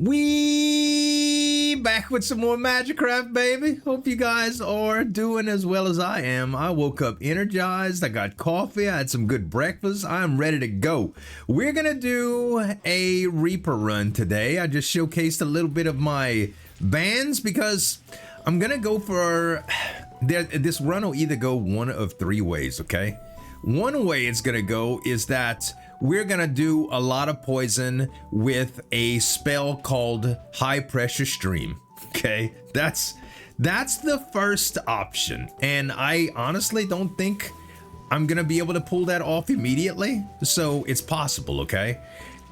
We back with some more MAGICRAFT, baby. Hope you guys are doing as well as I am. I woke up energized. I got coffee. I had some good breakfast. I'm ready to go. We're gonna do a Reaper run today. I just showcased a little bit of my bands because I'm gonna go for this run will either go one of three ways, okay? One way it's gonna go is that we're gonna do a lot of poison with a spell called High Pressure Stream. Okay, that's the first option, and I honestly don't think I'm gonna be able to pull that off immediately. So it's possible. Okay,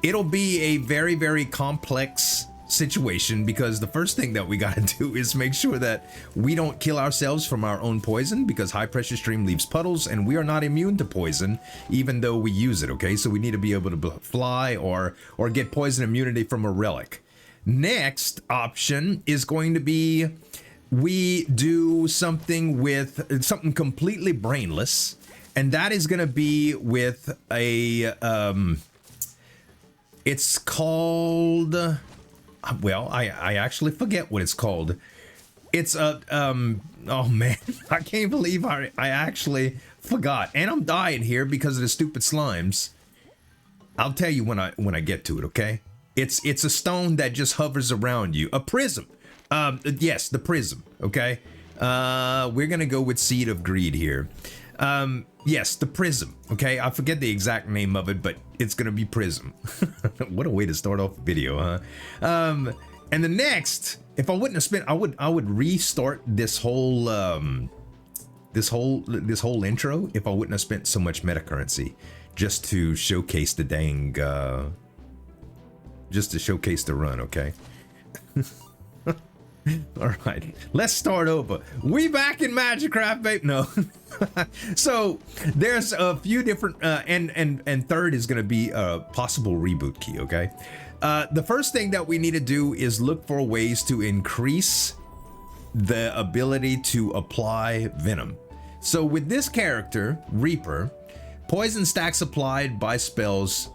it'll be a very, very complex situation because the first thing that we gotta do is make sure that we don't kill ourselves from our own poison, because High Pressure Stream leaves puddles and we are not immune to poison even though we use it. Okay, so we need to be able to fly or get poison immunity from a relic. Next option is going to be we do something with something completely brainless, and that is going to be with a it's called, well, I actually forget what it's called. It's a oh man, I can't believe I actually forgot, and I'm dying here because of the stupid slimes. I'll tell you when I get to it. Okay, it's a stone that just hovers around you. A prism. Yes, the prism. Okay, we're gonna go with Seed of Greed here. Yes, the prism. Okay, I forget the exact name of it, but it's gonna be Prism. What a way to start off a video, huh? And the next, if I wouldn't have spent, I would restart this whole this whole intro if I wouldn't have spent so much meta currency just to showcase the dang just to showcase the run. Okay. All right, let's start over. We back in MAGICRAFT, babe. No. So there's a few different and third is going to be a possible reboot key. Okay, the first thing that we need to do is look for ways to increase the ability to apply Venom. So with this character Reaper, poison stacks applied by spells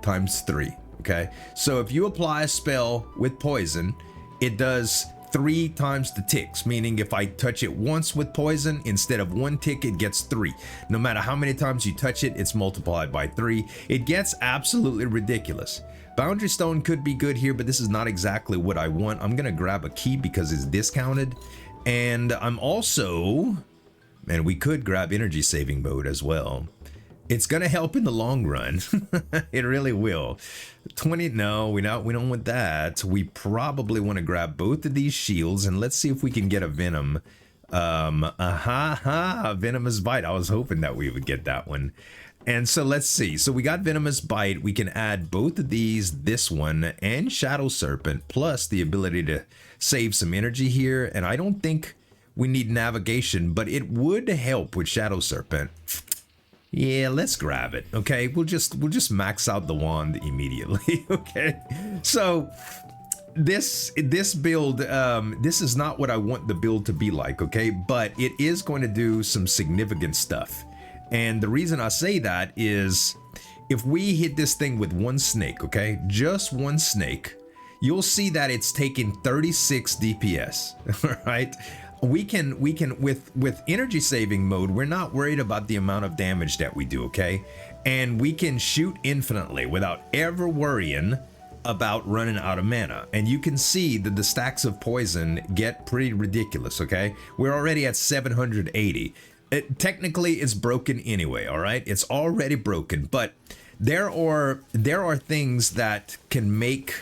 times 3. Okay, so if you apply a spell with poison, it does 3 times the ticks, meaning if I touch it once with poison, instead of 1 tick, it gets 3. No matter how many times you touch it, it's multiplied by 3. It gets absolutely ridiculous. Boundary Stone could be good here, but this is not exactly what I want. I'm gonna grab a key because it's discounted, and I'm also, man, we could grab energy saving mode as well. It's gonna help in the long run. It really will. 20, no, we don't want that. We probably want to grab both of these shields, and let's see if we can get a Venom. Venomous Bite. I was hoping that we would get that one. And so let's see. So we got Venomous Bite. We can add both of these, this one, and Shadow Serpent, plus the ability to save some energy here. And I don't think we need navigation, but it would help with Shadow Serpent. Yeah, let's grab it. Okay, we'll just max out the wand immediately. Okay, so this build, this is not what I want the build to be like. Okay, but it is going to do some significant stuff, and the reason I say that is if we hit this thing with one snake, okay, just one snake, you'll see that it's taking 36 DPS. All right. We can with energy saving mode, we're not worried about the amount of damage that we do. Okay, and we can shoot infinitely without ever worrying about running out of mana. And you can see that the stacks of poison get pretty ridiculous. Okay, we're already at 780. Technically it's broken anyway. All right, it's already broken, but there are things that can make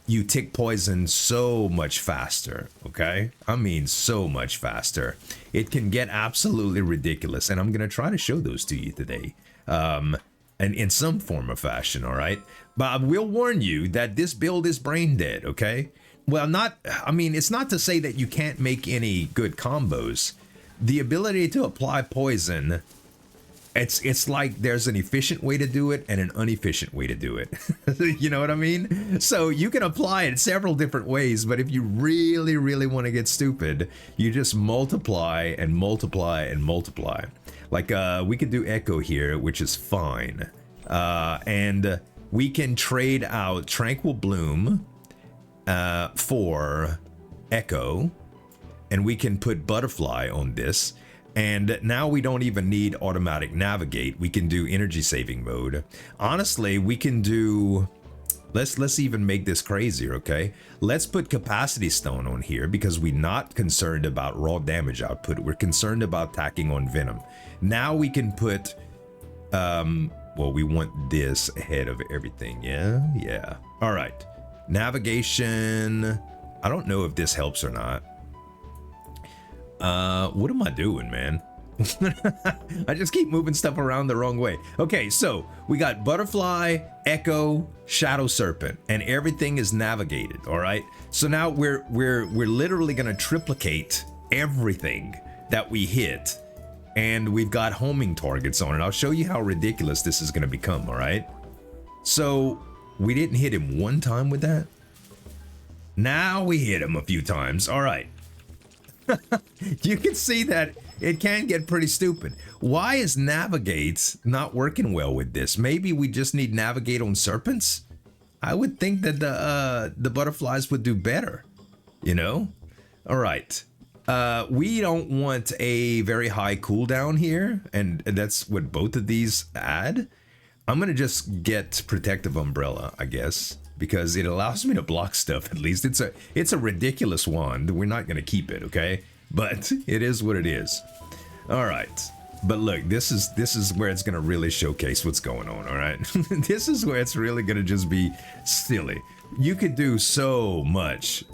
you tick poison so much faster. Okay, I mean so much faster. It can get absolutely ridiculous, and I'm gonna try to show those to you today, and in some form or fashion. All right, but I will warn you that this build is brain dead. Okay, well, I mean it's not to say that you can't make any good combos. The ability to apply poison, it's like there's an efficient way to do it and an inefficient way to do it. You know what I mean? So you can apply it several different ways, but if you really, really want to get stupid, you just multiply and multiply and multiply. Like we could do Echo here, which is fine. And we can trade out Tranquil Bloom for Echo, and we can put Butterfly on this. And now we don't even need automatic navigate. We can do energy saving mode. Honestly, we can do, let's even make this crazier, okay? Let's put capacity stone on here because we're not concerned about raw damage output. We're concerned about tacking on Venom. Now we can put, well, we want this ahead of everything. Yeah. All right. Navigation. I don't know if this helps or not. What am I doing, man? I just keep moving stuff around the wrong way. Okay, so we got Butterfly, Echo, Shadow Serpent, and everything is navigated. All right. So now we're literally gonna triplicate everything that we hit, and we've got homing targets on it. I'll show you how ridiculous this is gonna become. All right. So we didn't hit him one time with that. Now we hit him a few times. All right. You can see that it can get pretty stupid. Why is navigate not working well with this? Maybe we just need navigate on serpents. I would think that the butterflies would do better, you know? All right. We don't want a very high cooldown here, and that's what both of these add. I'm gonna just get protective umbrella, I guess, because it allows me to block stuff. At least it's a ridiculous wand. We're not gonna keep it, okay? But it is what it is. All right. But look, this is where it's gonna really showcase what's going on. All right. This is where it's really gonna just be silly. You could do so much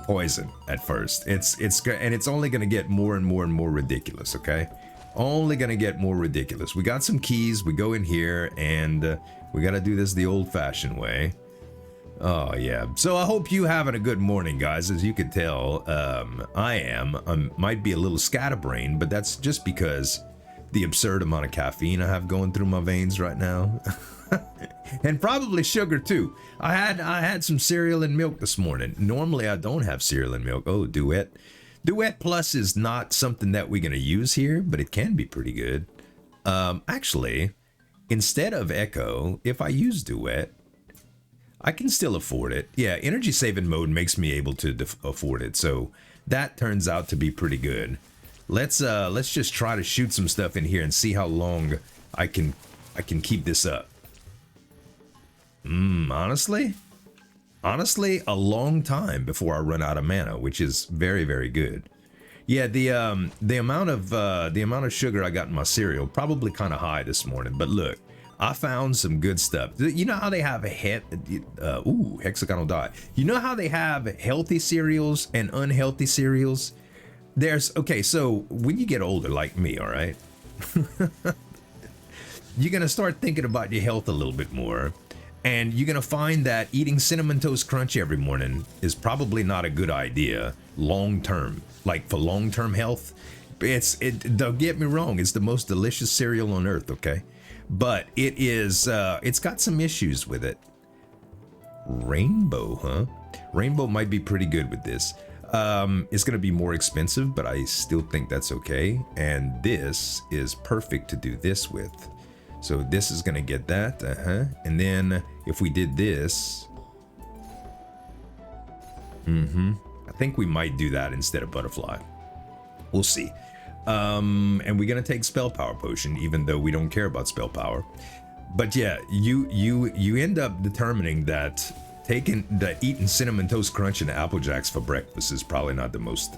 poison at first. It's only gonna get more and more and more ridiculous. Okay. Only gonna get more ridiculous. We got some keys. We go in here and we gotta do this the old-fashioned way. Oh yeah. So I hope you having a good morning, guys. As you can tell, I might be a little scatterbrained, but that's just because the absurd amount of caffeine I have going through my veins right now. And probably sugar too. I had some cereal and milk this morning. Normally I don't have cereal and milk. Oh, Duet. Duet Plus is not something that we're gonna use here, but it can be pretty good. Actually, instead of Echo, if I use Duet, I can still afford it. Yeah, energy saving mode makes me able to afford it, so that turns out to be pretty good. Let's just try to shoot some stuff in here and see how long I can keep this up. Honestly, a long time before I run out of mana, which is very, very good. Yeah, the amount of sugar I got in my cereal probably kind of high this morning, but look. I found some good stuff. You know how they have hexagonal die. You know how they have healthy cereals and unhealthy cereals? Okay, so when you get older like me, all right, you're gonna start thinking about your health a little bit more, and you're gonna find that eating Cinnamon Toast Crunch every morning is probably not a good idea long term. Like for long term health, don't get me wrong, it's the most delicious cereal on earth, okay? But it's got some issues with it. Rainbow, huh? Rainbow might be pretty good with this. It's gonna be more expensive, but I still think that's okay. And this is perfect to do this with. So this is gonna get that, And then if we did this, I think we might do that instead of butterfly. We'll see. And we're gonna take spell power potion, even though we don't care about spell power. But yeah, you end up determining that eating Cinnamon Toast Crunch and Apple Jacks for breakfast is probably not the most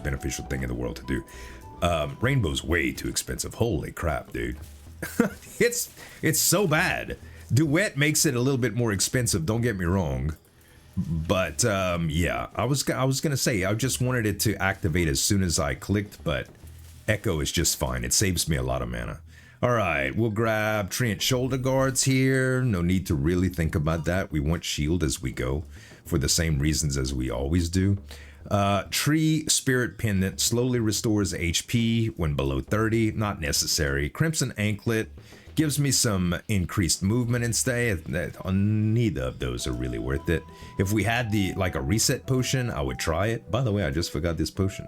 beneficial thing in the world to do. Rainbow's way too expensive. Holy crap, dude. It's so bad. Duet makes it a little bit more expensive, don't get me wrong. But yeah, I was gonna say I just wanted it to activate as soon as I clicked, but Echo is just fine. It saves me a lot of mana. All right, we'll grab Treant shoulder guards here. No need to really think about that. We want shield as we go for the same reasons as we always do. Tree Spirit Pendant slowly restores HP when below 30. Not necessary. Crimson Anklet gives me some increased movement and stay. Neither of those are really worth it. If we had a reset potion, I would try it. By the way, I just forgot this potion.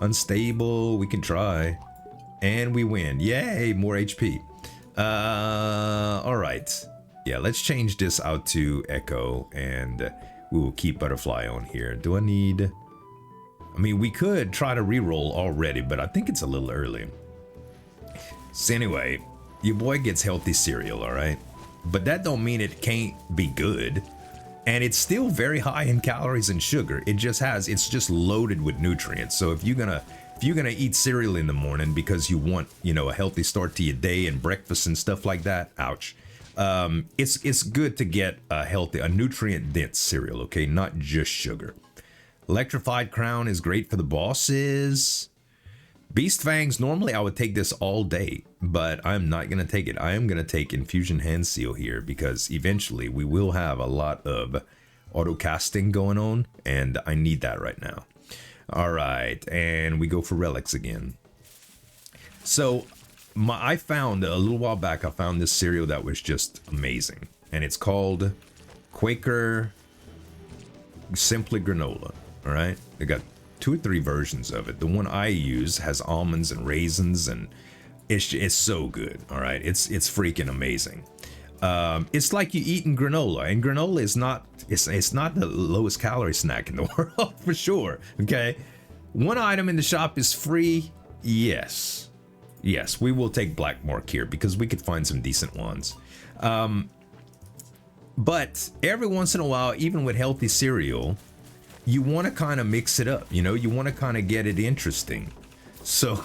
Unstable, we can try. And we win. Yay, more HP. All right. Yeah, let's change this out to Echo, and We will keep butterfly on here. Do I need... I mean, we could try to reroll already, but I think it's a little early. So anyway, your boy gets healthy cereal, all right? But that don't mean it can't be good. And it's still very high in calories and sugar. It's just loaded with nutrients. So if you're gonna eat cereal in the morning because you want, you know, a healthy start to your day and breakfast and stuff like that, ouch. It's good to get a nutrient dense cereal, okay? Not just sugar. Electrified Crown is great for the bosses. Beast Fangs, normally I would take this all day, but I'm not going to take it. I am going to take Infusion Hand Seal here because eventually we will have a lot of auto casting going on, and I need that right now. All right, and we go for relics again. So I found a little while back, I found this cereal that was just amazing, and it's called Quaker Simply Granola. All right, they got 2 or 3 versions of it. The one I use has almonds and raisins, and it's so good. All right, it's freaking amazing. It's like you eating granola, and granola is not it's not the lowest calorie snack in the world for sure. Okay, one item in the shop is free. Yes, we will take black mark here because we could find some decent ones. But every once in a while, even with healthy cereal, you want to kind of mix it up, you know, you want to kind of get it interesting. So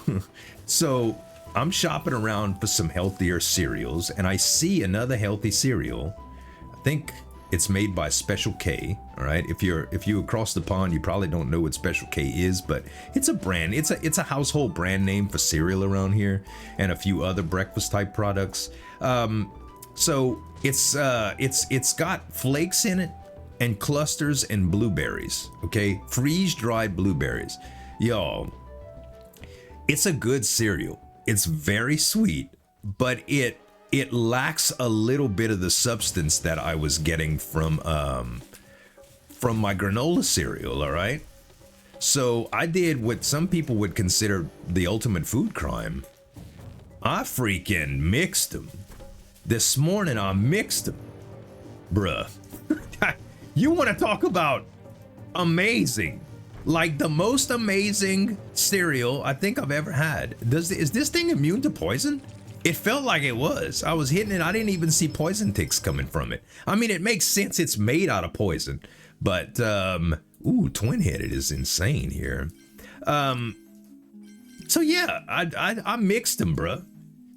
I'm shopping around for some healthier cereals, and I see another healthy cereal. I think it's made by Special K. All right, if you across the pond, you probably don't know what Special K is, but it's a brand. It's a household brand name for cereal around here, and a few other breakfast type products. So it's got flakes in it, and clusters and blueberries, okay? Freeze-dried blueberries. Y'all, it's a good cereal. It's very sweet, but it lacks a little bit of the substance that I was getting from my granola cereal, all right? So I did what some people would consider the ultimate food crime. I freaking mixed them. This morning I mixed them. Bruh. You want to talk about amazing, like the most amazing cereal I think I've ever had. Is this thing immune to poison? It felt like it was. I was hitting it. I didn't even see poison ticks coming from it. I mean, it makes sense. It's made out of poison, but ooh, twin-headed is insane here. So yeah, I mixed them, bruh.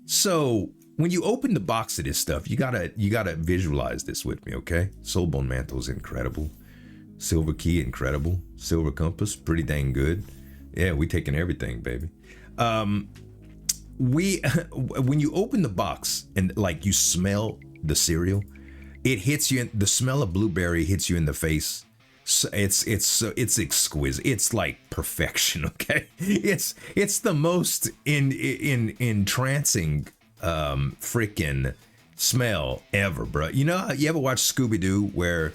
So when you open the box of this stuff, you gotta visualize this with me, okay? Soulbone Mantle is incredible. Silver Key, incredible. Silver Compass, pretty dang good. Yeah, we taking everything, baby. When you open the box and like you smell the cereal, it hits you. The smell of blueberry hits you in the face. So it's exquisite. It's like perfection, okay? It's the most entrancing freaking smell ever, bro. You know, you ever watch Scooby-Doo where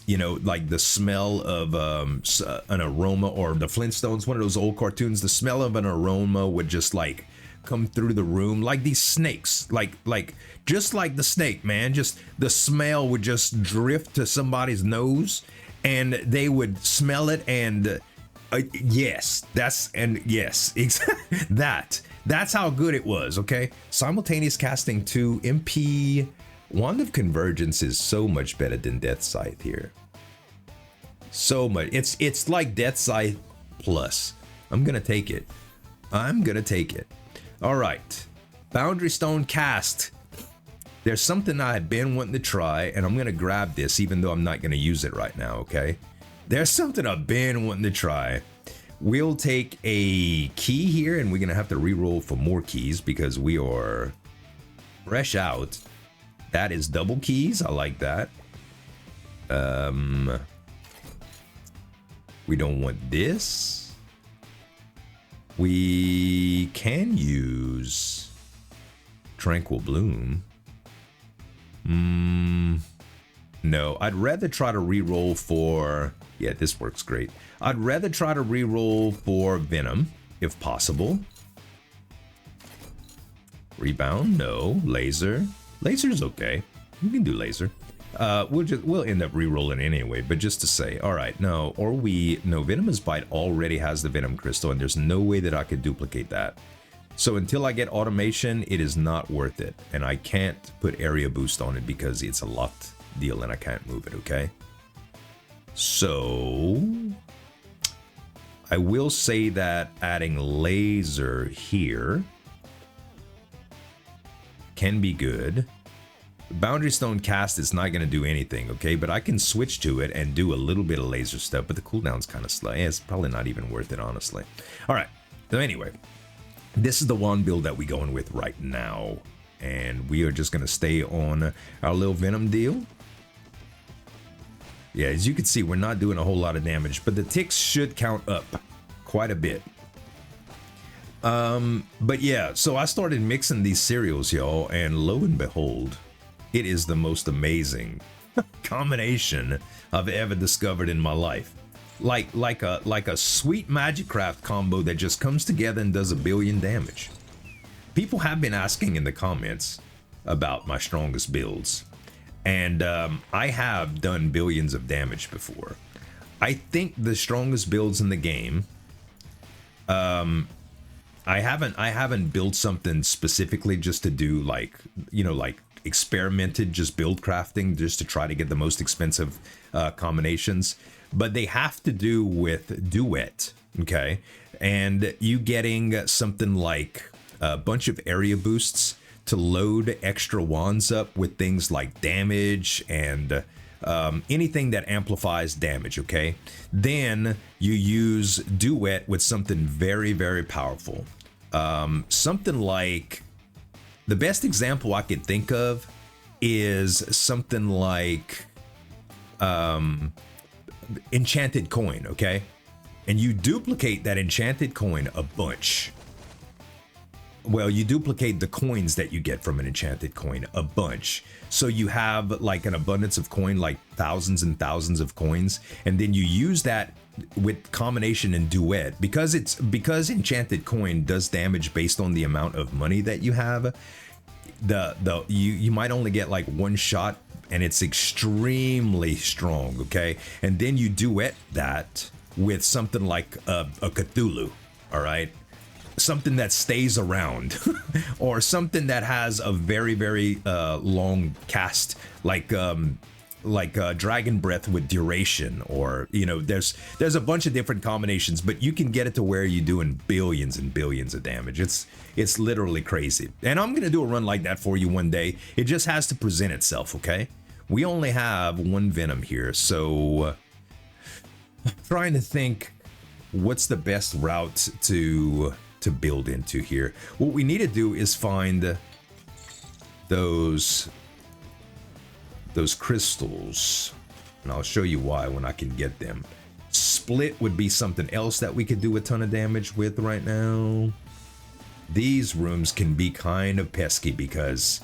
you know, like the smell of an aroma, or the Flintstones, one of those old cartoons, the smell of an aroma would just like come through the room, like these snakes, like just like the snake, man, just the smell would just drift to somebody's nose and they would smell it, and yes, that's how good it was, okay? Simultaneous casting 2 MP. Wand of Convergence is so much better than Death Scythe here. So much. It's like Death Scythe plus. I'm gonna take it. All right. Boundary Stone cast. There's something I've been wanting to try, and I'm gonna grab this even though I'm not gonna use it right now, okay? There's something I've been wanting to try. We'll take a key here, and we're gonna have to re-roll for more keys because we are fresh out. That is double keys. I like that. We don't want this. We can use Tranquil Bloom. No, I'd rather try to re-roll for... Yeah, this works great. I'd rather try to re-roll for Venom, if possible. Rebound, no. Laser. Laser's okay. You can do laser. We'll end up re-rolling anyway, but just to say, all right, no, Venomous Bite already has the Venom Crystal, and there's no way that I could duplicate that. So until I get automation, it is not worth it, and I can't put area boost on it because it's a locked deal and I can't move it. Okay, so I will say that adding laser here can be good. Boundary Stone cast is not going to do anything, okay? But I can switch to it and do a little bit of laser stuff, but the cooldown's kind of slow. Yeah, it's probably not even worth it, honestly. All right, so anyway, this is the wand build that we're going with right now. And we are just going to stay on our little Venom deal. Yeah, as you can see, we're not doing a whole lot of damage, but the ticks should count up quite a bit. But yeah, so I started mixing these cereals, y'all, and lo and behold, it is the most amazing combination I've ever discovered in my life. Like a sweet MAGICRAFT combo that just comes together and does 1 billion damage. People have been asking in the comments about my strongest builds, and I have done billions of damage before. I think the strongest builds in the game, I haven't built something specifically just to do like experimented just build crafting just to try to get the most expensive combinations, but they have to do with duet, okay? And you getting something like a bunch of area boosts to load extra wands up with things like damage and anything that amplifies damage, okay? Then you use duet with something very, very powerful. Something like, the best example I could think of is something like enchanted coin, okay? And you duplicate that enchanted coin a bunch. Well, you duplicate the coins that you get from an enchanted coin a bunch. So you have like an abundance of coin, like thousands and thousands of coins, and then you use that with combination and duet, because enchanted coin does damage based on the amount of money that you have. You might only get like one shot, and it's extremely strong, okay? And then you duet that with something like a Cthulhu, all right? Something that stays around, or something that has a very, very long cast, like Dragon Breath with duration, or there's a bunch of different combinations, but you can get it to where you're doing billions and billions of damage. It's literally crazy, and I'm gonna do a run like that for you one day. It just has to present itself, okay? We only have one Venom here, so I'm trying to think what's the best route to build into here. What we need to do is find those crystals, and I'll show you why when I can get them. Split would be something else that we could do a ton of damage with right now. These rooms can be kind of pesky because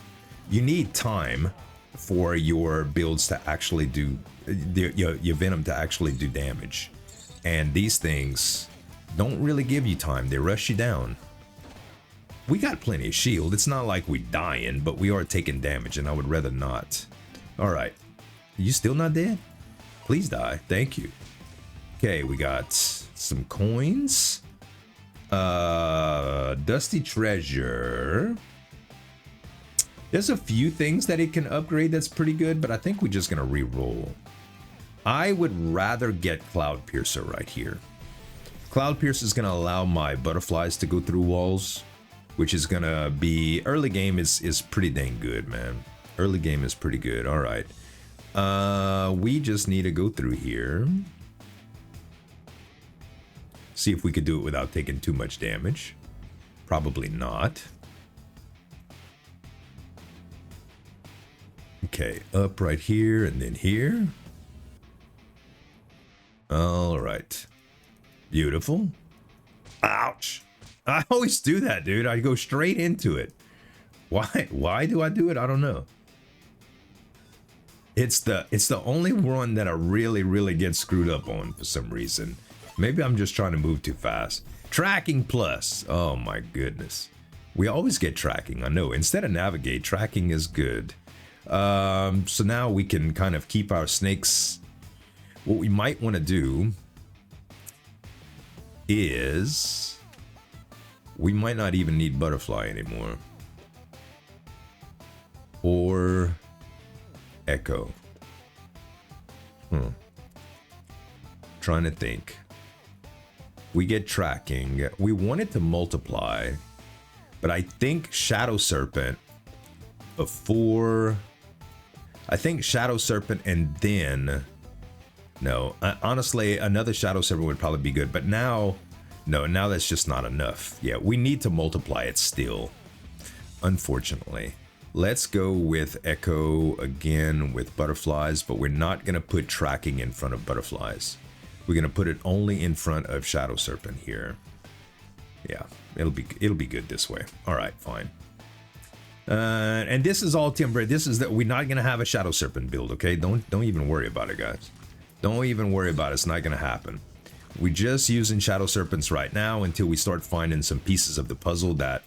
you need time for your builds to actually do your Venom to actually do damage, and these things don't really give you time. They rush you down. We got plenty of shield. It's not like we dying, but we are taking damage, and I would rather not. All right, you still not dead? Please die. Thank you. Okay, we got some coins. Dusty treasure. There's a few things that it can upgrade that's pretty good, but I think we're just gonna re-roll. I would rather get Cloud Piercer right here. Cloud Piercer is gonna allow my butterflies to go through walls, which is gonna be, early game is pretty dang good, man. Early game is pretty good. All right. We just need to go through here. See if we could do it without taking too much damage. Probably not. Okay, up right here and then here. All right. Beautiful. Ouch. I always do that, dude. I go straight into it. Why do I do it? I don't know. It's the only one that I really get screwed up on for some reason. Maybe I'm just trying to move too fast. Tracking plus. Oh my goodness. We always get tracking. I know. Instead of navigate, tracking is good. So now we can kind of keep our snakes. What we might want to do is we might not even need butterfly anymore. Or echo. Trying to think. We get tracking. We want it to multiply, but I think Shadow Serpent before. I think Shadow Serpent and then. No, honestly, another Shadow Serpent would probably be good, but now, no, now that's just not enough. Yeah, we need to multiply it still, unfortunately. Let's go with Echo again with butterflies, but we're not going to put tracking in front of butterflies. We're going to put it only in front of Shadow Serpent here. Yeah, it'll be good this way. All right, fine. And this is all timber. This is that we're not going to have a Shadow Serpent build, okay? Don't even worry about it, guys. Don't even worry about it. It's not going to happen. We're just using Shadow Serpents right now until we start finding some pieces of the puzzle that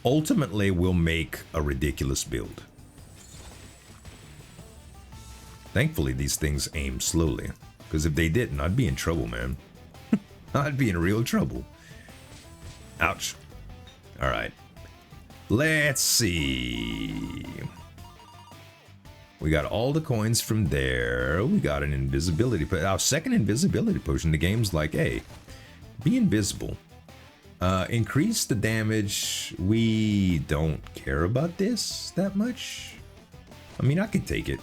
ultimately will make a ridiculous build. Thankfully, these things aim slowly, because if they didn't, I'd be in trouble, man. I'd be in real trouble. Ouch. All right. Let's see. We got all the coins from there. We got an invisibility, but our second invisibility potion. The game's like, hey, be invisible. Increase the damage. We don't care about this that much. I mean, I could take it.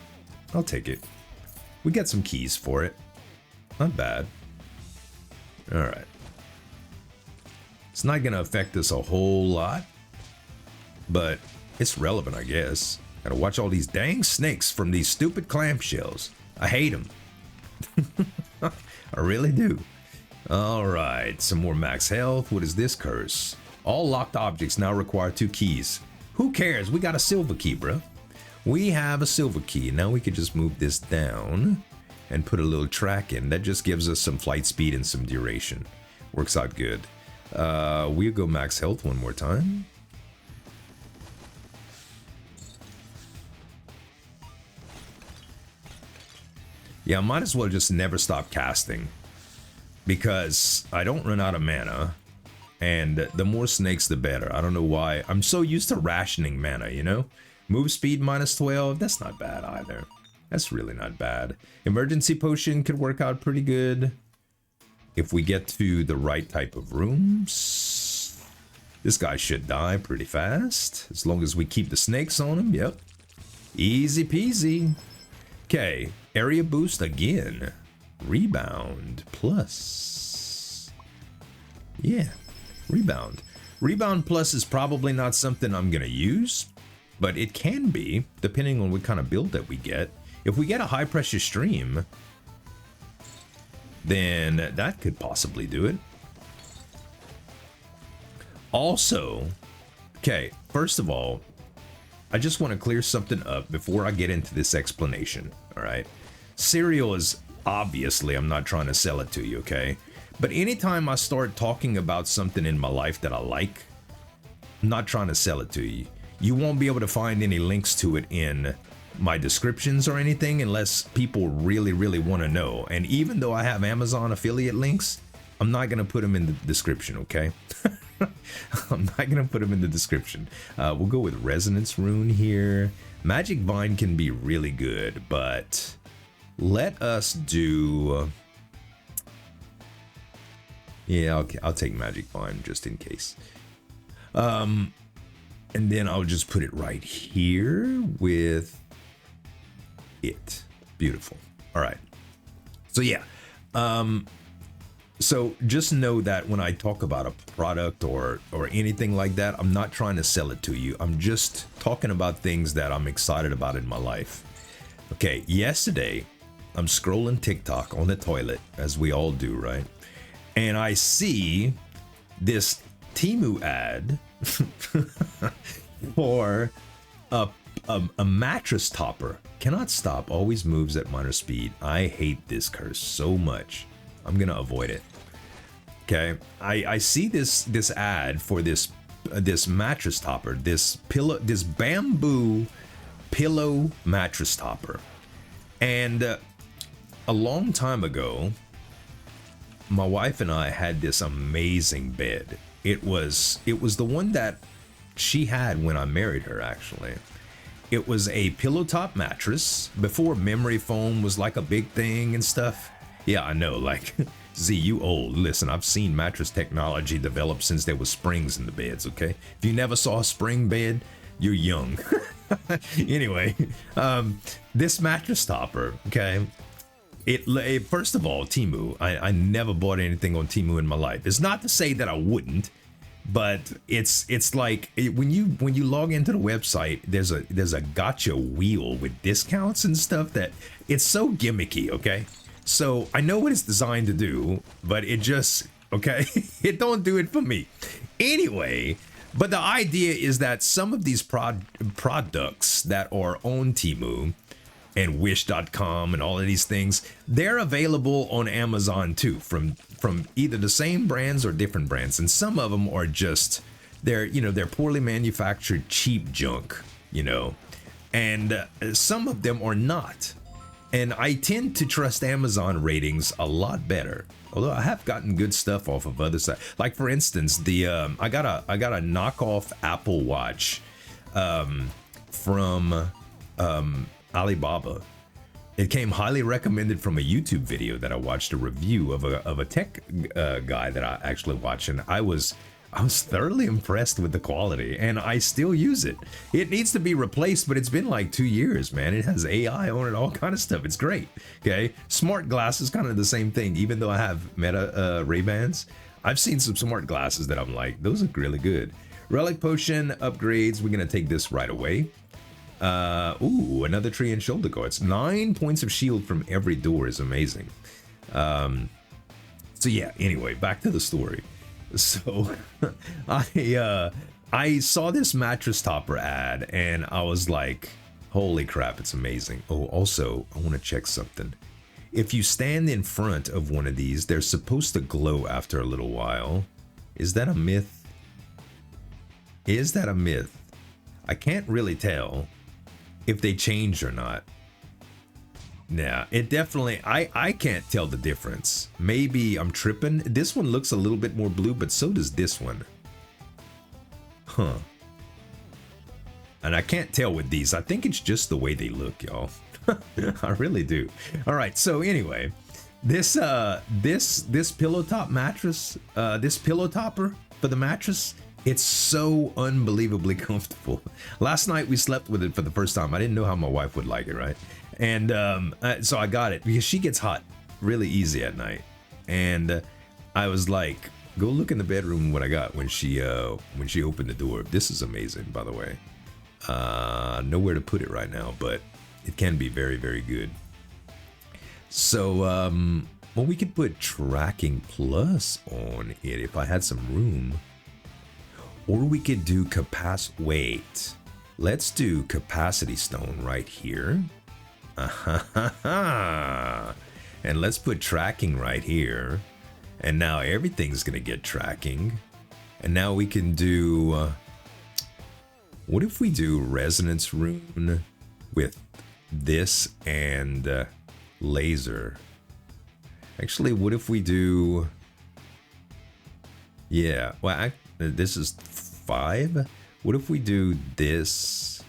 I'll take it. We got some keys for it. Not bad. All right. It's not going to affect us a whole lot, but it's relevant, I guess. Gotta watch all these dang snakes from these stupid clamshells. I hate them. I really do. All right, some more max health. What is this curse? All locked objects now require 2 keys. Who cares? We got a silver key, bro. We have a silver key. Now we can just move this down and put a little track in. That just gives us some flight speed and some duration. Works out good. We'll go max health one more time. Yeah, I might as well just never stop casting, because I don't run out of mana, and the more snakes the better. I don't know why. I'm so used to rationing mana, you know? Move speed minus 12, that's not bad either. That's really not bad. Emergency potion could work out pretty good if we get to the right type of rooms. This guy should die pretty fast, as long as we keep the snakes on him. Yep. Easy peasy. Okay, area boost again. Rebound plus. Yeah, rebound. Rebound plus is probably not something I'm gonna use, but it can be, depending on what kind of build that we get. If we get a high pressure stream, then that could possibly do it. Also, okay, first of all, I just want to clear something up before I get into this explanation, all right? Cereal is obviously, I'm not trying to sell it to you, okay? But anytime I start talking about something in my life that I like, I'm not trying to sell it to you. You won't be able to find any links to it in my descriptions or anything unless people really, really want to know. And even though I have Amazon affiliate links, I'm not going to put them in the description, okay? I'm not going to put them in the description. We'll go with Resonance Rune here. Magic Vine can be really good, but let us do... Yeah, I'll take Magic Vine just in case. And then I'll just put it right here with it. Beautiful. All right. So yeah. So just know that when I talk about a product or anything like that, I'm not trying to sell it to you. I'm just talking about things that I'm excited about in my life. Okay, yesterday, I'm scrolling TikTok on the toilet, as we all do, right? And I see this Temu ad for a mattress topper. Cannot stop, always moves at minor speed. I hate this curse so much. I'm gonna avoid it. Okay, I see this ad for this mattress topper, this bamboo pillow mattress topper. And a long time ago, my wife and I had this amazing bed. It was the one that she had when I married her, actually. It was a pillow top mattress before memory foam was like a big thing and stuff. Yeah, I know, like, Z, you old. Listen, I've seen mattress technology develop since there was springs in the beds, okay? If you never saw a spring bed, you're young. Anyway, this mattress topper, okay? It first of all, Temu. I never bought anything on Temu in my life. It's not to say that I wouldn't, but it's like when you log into the website, there's a gotcha wheel with discounts and stuff that it's so gimmicky. Okay, so I know what it's designed to do, but it just okay, it don't do it for me. Anyway. But the idea is that some of these products that are on Temu and Wish.com and all of these things, they're available on Amazon too, from either the same brands or different brands. And some of them are just, they're poorly manufactured, cheap junk, and some of them are not. And I tend to trust Amazon ratings a lot better. Although I have gotten good stuff off of other sites. Like for instance, I got a knockoff Apple Watch from Alibaba. It came highly recommended from a YouTube video that I watched, a review of a tech guy that I actually watched, and I was thoroughly impressed with the quality, and I still use it. It needs to be replaced, but it's been like 2 years, man. It has AI on it, all kind of stuff. It's great. Okay, smart glasses, kind of the same thing. Even though I have Meta Ray-Bans, I've seen some smart glasses that I'm like, those look really good. Relic potion upgrades. We're gonna take this right away. Ooh, another tree and shoulder guards. 9 points of shield from every door is amazing. So yeah. Anyway, back to the story. So I saw this mattress topper ad and I was like, holy crap, it's amazing. Oh, also, I want to check something. If you stand in front of one of these, they're supposed to glow after a little while. Is that a myth? Is that a myth? I can't really tell if they changed or not. Nah, it definitely, I can't tell the difference. Maybe I'm tripping. This one looks a little bit more blue, but so does this one. Huh. And I can't tell with these. I think it's just the way they look, y'all. I really do. All right, so anyway, this pillow top mattress, this pillow topper for the mattress, it's so unbelievably comfortable. Last night we slept with it for the first time. I didn't know how my wife would like it, right? And so I got it because she gets hot really easy at night. And I was like, go look in the bedroom what I got when she opened the door. This is amazing, by the way. Nowhere to put it right now, but it can be very, very good. So, well, we could put tracking plus on it if I had some room. Or we could do wait. Let's do capacity stone right here. And let's put tracking right here. And now everything's gonna get tracking. And now we can do, what if we do resonance rune with this and laser? Actually, what if we do, yeah, well, this is 5. What if we do this,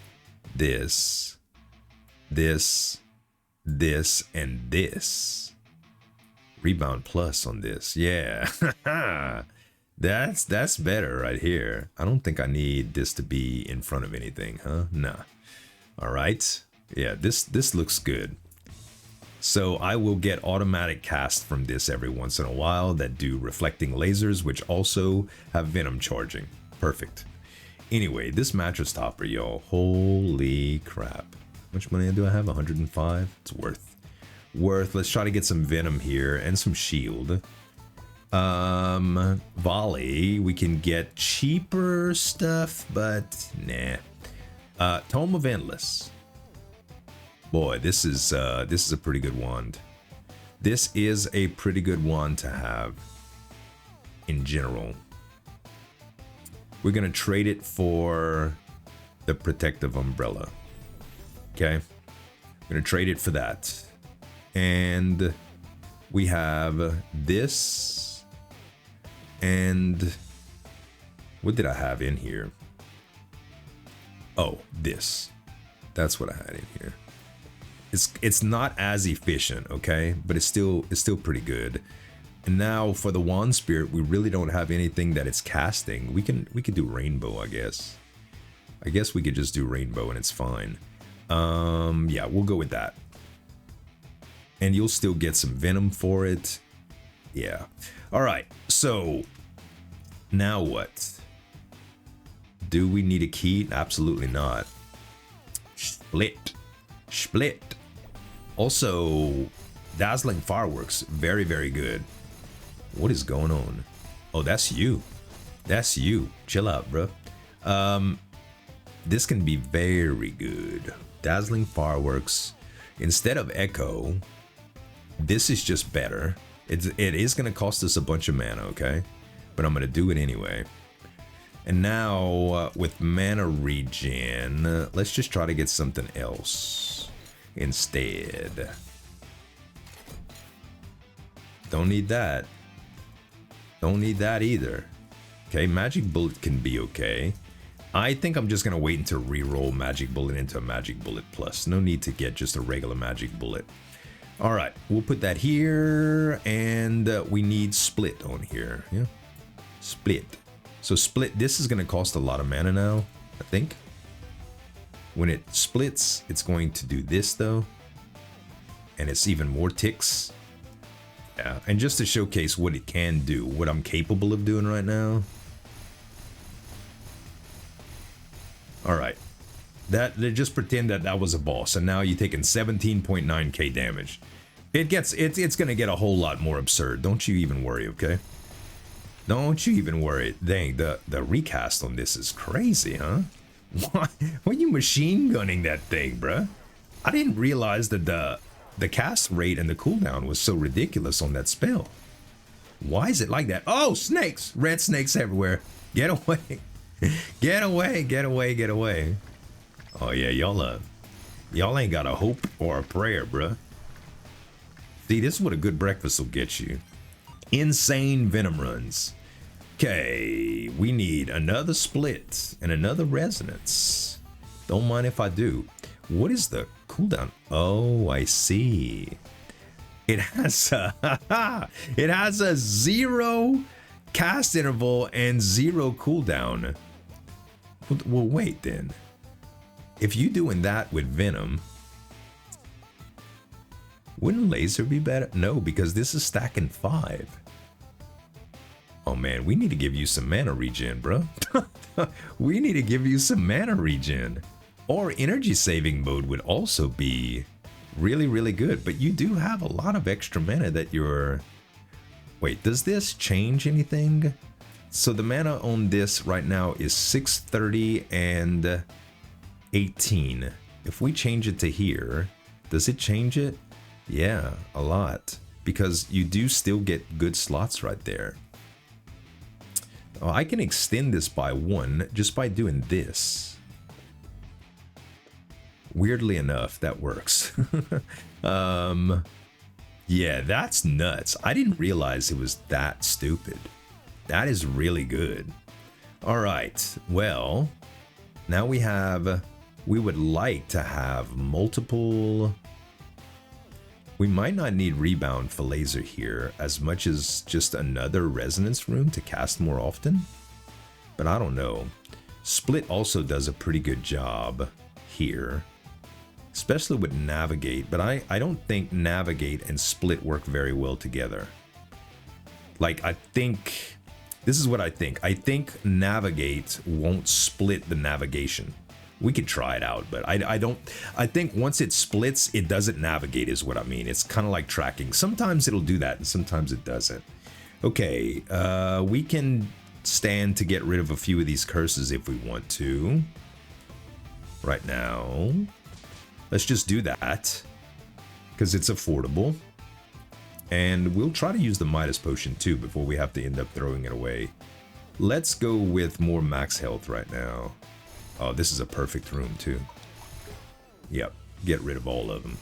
this, and this? Rebound plus on this. Yeah. That's better right here. I don't think I need this to be in front of anything, huh? Nah. All right. Yeah, this looks good. So I will get automatic cast from this every once in a while that do reflecting lasers, which also have Venom charging. Perfect. Anyway, this mattress topper, y'all. Holy crap. How much money do I have? 105? It's worth. Let's try to get some Venom here and some shield. Volley. We can get cheaper stuff, but nah. Tome of Endless. Boy, this is a pretty good wand. This is a pretty good wand to have in general. We're gonna trade it for the protective umbrella. Okay, I'm gonna trade it for that. And we have this. And what did I have in here? Oh, this. That's what I had in here. It's not as efficient, okay, but it's still pretty good. And now for the wand spirit, we really don't have anything that it's casting. We could do rainbow, I guess. I guess we could just do rainbow and it's fine. Yeah, we'll go with that. And you'll still get some venom for it. Yeah. All right. So now what? Do we need a key? Absolutely not. Split. Split. Also, dazzling fireworks. Very, very good. What is going on? Oh, that's you. That's you. Chill out, bro. This can be very good. Dazzling fireworks. Instead of echo, this is just better. It is going to cost us a bunch of mana, okay? But I'm going to do it anyway. And now, with mana regen, let's just try to get something else instead. Don't need that. Don't need that either. Okay, Magic Bullet can be okay. I think I'm just going to wait until reroll Magic Bullet into a Magic Bullet Plus. No need to get just a regular Magic Bullet. All right, we'll put that here, and we need Split on here. Yeah, Split. So Split, this is going to cost a lot of mana now, I think. When it splits, it's going to do this, though. And it's even more ticks. Yeah, and just to showcase what it can do, what I'm capable of doing right now. All right. Just pretend that that was a boss, and now you're taking 17.9k damage. It's going to get a whole lot more absurd. Don't you even worry, okay? Don't you even worry. Dang, the recast on this is crazy, huh? Why are you machine gunning that thing, bruh? I didn't realize that the cast rate and the cooldown was so ridiculous on that spell. Why is it like that? Oh, snakes! Red snakes everywhere. Get away. Get away, get away, get away. Oh yeah, y'all ain't got a hope or a prayer, bruh. See, this is what a good breakfast will get you. Insane venom runs. Okay, we need another split and another resonance. Don't mind if I do. What is the cooldown? Oh, I see. It has a 0 cast interval and 0 cooldown. Well, wait then. If you doing that with Venom, wouldn't laser be better? No, because this is stacking 5. Oh man, we need to give you some mana regen, bro. We need to give you some mana regen. Or energy saving mode would also be really, really good. But you do have a lot of extra mana that you're... Wait, does this change anything? So the mana on this right now is 630 and 18. If we change it to here, does it change it? Yeah, a lot. Because you do still get good slots right there. Oh, I can extend this by 1 just by doing this. Weirdly enough, that works. Yeah, that's nuts. I didn't realize it was that stupid. That is really good. All right, well, now we would like to have multiple... We might not need rebound for laser here as much as just another resonance room to cast more often. But I don't know. Split also does a pretty good job here. Especially with navigate, but I don't think navigate and split work very well together. Like, I think, this is what I think. I think navigate won't split the navigation. We could try it out, but I think once it splits, it doesn't navigate is what I mean. It's kind of like tracking. Sometimes it'll do that and sometimes it doesn't. Okay, we can stand to get rid of a few of these curses if we want to. Right now. Let's just do that because it's affordable. And we'll try to use the Midas Potion too before we have to end up throwing it away. Let's go with more max health right now. Oh, this is a perfect room too. Yep. Get rid of all of them.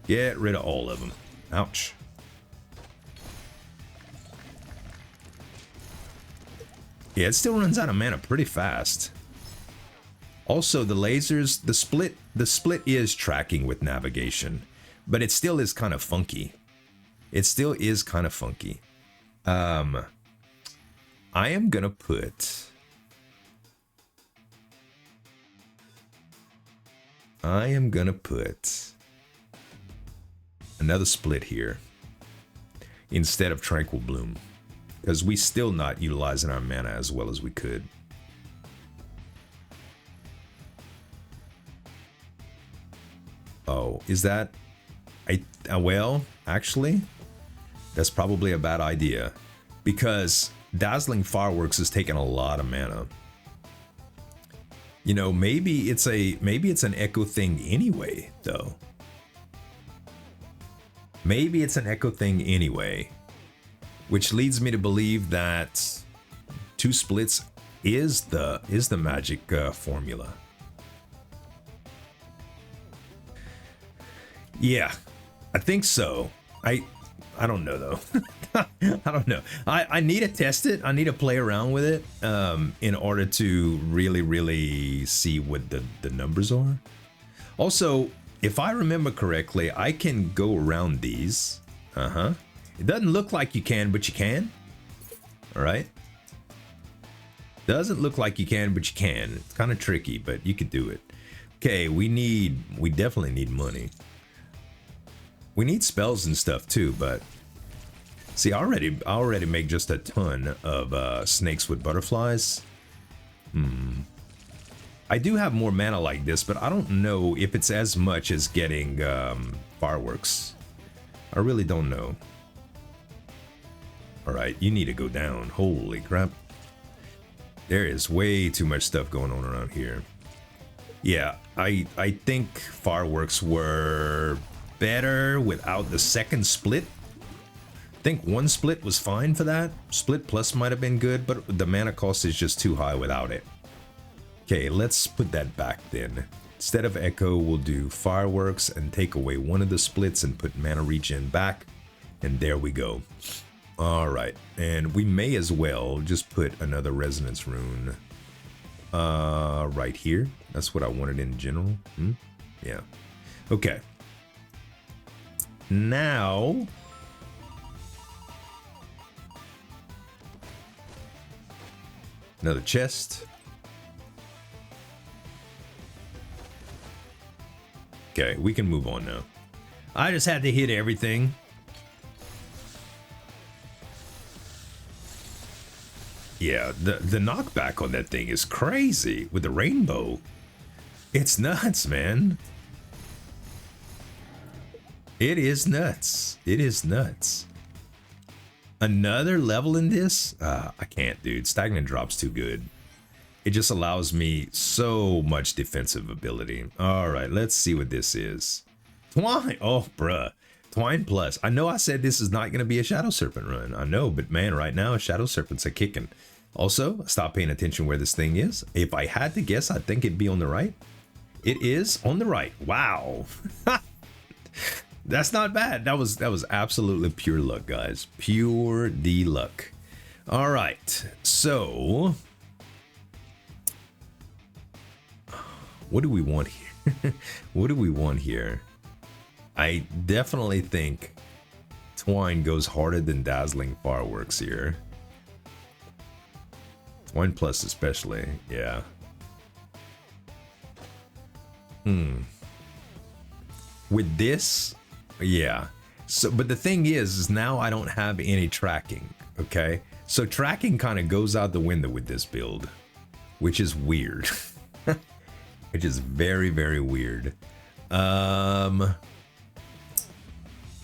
Get rid of all of them. Ouch. Yeah, it still runs out of mana pretty fast. Also, the lasers, the split is tracking with navigation, but it still is kind of funky. It still is kind of funky. I am gonna put... another split here instead of Tranquil Bloom, because we still not utilizing our mana as well as we could. Oh, is that... well, actually, that's probably a bad idea, because Dazzling Fireworks is taking a lot of mana. You know, maybe it's an echo thing anyway, though. Maybe it's an echo thing anyway, which leads me to believe that 2 splits is the magic formula. Yeah, I think so. I don't know though. I don't know. I need to test it. I need to play around with it in order to really see what the numbers are. Also, if I remember correctly, I can go around these. It doesn't look like you can, but you can. All right. Doesn't look like you can, but you can. It's kind of tricky, but you could do it. Okay, we definitely need money. We need spells and stuff too, but see, I already make just a ton of snakes with butterflies. I do have more mana like this, but I don't know if it's as much as getting fireworks. I really don't know. All right, you need to go down. Holy crap. There is way too much stuff going on around here. Yeah, I think fireworks were better without the second split. I think 1 split was fine for that. Split plus might have been good, but the mana cost is just too high without it. Okay, let's put that back then. Instead of echo, we'll do fireworks and take away 1 of the splits and put mana regen back. And there we go. All right, and we may as well just put another resonance rune right here. That's what I wanted in general. Yeah. Okay. Now, another chest. Okay, we can move on now. I just had to hit everything. Yeah, the knockback on that thing is crazy with the rainbow. It's nuts, man. It is nuts. It is nuts. Another level in this? I can't, dude. Stagnant Drop's too good. It just allows me so much defensive ability. All right, let's see what this is. Twine. Oh, bruh. Twine plus. I know I said this is not going to be a Shadow Serpent run. I know, but man, right now, Shadow Serpents are kicking. Also, stop paying attention where this thing is. If I had to guess, I think it'd be on the right. It is on the right. Wow. That's not bad. That was absolutely pure luck, guys. Pure D luck. All right. So, what do we want here? What do we want here? I definitely think Twine goes harder than Dazzling Fireworks here. Twine plus especially, yeah. With this, yeah. So, but the thing is now I don't have any tracking, okay? So tracking kind of goes out the window with this build, which is weird. Which is very, very weird.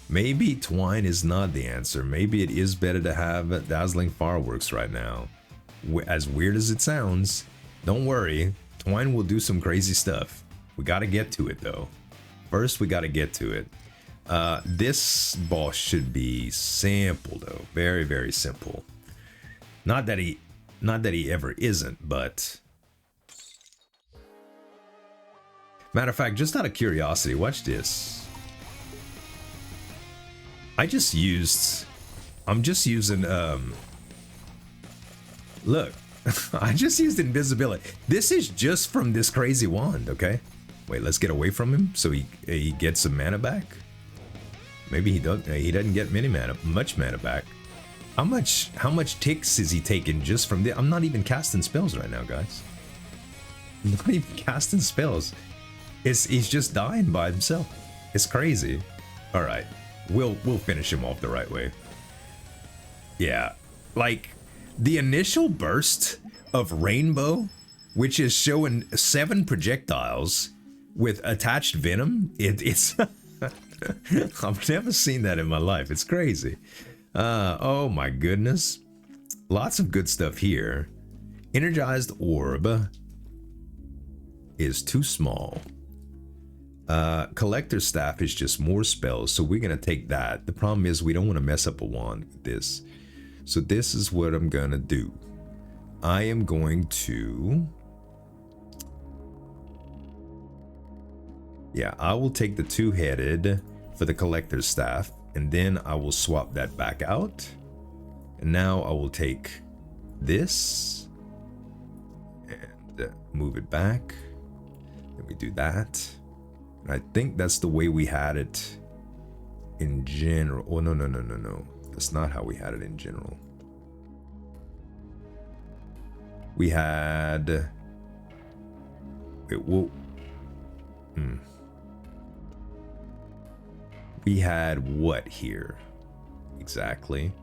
Maybe Twine is not the answer. Maybe it is better to have Dazzling Fireworks right now. As weird as it sounds, don't worry. Twine will do some crazy stuff. We got to get to it though. First, we got to get to it. This boss should be simple though. Very, very simple. Not that he ever isn't, but Matter of fact, just out of curiosity, watch this. I'm just using, look, I just used Invisibility. This is just from this crazy wand, okay? Wait, let's get away from him so he gets some mana back. Maybe he doesn't get much mana back. How much ticks is he taking just from this? I'm not even casting spells right now, guys. I'm not even casting spells. He's just dying by himself. It's crazy. All right, we'll finish him off the right way. Yeah, like the initial burst of Rainbow, which is showing 7 projectiles with attached venom. It's I've never seen that in my life. It's crazy. Oh my goodness. Lots of good stuff here. Energized orb is too small. Collector's staff is just more spells, so we're gonna take that. The problem is we don't want to mess up a wand with this. So this is what I'm gonna do. I am going to... Yeah, I will take the 2-headed for the collector's staff, and then I will swap that back out. And now I will take this and move it back. Then we do that. And I think that's the way we had it in general. Oh, no. That's not how we had it in general. We had... Wait, whoa. We had what here? Exactly.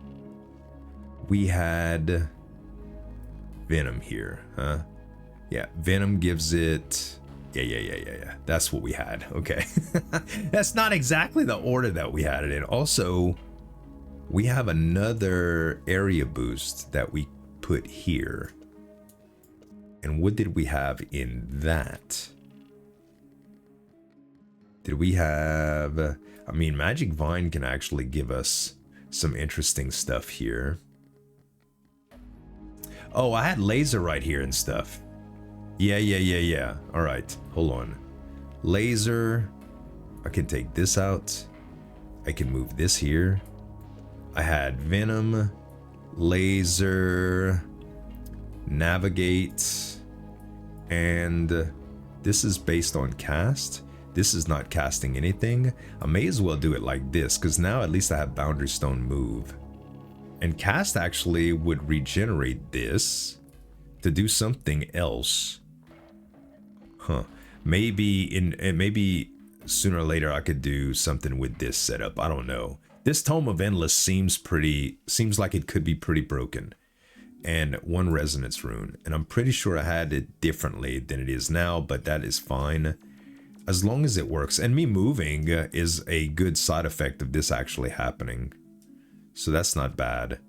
We had Venom here, huh? Yeah, Venom gives it... Yeah. That's what we had. Okay. That's not exactly the order that we had it in. Also, we have another area boost that we put here. And what did we have in that? Did we have... I mean, Magic Vine can actually give us some interesting stuff here. Oh, I had laser right here and stuff. Yeah. All right, hold on. Laser. I can take this out. I can move this here. I had Venom, laser, navigate, and this is based on cast. This is not casting anything. I may as well do it like this, because now at least I have Boundary Stone move. And cast actually would regenerate this to do something else. Huh. Maybe sooner or later I could do something with this setup. I don't know. This Tome of Endless seems like it could be pretty broken. And 1 resonance rune. And I'm pretty sure I had it differently than it is now, but that is fine. As long as it works. And me moving is a good side effect of this actually happening. So that's not bad.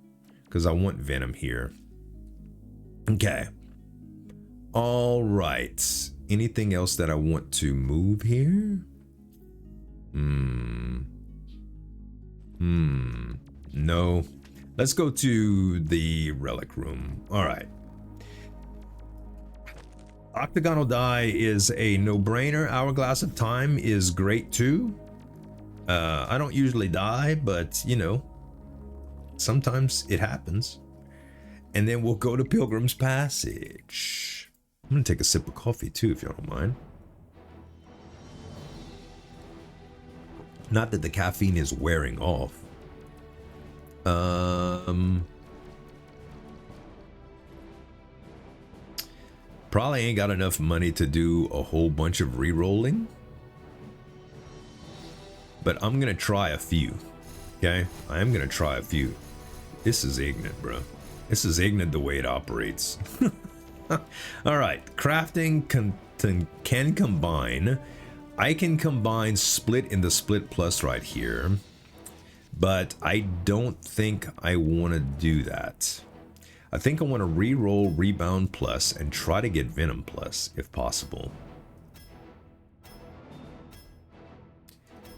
Because I want Venom here. Okay. Alright. Anything else that I want to move here? No. Let's go to the Relic room. Alright. Octagonal die is a no-brainer. Hourglass of Time is great too. I don't usually die, but you know, sometimes it happens. And then we'll go to Pilgrim's Passage. I'm gonna take a sip of coffee too, if you don't mind. Not that the caffeine is wearing off. Probably ain't got enough money to do a whole bunch of re-rolling. But I'm gonna try a few. Okay? I am gonna try a few. This is ignorant, bro. This is ignorant the way it operates. Alright. Crafting can combine. I can combine split in the split plus right here. But I don't think I want to do that. I think I want to re-roll Rebound Plus and try to get Venom Plus, if possible.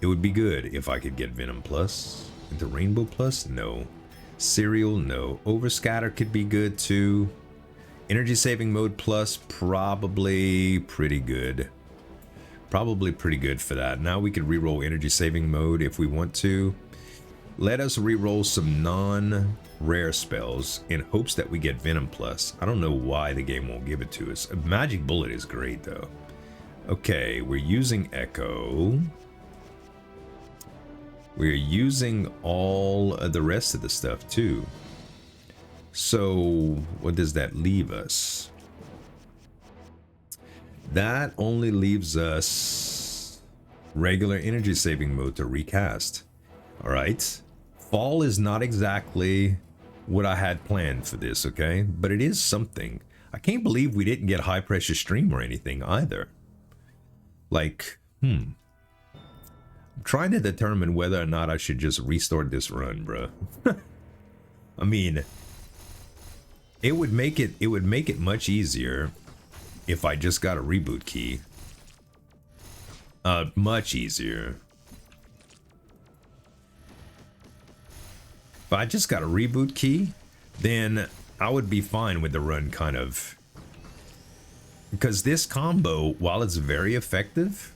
It would be good if I could get Venom Plus. Into Rainbow Plus? No. Serial? No. Overscatter could be good too. Energy Saving Mode Plus? Probably pretty good. Probably pretty good for that. Now we could reroll energy saving mode if we want to. Let us reroll some non-rare spells in hopes that we get Venom Plus. I don't know why the game won't give it to us. A Magic Bullet is great though. Okay, we're using Echo. We're using all of the rest of the stuff too. So what does that leave us? That only leaves us regular energy saving mode to recast. All right. Fall is not exactly what I had planned for this, okay? But it is something. I can't believe we didn't get high pressure stream or anything either. Like, I'm trying to determine whether or not I should just restart this run, bro. I mean, it would make it much easier if I just got a reboot key. Much easier. If I just got a reboot key, then I would be fine with the run, kind of. Because this combo, while it's very effective,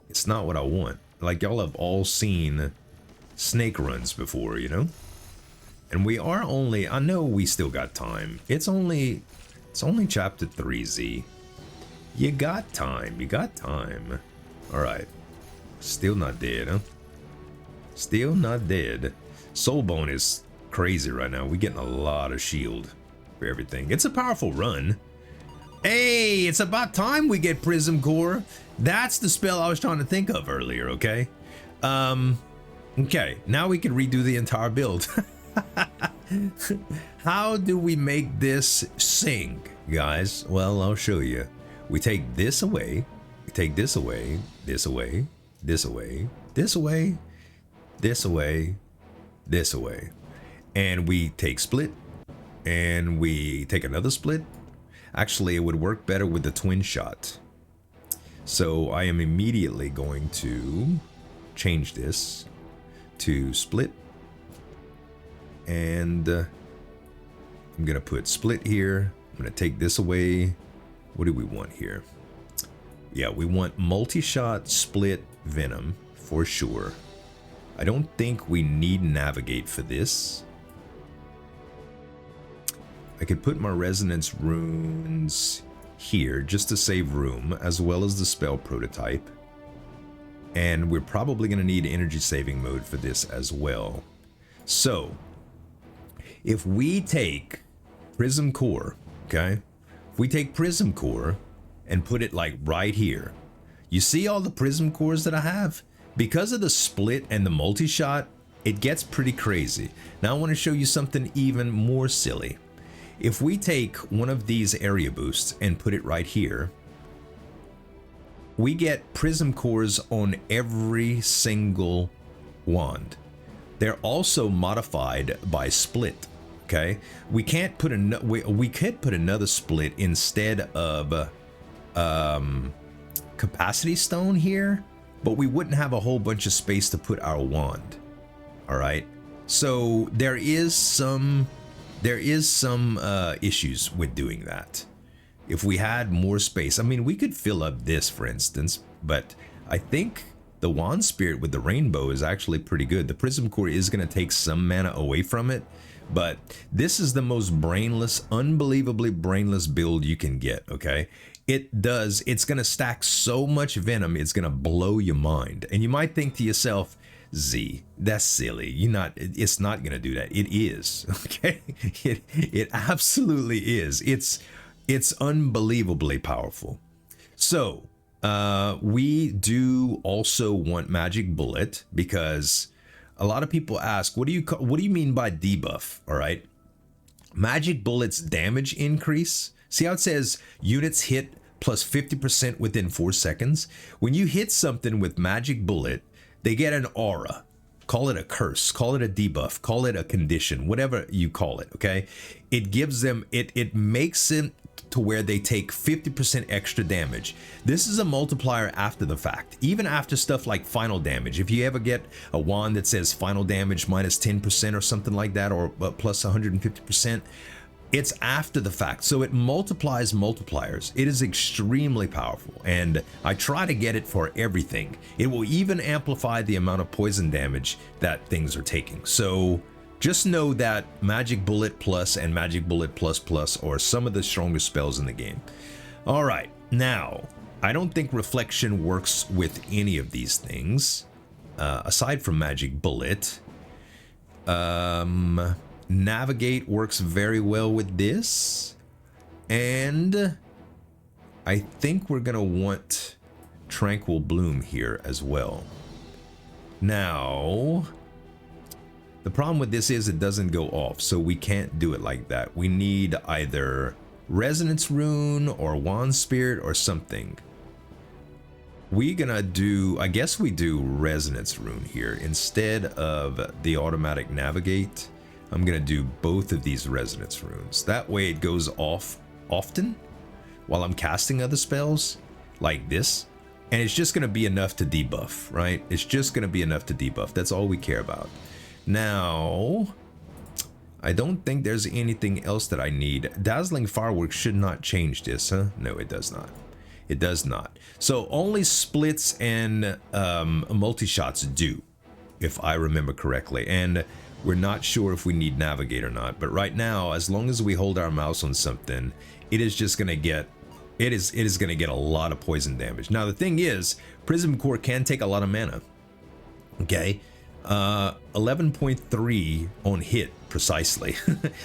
it's not what I want. Like, y'all have all seen snake runs before, you know? And we are only, I know we still got time. It's only chapter 3Z. You got time, you got time. Alright. Still not dead, huh? Still not dead. Soulbone is crazy right now. We're getting a lot of shield for everything. It's a powerful run. Hey, it's about time we get Prism Core. That's the spell I was trying to think of earlier, okay? Okay, now we can redo the entire build. How do we make this sing, guys? Well, I'll show you. We take this away, we take this away, this away, this away, this away, this away, this away. And we take split, and we take another split. Actually, it would work better with the twin shot. So I am immediately going to change this to split. And I'm gonna put split here. I'm gonna take this away. What do we want here? Yeah, we want multi-shot split Venom for sure. I don't think we need navigate for this. I could put my resonance runes here just to save room, as well as the spell prototype. And we're probably going to need energy saving mode for this as well. So, if we take Prism Core, okay? If we take Prism Core and put it like right here, you see all the Prism Cores that I have? Because of the split and the multi-shot, it gets pretty crazy. Now I want to show you something even more silly. If we take one of these area boosts and put it right here, we get Prism Cores on every single wand. They're also modified by split, okay? We can't put we could put another split instead of capacity stone here, but we wouldn't have a whole bunch of space to put our wand. All right, so there is some issues with doing that. If we had more space, I mean, we could fill up this, for instance, but I think the wand spirit with the rainbow is actually pretty good. The Prism Core is going to take some mana away from it, but this is the most brainless, unbelievably brainless build you can get, okay? It's going to stack so much Venom, it's going to blow your mind. And you might think to yourself, Z, that's silly. It's not going to do that. It is, okay? It absolutely is. It's unbelievably powerful. So, we do also want Magic Bullet, because a lot of people ask, what do you mean by debuff? All right. Magic Bullet's damage increase. See how it says units hit plus 50% within 4 seconds? When you hit something with Magic Bullet, they get an aura. Call it a curse, call it a debuff, call it a condition, whatever you call it, okay? It gives them, it makes it to where they take 50% extra damage. This is a multiplier after the fact, even after stuff like final damage. If you ever get a wand that says final damage minus 10% or something like that, or plus 150%, It's after the fact, so it multiplies multipliers. It is extremely powerful, and I try to get it for everything. It will even amplify the amount of poison damage that things are taking. So just know that Magic Bullet Plus and Magic Bullet Plus Plus are some of the strongest spells in the game. All right, now, I don't think Reflection works with any of these things, aside from Magic Bullet. Navigate works very well with this, and I think we're gonna want Tranquil Bloom here as well. Now, the problem with this is it doesn't go off, so we can't do it like that. We need either Resonance Rune or Wand Spirit or something. We're gonna do, I guess we do Resonance Rune here instead of the automatic Navigate. I'm gonna do both of these Resonance Runes. That way it goes off often while I'm casting other spells like this. And it's just gonna be enough to debuff, right? It's just gonna be enough to debuff. That's all we care about. Now, I don't think there's anything else that I need. Dazzling Fireworks should not change this, huh? No, it does not. It does not. So only splits and multi-shots do, if I remember correctly. And we're not sure if we need Navigate or not, but right now, as long as we hold our mouse on something, it is just gonna get, it is gonna get a lot of poison damage. Now the thing is, Prism Core can take a lot of mana. Okay, 11.3 on hit precisely,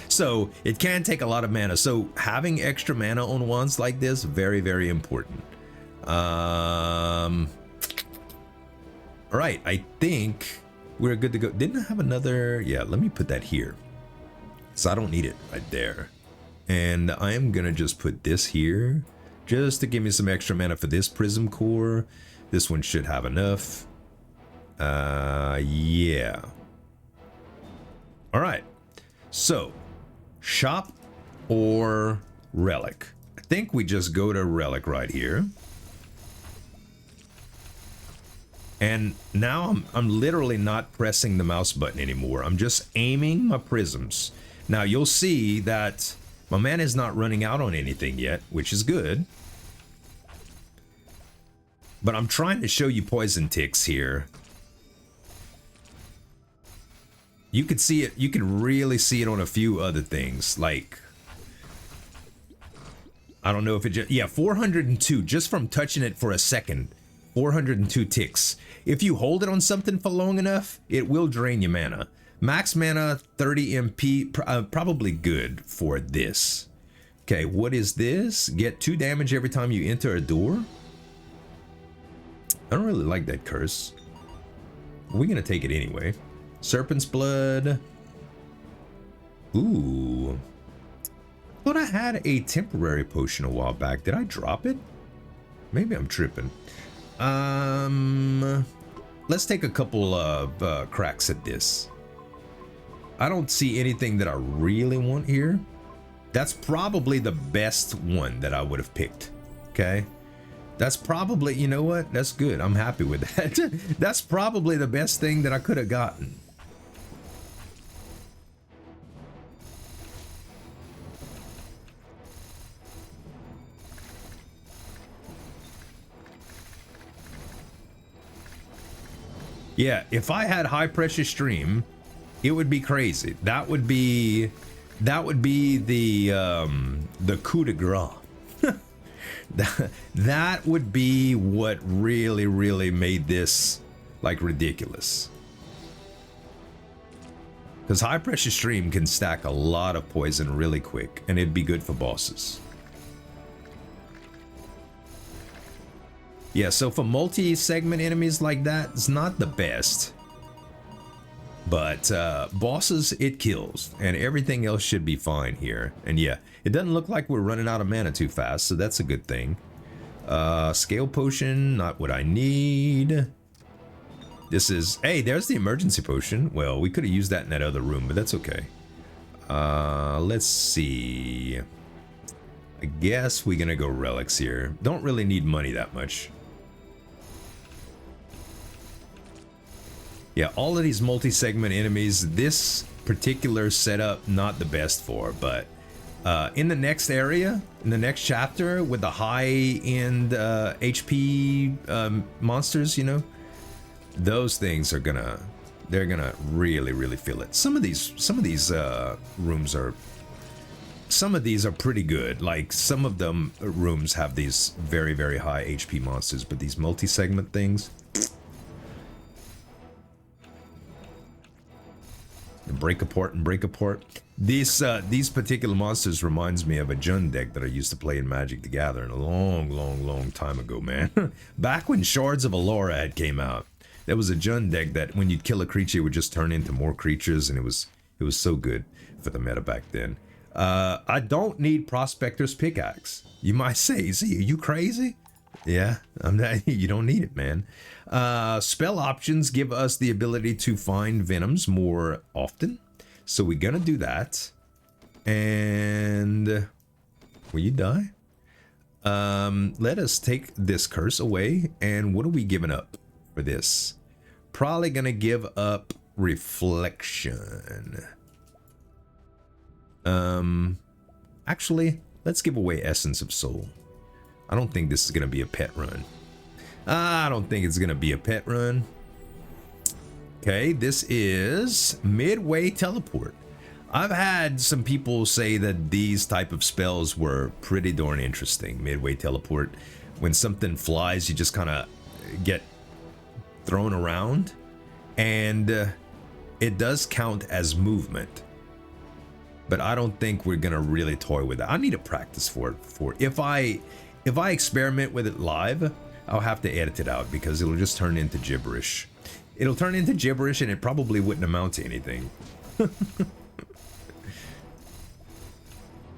so it can take a lot of mana. So having extra mana on wands like this, very, very important. All right, I think we're good to go. Didn't I have another? Yeah, let me put that here. So I don't need it right there. And I am gonna just put this here just to give me some extra mana for this Prism Core. This one should have enough. Yeah. All right. So, shop or Relic? I think we just go to Relic right here. And now I'm literally not pressing the mouse button anymore. I'm just aiming my prisms. Now you'll see that my mana is not running out on anything yet, which is good. But I'm trying to show you poison ticks here. You could see it, you can really see it on a few other things, like, I don't know if it just, yeah, 402, just from touching it for a second, 402 ticks. If you hold it on something for long enough, it will drain your mana. Max mana, 30 MP, probably good for this. Okay, what is this? Get 2 damage every time you enter a door? I don't really like that curse. We're gonna take it anyway. Serpent's Blood. Ooh. I thought I had a temporary potion a while back. Did I drop it? Maybe I'm tripping. Let's take a couple of cracks at this. I don't see anything that I really want here. That's probably the best one that I would have picked. Okay. That's probably, you know what? That's good. I'm happy with that. That's probably the best thing that I could have gotten. Yeah, if I had high pressure stream, it would be crazy. That would be the coup de grace. That would be what really made this like ridiculous. Because high pressure stream can stack a lot of poison really quick, and it'd be good for bosses. Yeah, so for multi-segment enemies like that, it's not the best. But bosses, it kills, and everything else should be fine here. And yeah, it doesn't look like we're running out of mana too fast, so that's a good thing. Scale potion, not what I need. This is, hey, there's the emergency potion. Well, we could have used that in that other room, but that's okay. Let's see. I guess we're gonna go relics here. Don't really need money that much. Yeah, all of these multi-segment enemies, this particular setup, not the best for, but In the next area, in the next chapter, with the high-end HP monsters, you know, those things are gonna, they're gonna really feel it. Some of these rooms are, some of these are pretty good. Like some of them rooms have these very high HP monsters, but these multi-segment things, break apart and break apart. These particular monsters reminds me of a Jund deck that I used to play in Magic the Gathering a long time ago, man. Back when Shards of Alara had came out, there was a Jund deck that when you'd kill a creature, it would just turn into more creatures, and it was so good for the meta back then. I don't need Prospector's Pickaxe. You might say, Z, are you crazy? Yeah, I'm not, you don't need it, man. Spell options give us the ability to find Venoms more often. So we're gonna do that. And will you die? Let us take this curse away. And what are we giving up for this? Probably gonna give up reflection. Actually, let's give away Essence of Soul. I don't think this is gonna be a pet run. I don't think it's gonna be a pet run. Okay, this is Midway Teleport. I've had some people say that these type of spells were pretty darn interesting. Midway Teleport, when something flies, you just kind of get thrown around, and it does count as movement. But I don't think we're gonna really toy with it. I need to practice for it. If I experiment with it live, I'll have to edit it out because it'll just turn into gibberish. It'll turn into gibberish, and it probably wouldn't amount to anything.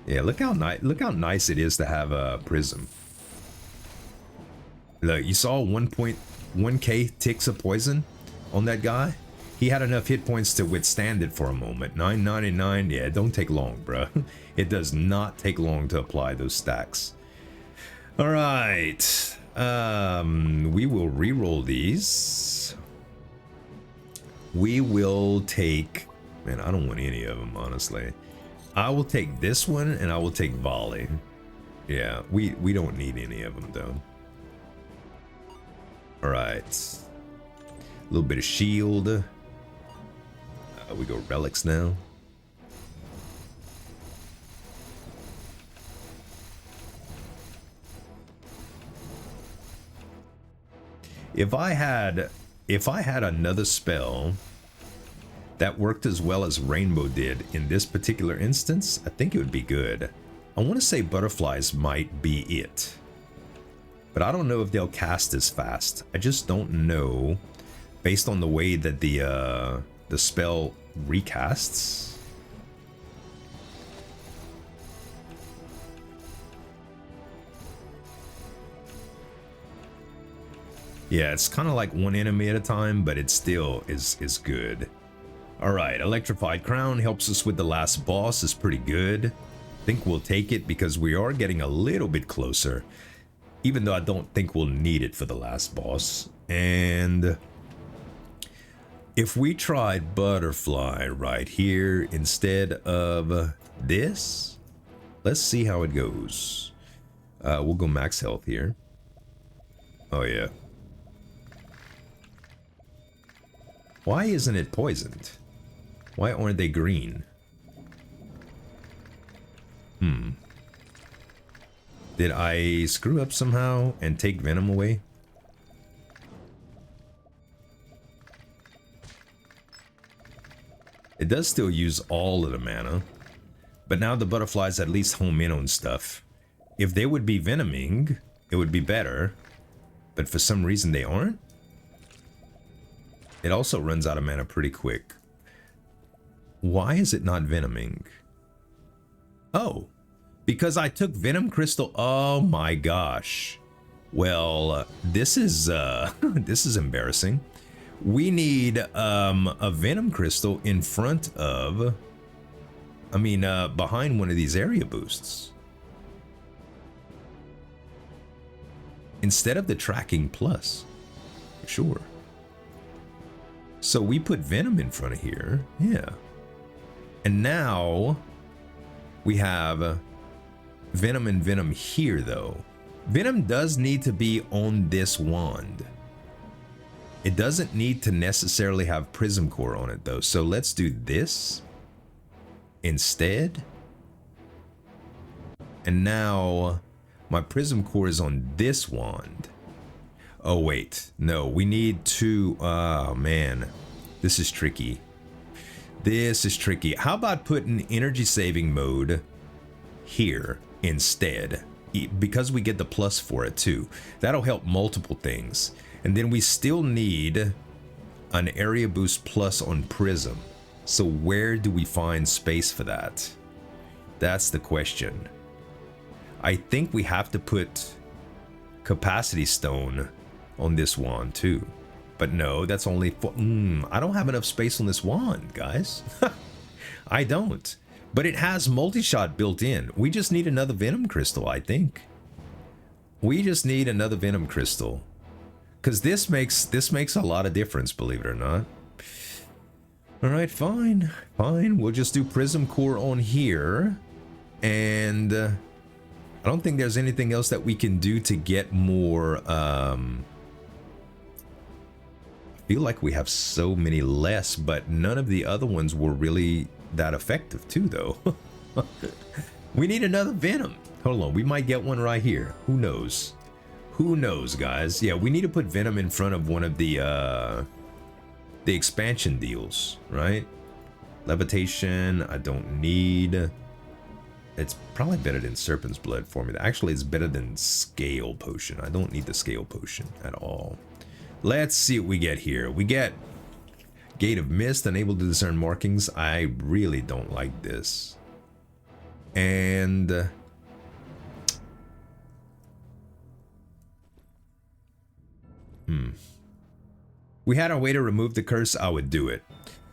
Yeah, look how nice it is to have a Prism. Look, you saw 1.1k ticks of poison on that guy? He had enough hit points to withstand it for a moment. 999, yeah, it don't take long, bro. It does not take long to apply those stacks. All right. We will re-roll these. We will take, man, I don't want any of them, honestly. I will take this one, and I will take Volley. Yeah, we don't need any of them, though. All right. A little bit of shield. We go relics now. If I had another spell that worked as well as Rainbow did in this particular instance, I think it would be good. I want to say butterflies might be it, but I don't know if they'll cast as fast. I just don't know, based on the way that the spell recasts. Yeah, it's kind of like one enemy at a time, but it still is good. All right, Electrified Crown helps us with the last boss, is pretty good. I think we'll take it because we are getting a little bit closer, even though I don't think we'll need it for the last boss. And if we tried Butterfly right here instead of this, let's see how it goes. We'll go max health here. Oh yeah. Why isn't it poisoned? Why aren't they green? Did I screw up somehow and take Venom away? It does still use all of the mana, but now the butterflies at least home in on stuff. If they would be venoming, it would be better, but for some reason they aren't. It also runs out of mana pretty quick. Why is it not venoming? Oh, because I took Venom Crystal. Oh my gosh. Well, this is this is embarrassing. We need a Venom Crystal in front of, behind one of these area boosts. Instead of the tracking plus. Sure. So we put Venom in front of here. Yeah. And now We have Venom and Venom here, though. Venom does need to be on this wand. It doesn't need to necessarily have Prism Core on it, though. So let's do this instead. And now my Prism Core is on this wand. Oh, wait. No, we need to... Oh, man. This is tricky. This is tricky. How about putting energy saving mode here instead? Because we get the plus for it, too. That'll help multiple things. And then we still need an area boost plus on Prism. So where do we find space for that? That's the question. I think we have to put Capacity Stone on this wand too. But no, that's only for... I don't have enough space on this wand, guys. I don't. But it has multi-shot built in. We just need another Venom Crystal, I think. We just need another Venom Crystal. Because this makes a lot of difference, believe it or not. Alright, fine. Fine. We'll just do Prism Core on here. And I don't think there's anything else that we can do to get more... I feel like we have so many less, but none of the other ones were really that effective too, though. We need another Venom. Hold on, we might get one right here. Who knows? Who knows, guys? Yeah, we need to put Venom in front of one of the expansion deals, right? Levitation, I don't need. It's probably better than Serpent's Blood for me. Actually, it's better than Scale Potion. I don't need the Scale Potion at all. Let's see what we get here. We get Gate of Mist, unable to discern markings. I really don't like this. And we had our way to remove the curse, I would do it.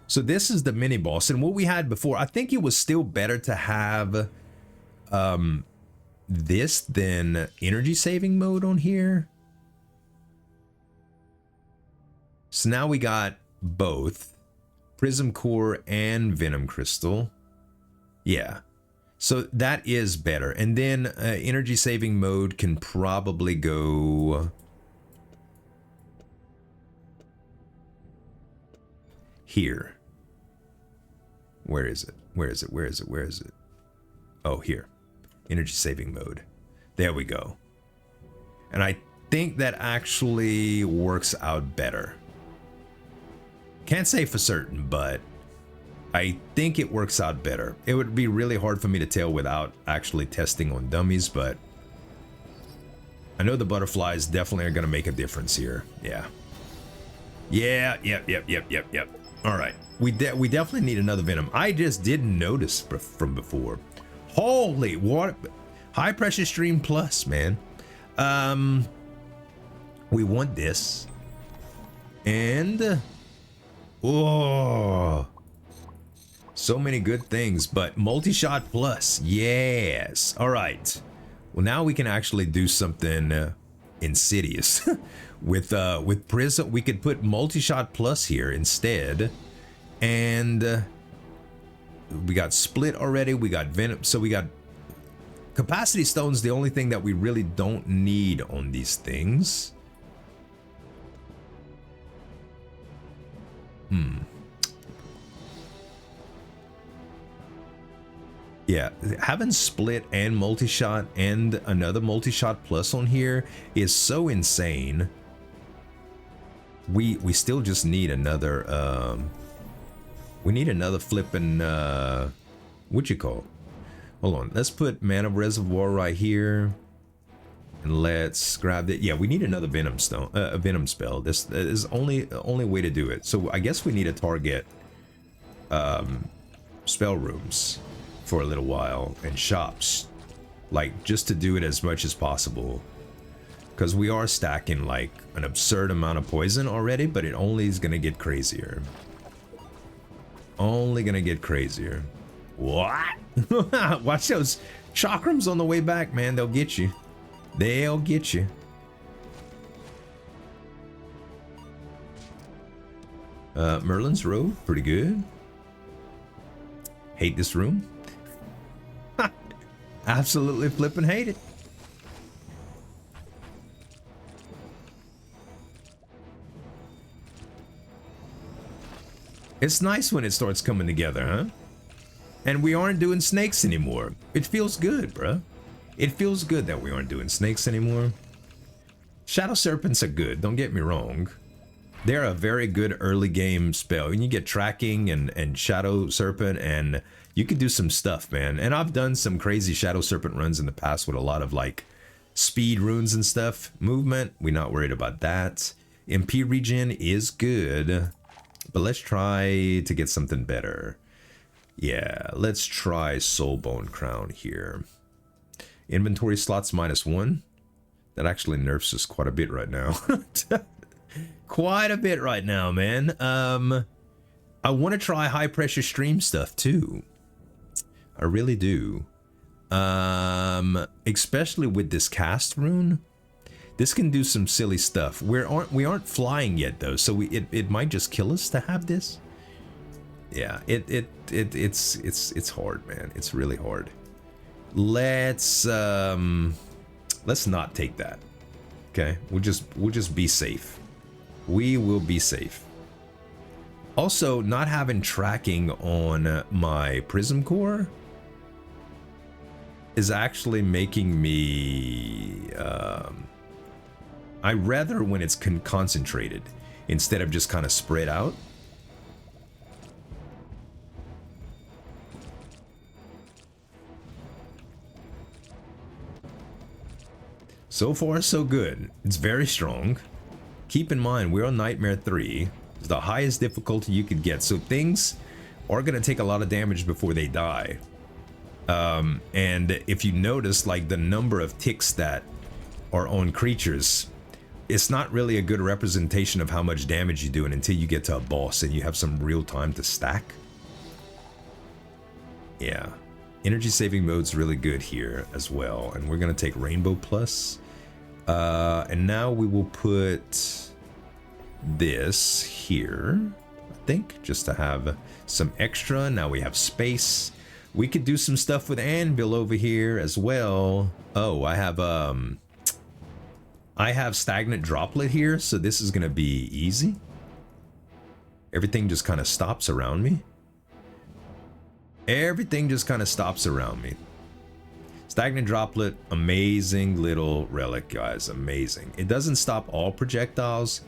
So this is the mini boss, and what we had before, I think it was still better to have this than energy saving mode on here. So now we got both Prism Core and Venom Crystal. Yeah. So that is better. And then energy saving mode can probably go here. Where is it? Where is it? Where is it? Where is it? Oh, here. Energy saving mode. There we go. And I think that actually works out better. Can't say for certain, but I think it works out better. It would be really hard for me to tell without actually testing on dummies, but I know the butterflies definitely are going to make a difference here. Yeah. Yeah, yep. All right. We definitely need another Venom. I just didn't notice from before. Holy, what? High pressure stream plus, man. We want this. And... oh, so many good things, but multi-shot plus, yes. All right, well now we can actually do something insidious with Prism. We could put multi-shot plus here instead, and we got split already. We got Venom, so we got capacity stones. The only thing that we really don't need on these things. Yeah, having split and multi-shot and another multi-shot plus on here is so insane. We still just need another we need another flipping what you call? Hold on, let's put Mana Reservoir right here. And let's grab it. Yeah, we need another Venom stone, a Venom spell. This is only way to do it. So I guess we need to target spell rooms for a little while and shops, like just to do it as much as possible, because we are stacking like an absurd amount of poison already, but it only is gonna get crazier. Only gonna get crazier. What? Watch those chakrams on the way back, man. They'll get you. They'll get you. Merlin's Road, pretty good. Hate this room. Absolutely flipping hate it. It's nice when it starts coming together, huh? And we aren't doing snakes anymore. It feels good, bruh. It feels good that we aren't doing snakes anymore. Shadow Serpents are good, don't get me wrong. They're a very good early game spell. And you get tracking and Shadow Serpent, and you can do some stuff, man. And I've done some crazy Shadow Serpent runs in the past with a lot of like speed runes and stuff. Movement, we're not worried about that. MP regen is good, but let's try to get something better. Yeah, let's try Soulbone Crown here. Inventory slots -1. That actually nerfs us quite a bit right now. Quite a bit right now, man. I want to try high pressure stream stuff too. I really do. Especially with this cast rune. This can do some silly stuff. We aren't flying yet though, so it might just kill us to have this. Yeah, it's hard, man. It's really hard. Let's not take that. Okay, we'll just be safe. We will be safe. Also, not having tracking on my Prism core is actually making me I rather when it's concentrated instead of just kind of spread out. So far, so good. It's very strong. Keep in mind, we're on Nightmare 3. It's the highest difficulty you could get. So things are going to take a lot of damage before they die. And if you notice, like the number of ticks that are on creatures, it's not really a good representation of how much damage you're doing until you get to a boss and you have some real time to stack. Yeah. Energy saving mode's really good here as well. And we're going to take Rainbow Plus. And now we will put this here, I think, just to have some extra. Now we have space. We could do some stuff with Anvil over here as well. Oh, I have Stagnant Droplet here, so this is going to be easy. Everything just kind of stops around me. Everything just kind of stops around me. Stagnant Droplet, amazing little relic, guys, amazing. It doesn't stop all projectiles.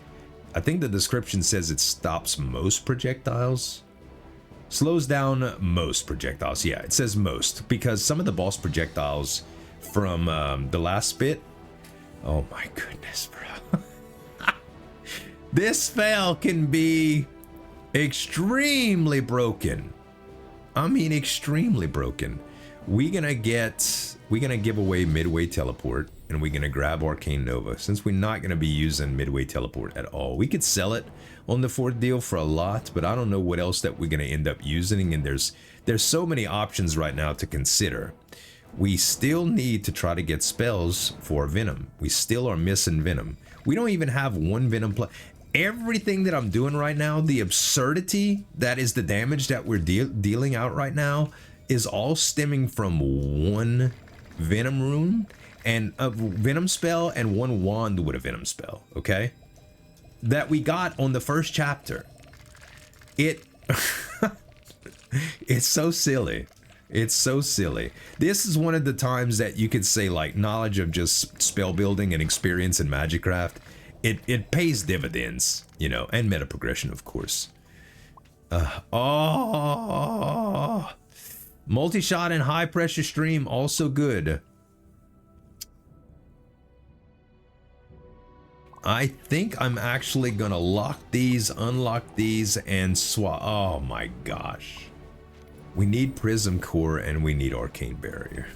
I think the description says it stops most projectiles. Slows down most projectiles. Yeah, it says most, because some of the boss projectiles from the last bit. Oh my goodness, bro. This spell can be extremely broken. I mean, extremely broken. We're gonna give away Midway Teleport, and we're gonna grab Arcane Nova, since we're not gonna be using Midway Teleport at all. We could sell it on the fourth deal for a lot, but I don't know what else that we're gonna end up using, and there's so many options right now to consider. We still need to try to get spells for Venom. We still are missing Venom. We don't even have one Venom plus. Everything that I'm doing right now, the absurdity that is the damage that we're dealing out right now, is all stemming from one Venom rune and a Venom spell and one wand with a Venom spell, okay? That we got on the first chapter. It's so silly. It's so silly. This is one of the times that you could say, like, knowledge of just spell building and experience in Magicraft, it pays dividends, you know, and meta progression, of course. Multi-shot and high pressure stream, also good. I think I'm actually gonna lock these, unlock these, and swap. Oh my gosh. We need Prism Core and we need Arcane Barrier.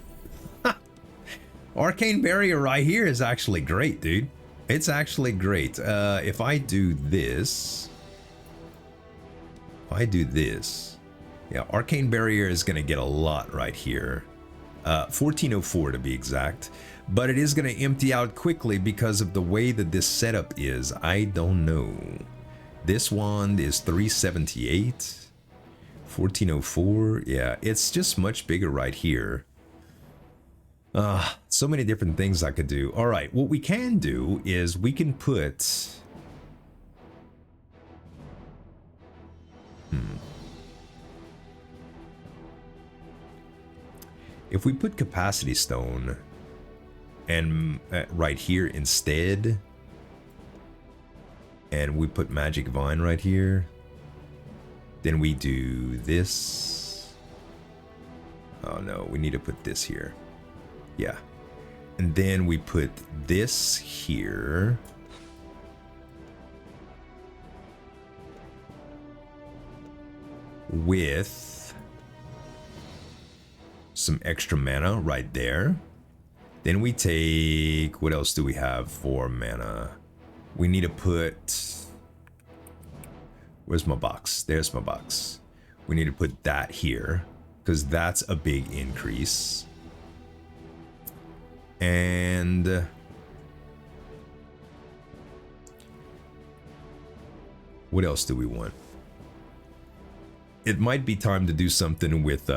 Arcane Barrier right here is actually great, dude. It's actually great. If I do this... Yeah, Arcane Barrier is going to get a lot right here. 1404 to be exact. But it is going to empty out quickly because of the way that this setup is. I don't know. This wand is 378. 1404. Yeah, it's just much bigger right here. So many different things I could do. All right, what we can do is we can put... If we put capacity stone and right here instead, and we put magic vine right here, then we do this. Oh no, we need to put this here. Yeah. And then we put this here. With some extra mana right there. Then we take, what else do we have for mana? We need to put, where's my box? There's my box. We need to put that here because that's a big increase. And what else do we want? It might be time to do something with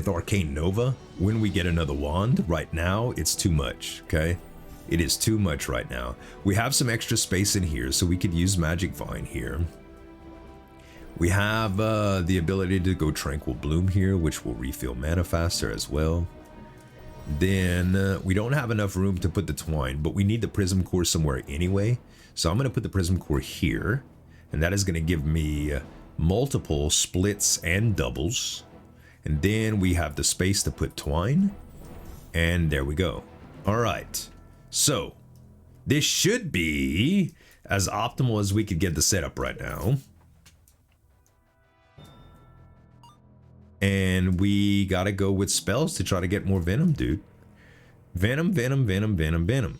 Arcane Nova when we get another wand. Right now, it's too much, okay? It is too much right now. We have some extra space in here, so we could use Magic Vine here. We have the ability to go Tranquil Bloom here, which will refill mana faster as well. Then we don't have enough room to put the Twine, but we need the Prism Core somewhere anyway. So I'm going to put the Prism Core here, and that is going to give me multiple splits and doubles. And then we have the space to put Twine, and there we go. All right, so this should be as optimal as we could get the setup right now. And we gotta go with spells to try to get more Venom, dude. Venom, Venom, Venom, Venom, Venom.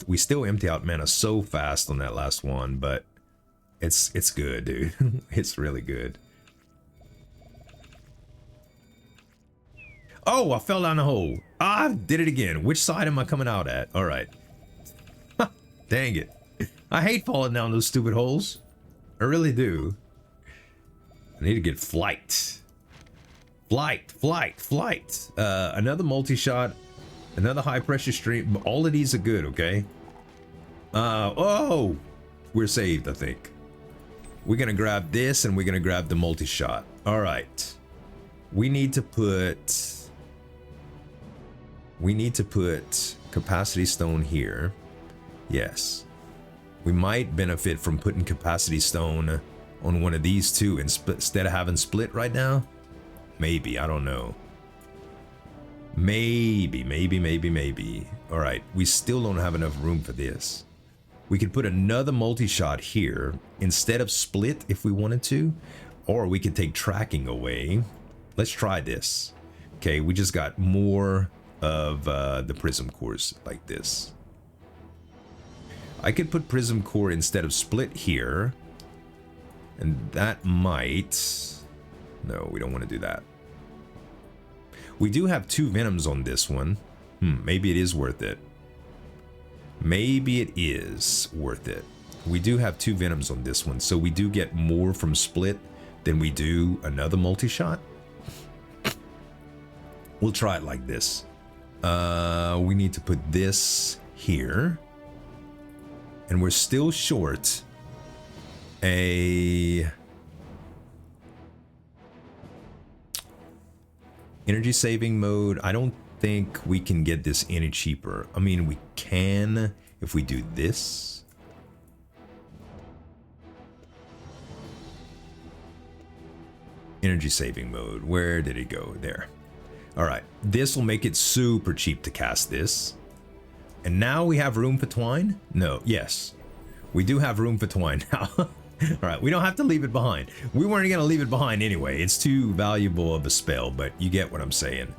We still empty out mana so fast on that last one, but it's good, dude. It's really good. Oh, I fell down the hole. Ah, did it again. Which side am I coming out at? All right. Dang it. I hate falling down those stupid holes. I really do. I need to get flight. Flight, flight, flight. Another multi-shot. Another high-pressure stream. All of these are good, okay? Oh! We're saved, I think. We're going to grab this, and we're going to grab the multi-shot. All right. We need to put... Capacity Stone here. Yes. We might benefit from putting Capacity Stone on one of these two instead of having split right now. Maybe, I don't know. Maybe. All right, we still don't have enough room for this. We could put another multi-shot here instead of split if we wanted to, or we could take tracking away. Let's try this. Okay, we just got more of the Prism cores like this. I could put Prism Core instead of split here, and that might... No, we don't want to do that. We do have 2 Venoms on this one. Maybe it is worth it. Maybe it is worth it. We do have 2 Venoms on this one, so we do get more from split than we do another multi-shot. We'll try it like this. We need to put this here. And we're still short a energy saving mode. I don't think we can get this any cheaper. I mean, we can if we do this. Energy saving mode. Where did it go? There. All right. This will make it super cheap to cast this. And now we have room for Twine? No, yes. We do have room for Twine now. All right, we don't have to leave it behind. We weren't going to leave it behind anyway. It's too valuable of a spell, but you get what I'm saying.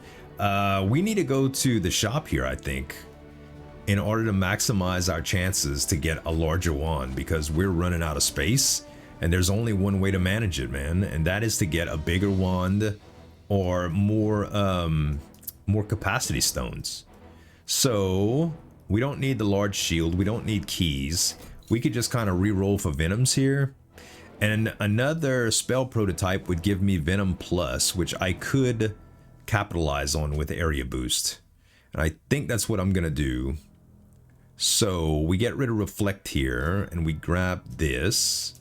We need to go to the shop here, I think, in order to maximize our chances to get a larger wand, because we're running out of space, and there's only one way to manage it, man, and that is to get a bigger wand or more capacity stones. So... we don't need the large shield. We don't need keys. We could just kind of re-roll for Venoms here. And another spell prototype would give me Venom Plus, which I could capitalize on with area boost. And I think that's what I'm going to do. So we get rid of Reflect here, and we grab this.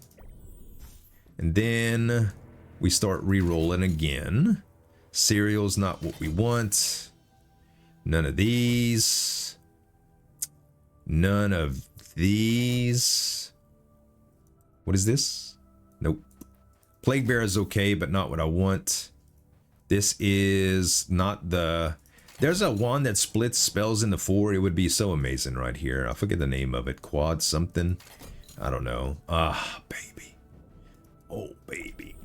And then we start re-rolling again. Cereal's not what we want. None of these. None of these. What is this? Nope. Plague Bear is okay, but not what I want. This is not the... There's a wand that splits spells into 4. It would be so amazing right here. I forget the name of it. Quad something. I don't know. Ah, baby. Oh, baby.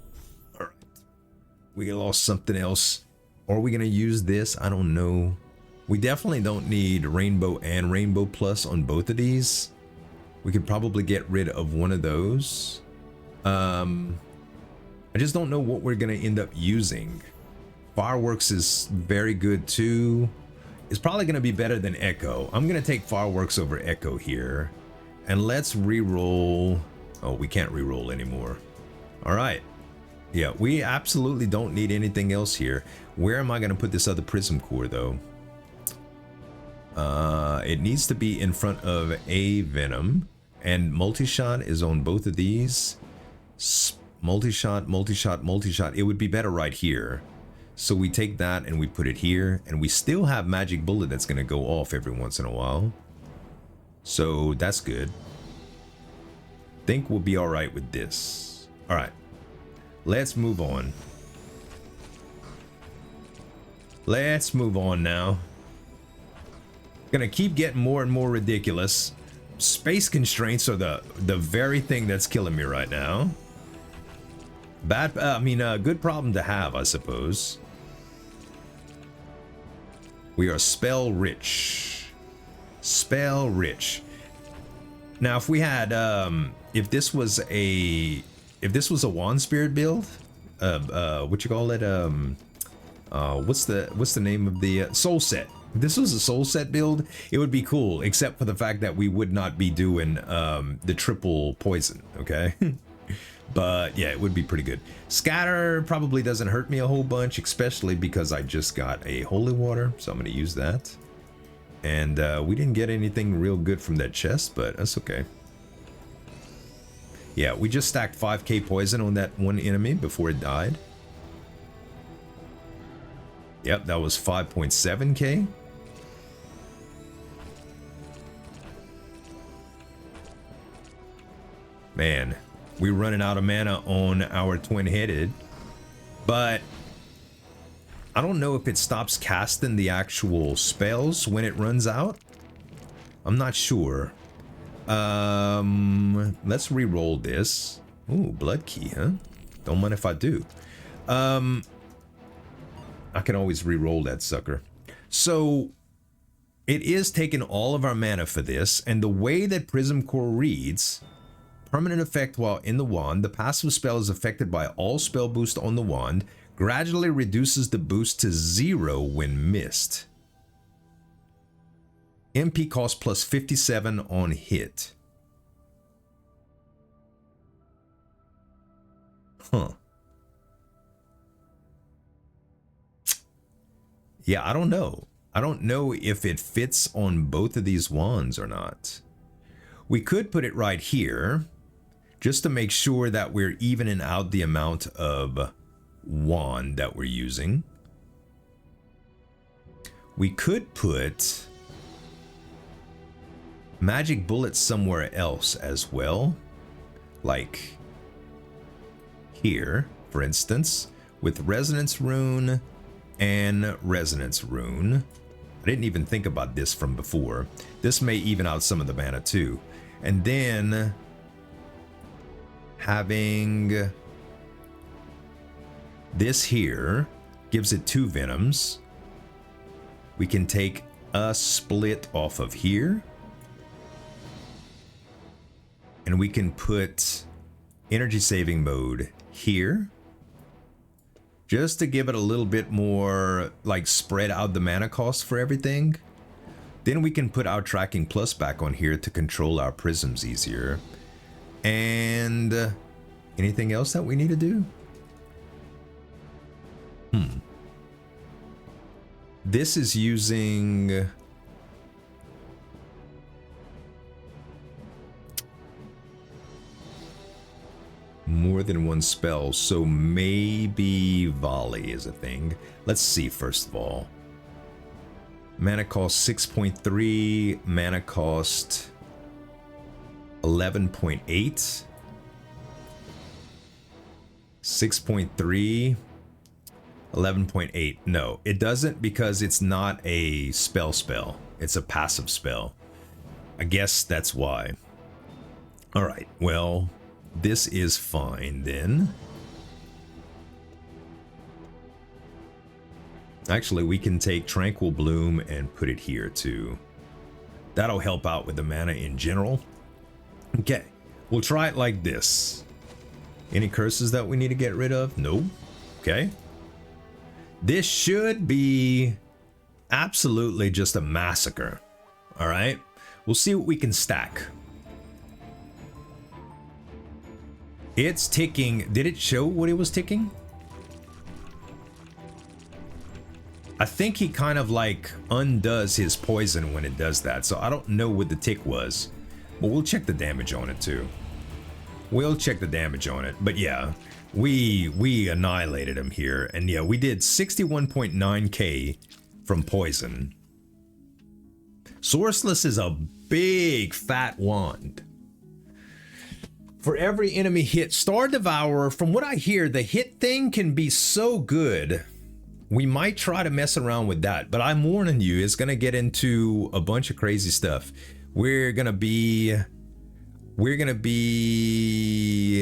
All right. We lost something else. Are we going to use this? I don't know. We definitely don't need Rainbow and Rainbow Plus on both of these. We could probably get rid of one of those. I just don't know what we're going to end up using. Fireworks is very good too. It's probably going to be better than Echo. I'm going to take Fireworks over Echo here. And let's re-roll. Oh, we can't re-roll anymore. All right. Yeah, we absolutely don't need anything else here. Where am I going to put this other Prism core though? It needs to be in front of a Venom. And multi-shot is on both of these. Multi-shot, multi-shot, multi-shot. It would be better right here. So we take that and we put it here. And we still have Magic Bullet that's going to go off every once in a while. So that's good. Think we'll be alright with this. Alright. Let's move on. Let's move on now. Gonna keep getting more and more ridiculous. Space constraints are the very thing that's killing me right now. Good problem to have, I suppose. We are spell rich. Spell rich. Now, if we had, if this was a wand spirit build, what you call it? What's the name of the soul set? If this was a soul set build, it would be cool, except for the fact that we would not be doing the triple poison, okay? But yeah, it would be pretty good. Scatter probably doesn't hurt me a whole bunch, especially because I just got a holy water, so I'm going to use that. And we didn't get anything real good from that chest, but that's okay. Yeah, we just stacked 5k poison on that one enemy before it died. Yep, that was 5.7k. Man, we're running out of mana on our twin-headed, but I don't know if it stops casting the actual spells when it runs out. I'm not sure. Let's re-roll this. Ooh, blood key, huh? Don't mind if I do. I can always re-roll that sucker. So it is taking all of our mana for this, and the way that Prism Core reads, permanent effect while in the wand, the passive spell is affected by all spell boost on the wand, gradually reduces the boost to 0 when missed. MP cost plus 57 on hit. Huh. Yeah, I don't know. I don't know if it fits on both of these wands or not. We could put it right here, just to make sure that we're evening out the amount of wand that we're using. We could put magic bullets somewhere else as well, like here, for instance, with resonance rune and resonance rune. I didn't even think about this from before. This may even out some of the mana too. And then having this here gives it 2 venoms. We can take a split off of here, and we can put energy saving mode here, just to give it a little bit more, like, spread out the mana cost for everything. Then we can put our tracking plus back on here to control our prisms easier. And Anything else that we need to do? This is using... more than one spell, so maybe volley is a thing. Let's see first of all. Mana cost 6.3, mana cost 11.8. 6.3, 11.8. No, it doesn't, because it's not a spell. It's a passive spell. I guess that's why. All right, well, this is fine then. Actually, we can take Tranquil Bloom and put it here too. That'll help out with the mana in general. Okay, we'll try it like this. Any curses that we need to get rid of? No. Okay. This should be absolutely just a massacre. All right. We'll see what we can stack. It's ticking. Did it show what it was ticking? I think he kind of like undoes his poison when it does that. So I don't know what the tick was, but we'll check the damage on it too. We'll check the damage on it. But yeah, we annihilated him here. And yeah, we did 61.9k from poison. Sourceless is a big fat wand. For every enemy hit, Star Devourer, from what I hear, the hit thing can be so good. We might try to mess around with that, but I'm warning you, it's gonna get into a bunch of crazy stuff. We're gonna be,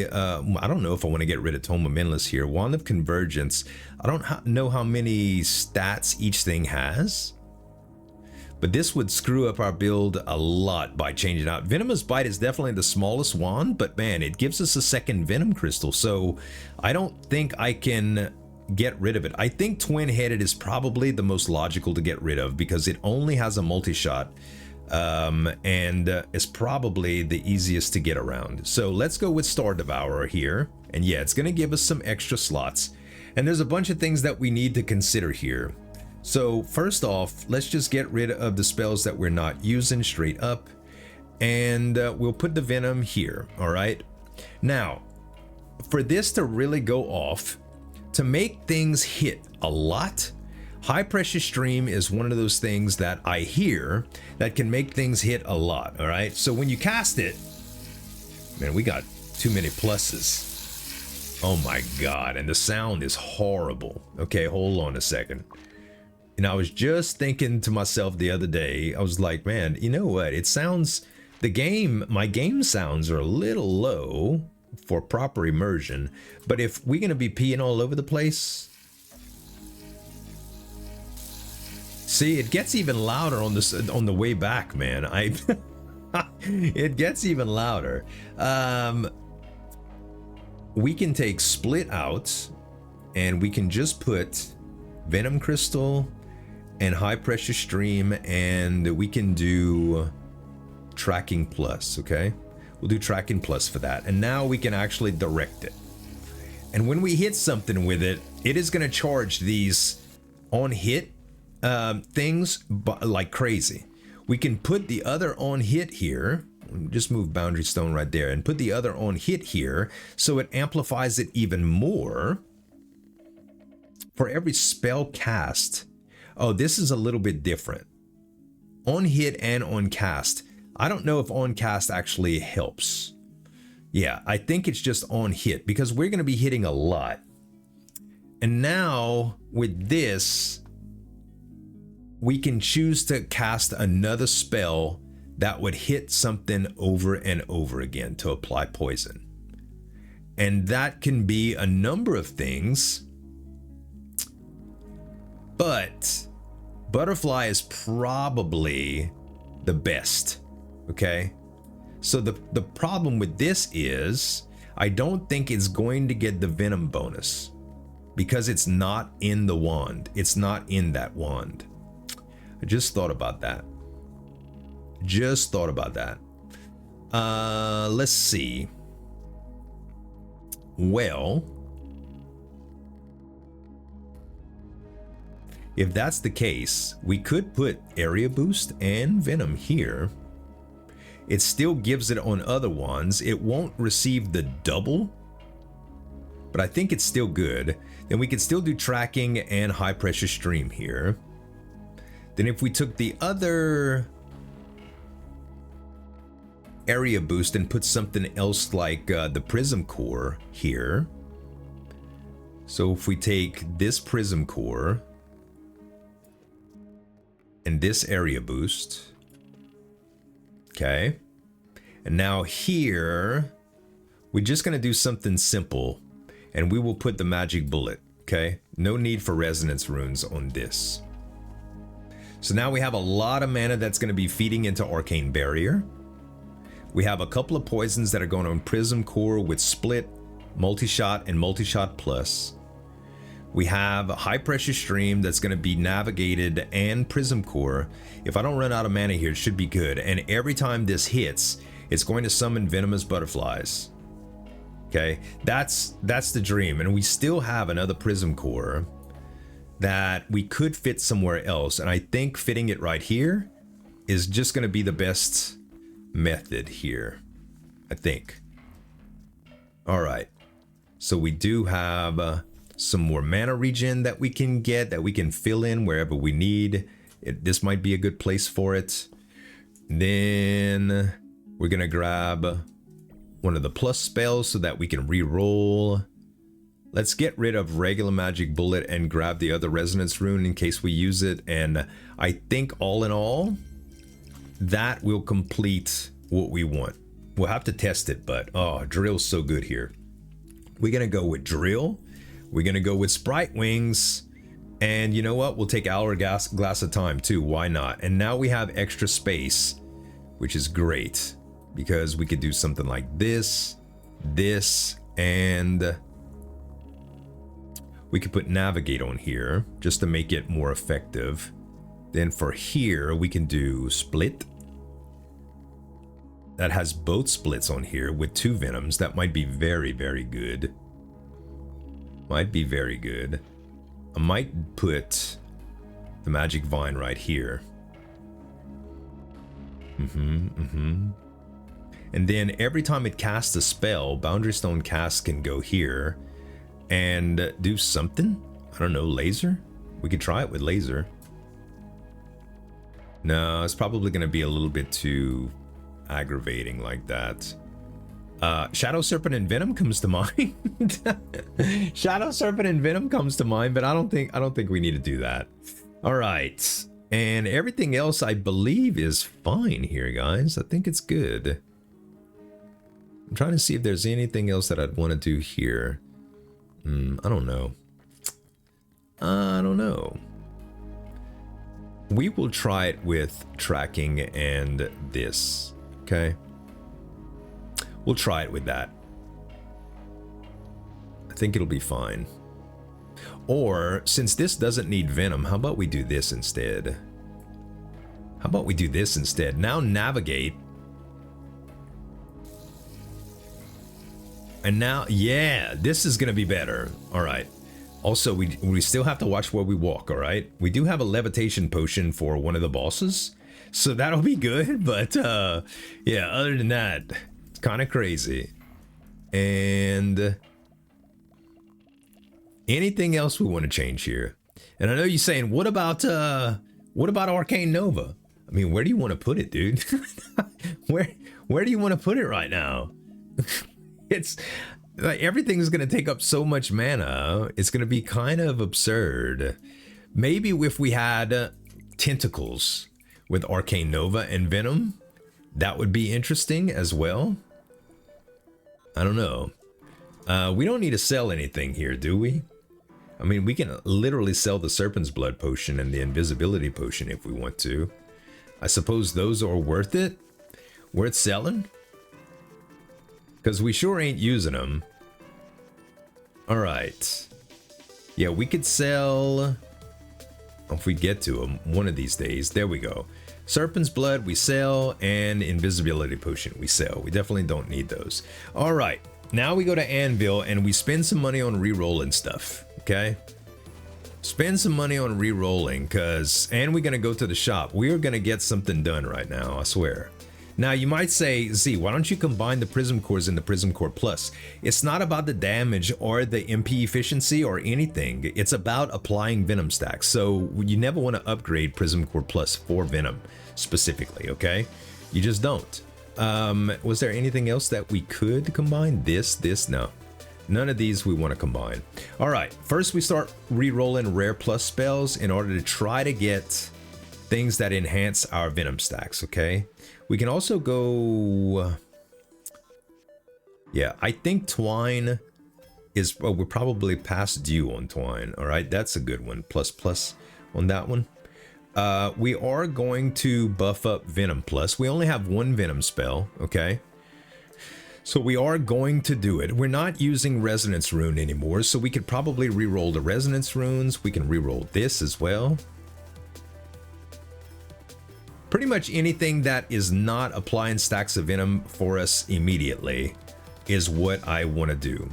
I don't know if I want to get rid of Tome of Endless here. Wand of Convergence, I don't know how many stats each thing has, but this would screw up our build a lot by changing out. Venomous Bite is definitely the smallest wand, but man, it gives us a second Venom Crystal, so I don't think I can get rid of it. I think Twin-Headed is probably the most logical to get rid of because it only has a multi-shot, and it's probably the easiest to get around. So let's go with Star Devourer here, and yeah, it's gonna give us some extra slots, and there's a bunch of things that we need to consider here. So first off, let's just get rid of the spells that we're not using straight up, and we'll put the Venom here. All right, now for this to really go off, to make things hit a lot, High Pressure Stream is one of those things that I hear that can make things hit a lot. All right, so when you cast it, man, we got too many pluses. Oh my god, and the sound is horrible. Okay, hold on a second. And I was just thinking to myself the other day, I was like, man, you know what? It sounds, my game sounds are a little low for proper immersion, but if we're gonna be peeing all over the place, see, it gets even louder on this on the way back, man. It gets even louder. We can take Split out, and we can just put Venom Crystal and High Pressure Stream, and we can do Tracking Plus. Okay. We'll do Tracking Plus for that. And now we can actually direct it. And when we hit something with it, it is going to charge these on hit things like crazy. We can put the other on hit here. Just move Boundary Stone right there and put the other on hit here so it amplifies it even more. For every spell cast. Oh, this is a little bit different. On hit and on cast. I don't know if on cast actually helps. Yeah, I think it's just on hit because we're going to be hitting a lot. And now with this, we can choose to cast another spell that would hit something over and over again to apply poison. And that can be a number of things. But Butterfly is probably the best. Okay, so the problem with this is I don't think it's going to get the Venom bonus because it's not in the wand. It's not in that wand. I just thought about that. Let's see. Well, if that's the case, we could put area boost and Venom here. It still gives it on other ones. It won't receive the double, but I think it's still good. Then we can still do tracking and high pressure stream here. Then if we took the other area boost and put something else like the Prism core here. So if we take this Prism core and this area boost. Okay. And now here, we're just going to do something simple. And we will put the magic bullet. Okay. No need for resonance runes on this. So now we have a lot of mana that's going to be feeding into Arcane Barrier. We have a couple of poisons that are going on Prism core with split, multi-shot, and multi-shot plus. We have a high pressure stream that's going to be navigated and Prism core. If I don't run out of mana here, it should be good. And every time this hits, it's going to summon venomous butterflies. Okay, that's the dream. And we still have another Prism core that we could fit somewhere else. And I think fitting it right here is just going to be the best method here, I think. All right, so we do have some more mana regen that we can get, that we can fill in wherever we need. This might be a good place for it. Then we're gonna grab one of the plus spells so that we can re-roll. Let's get rid of regular magic bullet and grab the other resonance rune in case we use it. And I think all in all, that will complete what we want. We'll have to test it, but oh, drill's so good here. We're gonna go with drill. We're gonna go with sprite wings, and you know what? We'll take hourglass of time too. Why not? And now we have extra space, which is great because we could do something like this, and we could put navigate on here just to make it more effective. Then for here, we can do split. That has both splits on here with 2 venoms. That might be very, very good. Might be very good. I might put the magic vine right here. And then every time it casts a spell, Boundary Stone cast can go here and do something. I don't know, laser? We could try it with laser. No, it's probably going to be a little bit too aggravating like that. Shadow Serpent and Venom comes to mind. Shadow Serpent and Venom comes to mind, but I don't think we need to do that. All right, and everything else I believe is fine here, guys. I think it's good. I'm trying to see if there's anything else that I'd want to do here. I don't know. I don't know. We will try it with tracking and this. Okay. We'll try it with that. I think it'll be fine. Or, since this doesn't need Venom, how about we do this instead? How about we do this instead? Now navigate. And now, yeah, this is going to be better. All right. Also, we still have to watch where we walk, all right? We do have a levitation potion for one of the bosses, so that'll be good. But, yeah, other than that, it's kind of crazy. And anything else we want to change here? And I know you're saying, what about Arcane Nova? I mean, where do you want to put it, dude? where do you want to put it right now? It's like everything's going to take up so much mana. It's going to be kind of absurd. Maybe if we had Tentacles with Arcane Nova and Venom, that would be interesting as well. I don't know. We don't need to sell anything here, do we? I mean, we can literally sell the Serpent's Blood potion and the Invincibility potion if we want to. I suppose those are worth it. Worth selling? Because we sure ain't using them. Alright. Yeah, we could sell... if we get to them one of these days. There we go. Serpent's Blood we sell, and Invisibility potion we sell. We definitely don't need those. Alright. now we go to Anvil and we spend some money on re-rolling stuff, okay? Spend some money on re-rolling, and we're gonna go to the shop. We are gonna get something done right now, I swear. Now you might say, Z, why don't you combine the Prism cores in the Prism Core Plus? It's not about the damage or the MP efficiency or anything. It's about applying Venom stacks. So you never want to upgrade Prism Core Plus for Venom specifically, okay? You just don't. Was there anything else that we could combine? This, no. None of these we want to combine. All right, first we start re-rolling rare plus spells in order to try to get things that enhance our Venom stacks, okay? We can also go... yeah, I think Twine is... well, we're probably past due on Twine, all right? That's a good one. Plus on that one. We are going to buff up Venom Plus. We only have one Venom spell, okay? So we are going to do it. We're not using Resonance Rune anymore, so we could probably re-roll the Resonance Runes. We can re-roll this as well. Pretty much anything that is not applying stacks of Venom for us immediately is what I want to do.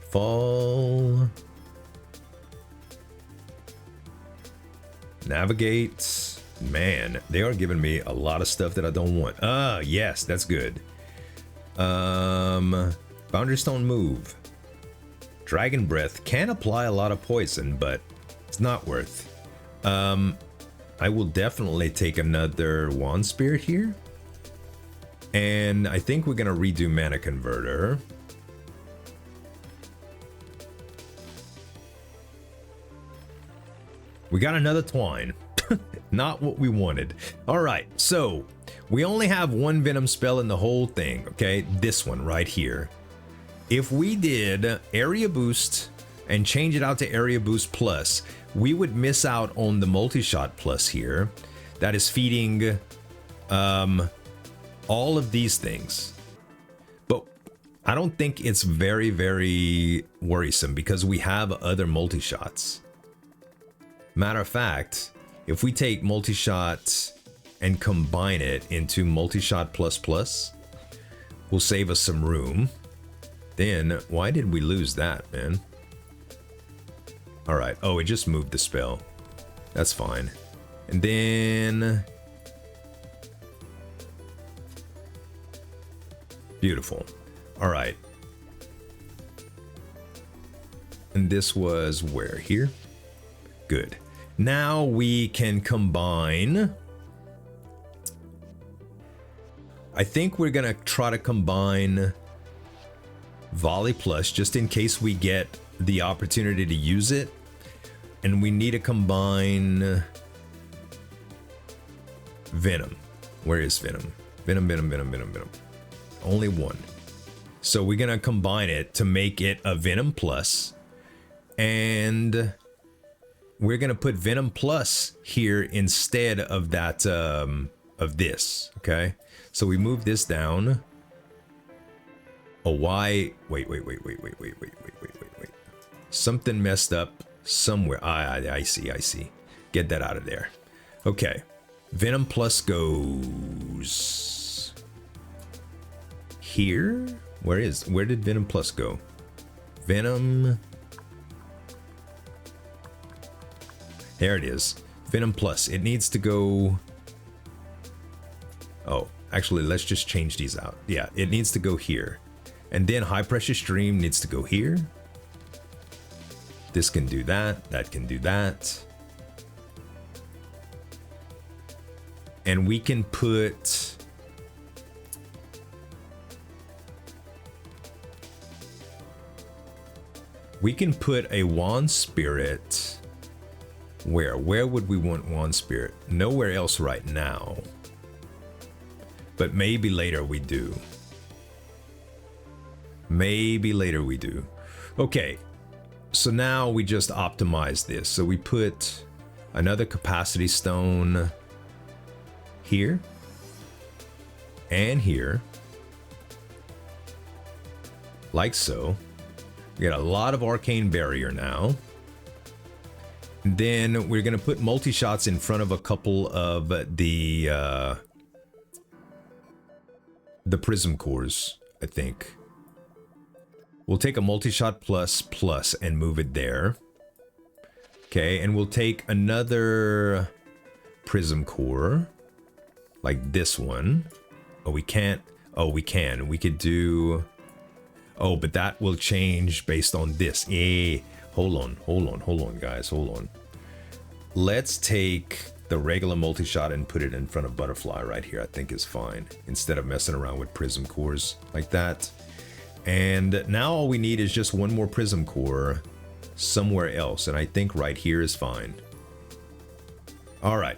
Fall. Navigate. Man, they are giving me a lot of stuff that I don't want. Yes, that's good. Boundary Stone move. Dragon Breath can apply a lot of poison, but it's not worth. I will definitely take another Wand Spirit here. And I think we're gonna redo Mana Converter. We got another Twine. Not what we wanted. All right, so we only have one Venom spell in the whole thing, okay? This one right here. If we did Area Boost and change it out to Area Boost Plus, we would miss out on the Multi-Shot Plus here. That is feeding all of these things. But I don't think it's very, very worrisome because we have other multi-shots. Matter of fact, if we take multi-shot and combine it into multi-shot plus plus, will save us some room. Then, why did we lose that, man? Alright, oh, it just moved the spell. That's fine. And then... beautiful. Alright. And this was where? Here? Good. Now we can combine... I think we're gonna try to combine Volley Plus just in case we get the opportunity to use it. And we need to combine Venom. Where is Venom? Venom. Only one. So we're gonna combine it to make it a Venom Plus. And we're gonna put Venom Plus here instead of that, of this, okay? So we move this down. Oh, why? Wait. Something messed up somewhere. I see. Get that out of there. Okay. Venom Plus goes here. Where did Venom Plus go? Venom. There it is. Venom Plus. It needs to go. Oh, actually, let's just change these out. Yeah, it needs to go here. And then High Pressure Stream needs to go here. This can do that. That can do that. And we can put... we can put a Wand Spirit... Where would we want Wand Spirit? Nowhere else right now. But maybe later we do. Maybe later we do. Okay. So now we just optimize this. So we put another Capacity Stone here. And here. Like so. We got a lot of Arcane Barrier now. Then we're gonna put multi-shots in front of a couple of the the Prism cores, I think. We'll take a multi-shot plus and move it there. Okay, and we'll take another Prism core, like this one. Oh, we can't. Oh, we can. We could do... Oh, but that will change based on this. Hold on, guys, hold on. Let's take the regular multi-shot and put it in front of Butterfly right here. I think is fine, instead of messing around with Prism cores like that. And now all we need is just one more Prism core somewhere else, and I think right here is fine. All right.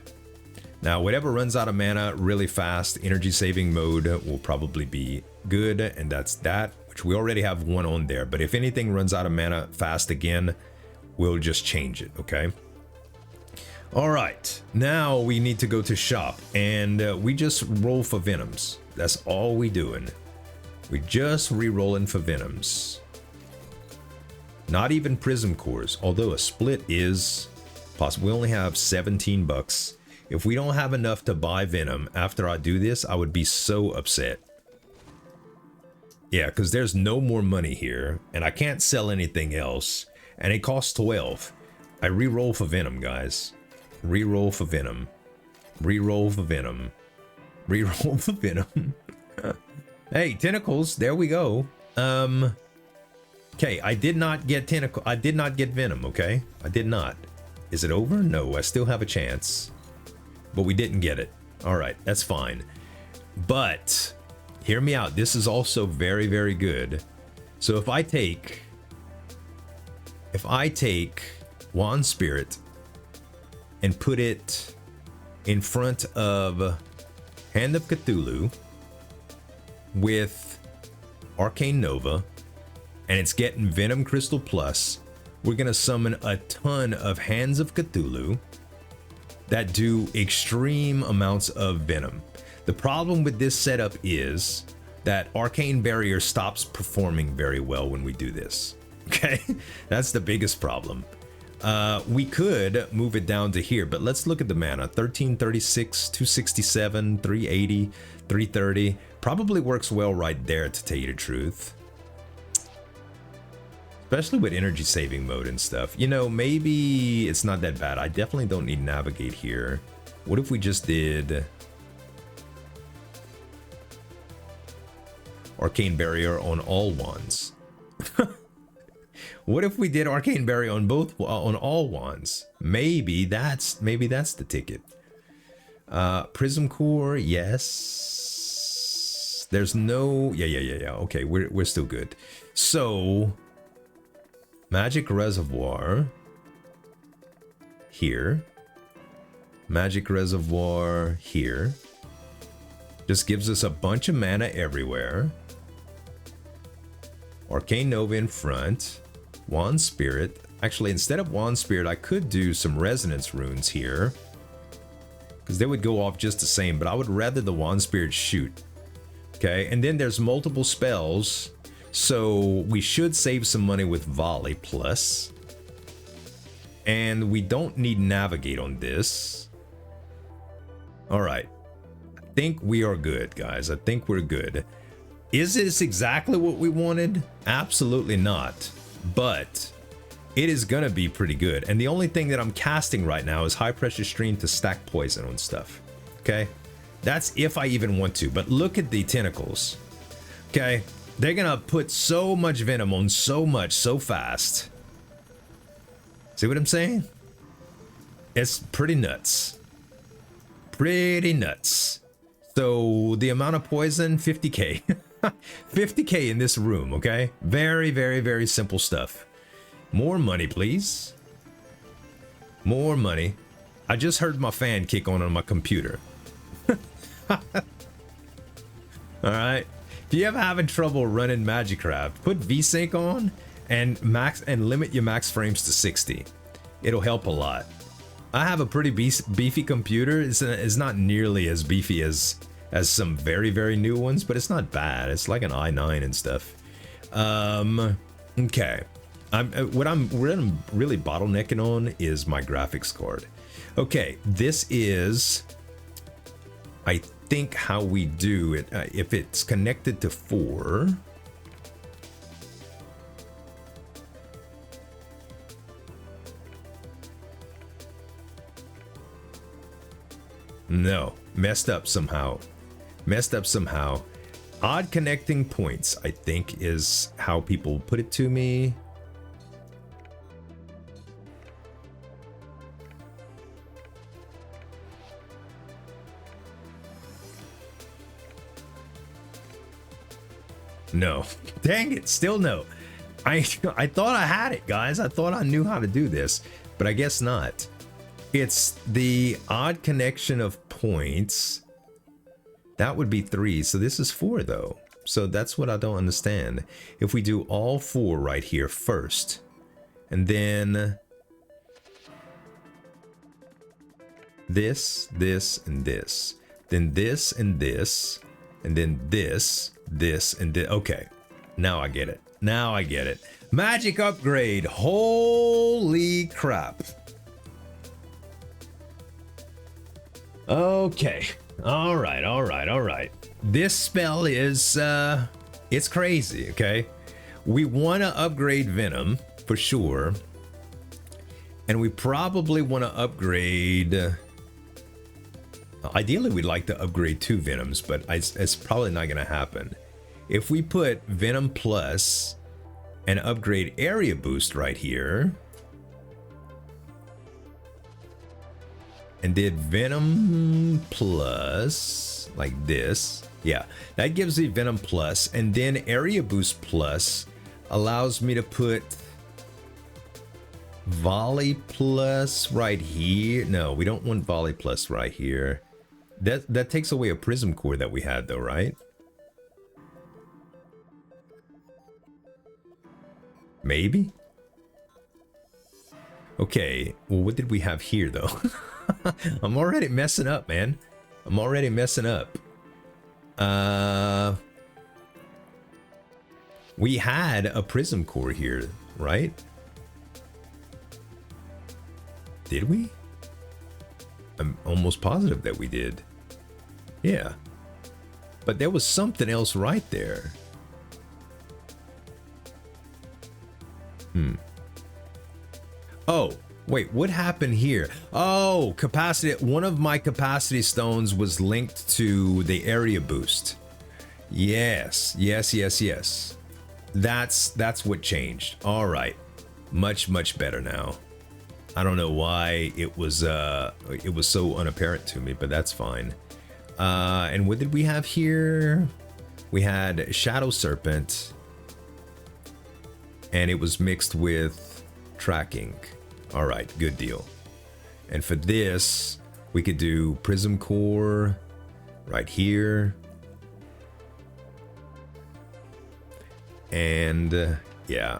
Now, whatever runs out of mana really fast, energy saving mode will probably be good, and that's that, which we already have one on there. But if anything runs out of mana fast again, we'll just change it, okay? All right, now we need to go to shop, and we just roll for Venoms. That's all we doing. We just re-rolling for Venoms. Not even Prism cores, although a split is possible. We only have 17 bucks. If we don't have enough to buy Venom after I do this, I would be so upset. Yeah, because there's no more money here, and I can't sell anything else, and it costs 12. I re-roll for Venom, guys. Re-roll for Venom. Re-roll for Venom. Re-roll for Venom. Hey, Tentacles, there we go. Okay, I did not get Tentacle. I did not get Venom, okay? I did not. Is it over? No, I still have a chance. But we didn't get it. All right, that's fine. But hear me out. This is also very, very good. So if I take Wand Spirit and put it in front of Hand of Cthulhu with Arcane Nova, and it's getting Venom Crystal Plus, we're gonna summon a ton of Hands of Cthulhu that do extreme amounts of Venom. The problem with this setup is that Arcane Barrier stops performing very well when we do this. Okay, that's the biggest problem. We could move it down to here, but let's look at the mana. 1336, 267, 380, 330. Probably works well right there, to tell you the truth. Especially with energy saving mode and stuff. You know, maybe it's not that bad. I definitely don't need navigate here. What if we just did Arcane Barrier on all wands? What if we did Arcane Barrier on on all wands? Maybe that's the ticket. Prism Core, yes. There's no yeah. Okay, we're still good. So Magic Reservoir here. Magic Reservoir here. Just gives us a bunch of mana everywhere. Arcane Nova in front. Wand Spirit. Actually, instead of Wand Spirit, I could do some Resonance Runes here, because they would go off just the same, but I would rather the Wand Spirit shoot. Okay, and then there's multiple spells, so we should save some money with Volley Plus. And we don't need Navigate on this. Alright. I think we are good, guys. I think we're good. Is this exactly what we wanted? Absolutely not. But it is gonna be pretty good. And the only thing that I'm casting right now is High Pressure Stream to stack poison on stuff. Okay? That's if I even want to. But look at the Tentacles. Okay? They're gonna put so much Venom on so much so fast. See what I'm saying? It's pretty nuts. Pretty nuts. So the amount of poison, 50k. 50k in this room, okay? Very, very, very simple stuff. More money, please. More money. I just heard my fan kick on my computer. Alright. If you ever having trouble running MAGICRAFT, put VSync on and limit your max frames to 60. It'll help a lot. I have a pretty beefy computer. It's not nearly as beefy as some very, very new ones, but it's not bad. It's like an i9 and stuff. Okay. What I'm really bottlenecking on is my graphics card. Okay, this is, I think how we do it. If it's connected to 4. No, messed up somehow. Messed up somehow. Odd connecting points, I think, is how people put it to me. No. Dang it, still no. I thought I had it, guys. I thought I knew how to do this, but I guess not. It's the odd connection of points. That would be 3. So this is 4 though. So that's what I don't understand. If we do all 4 right here first, and then this, and this, then this and this, and then this and this. Okay, now I get it. Now I get it. Magic upgrade. Holy crap. Okay. All right. This spell is, it's crazy, okay? We want to upgrade Venom, for sure. And we probably want to upgrade... Ideally, we'd like to upgrade 2 Venoms, but it's probably not going to happen. If we put Venom Plus and upgrade Area Boost right here... and did Venom Plus like this. Yeah, that gives me Venom Plus, and then Area Boost Plus allows me to put Volley Plus right here. No, we don't want Volley Plus right here. That takes away a Prism core that we had though, right? Maybe? Okay, well, what did we have here though? I'm already messing up, man. I'm already messing up. We had a Prism core here, right? Did we? I'm almost positive that we did. Yeah. But there was something else right there. Oh, wait, what happened here? Oh, capacity. One of my capacity stones was linked to the area boost. Yes. That's what changed. All right. Much better now. I don't know why it was so unapparent to me, but that's fine. And what did we have here? We had Shadow Serpent, and it was mixed with tracking. All right, good deal. And for this, we could do Prism Core right here. And yeah,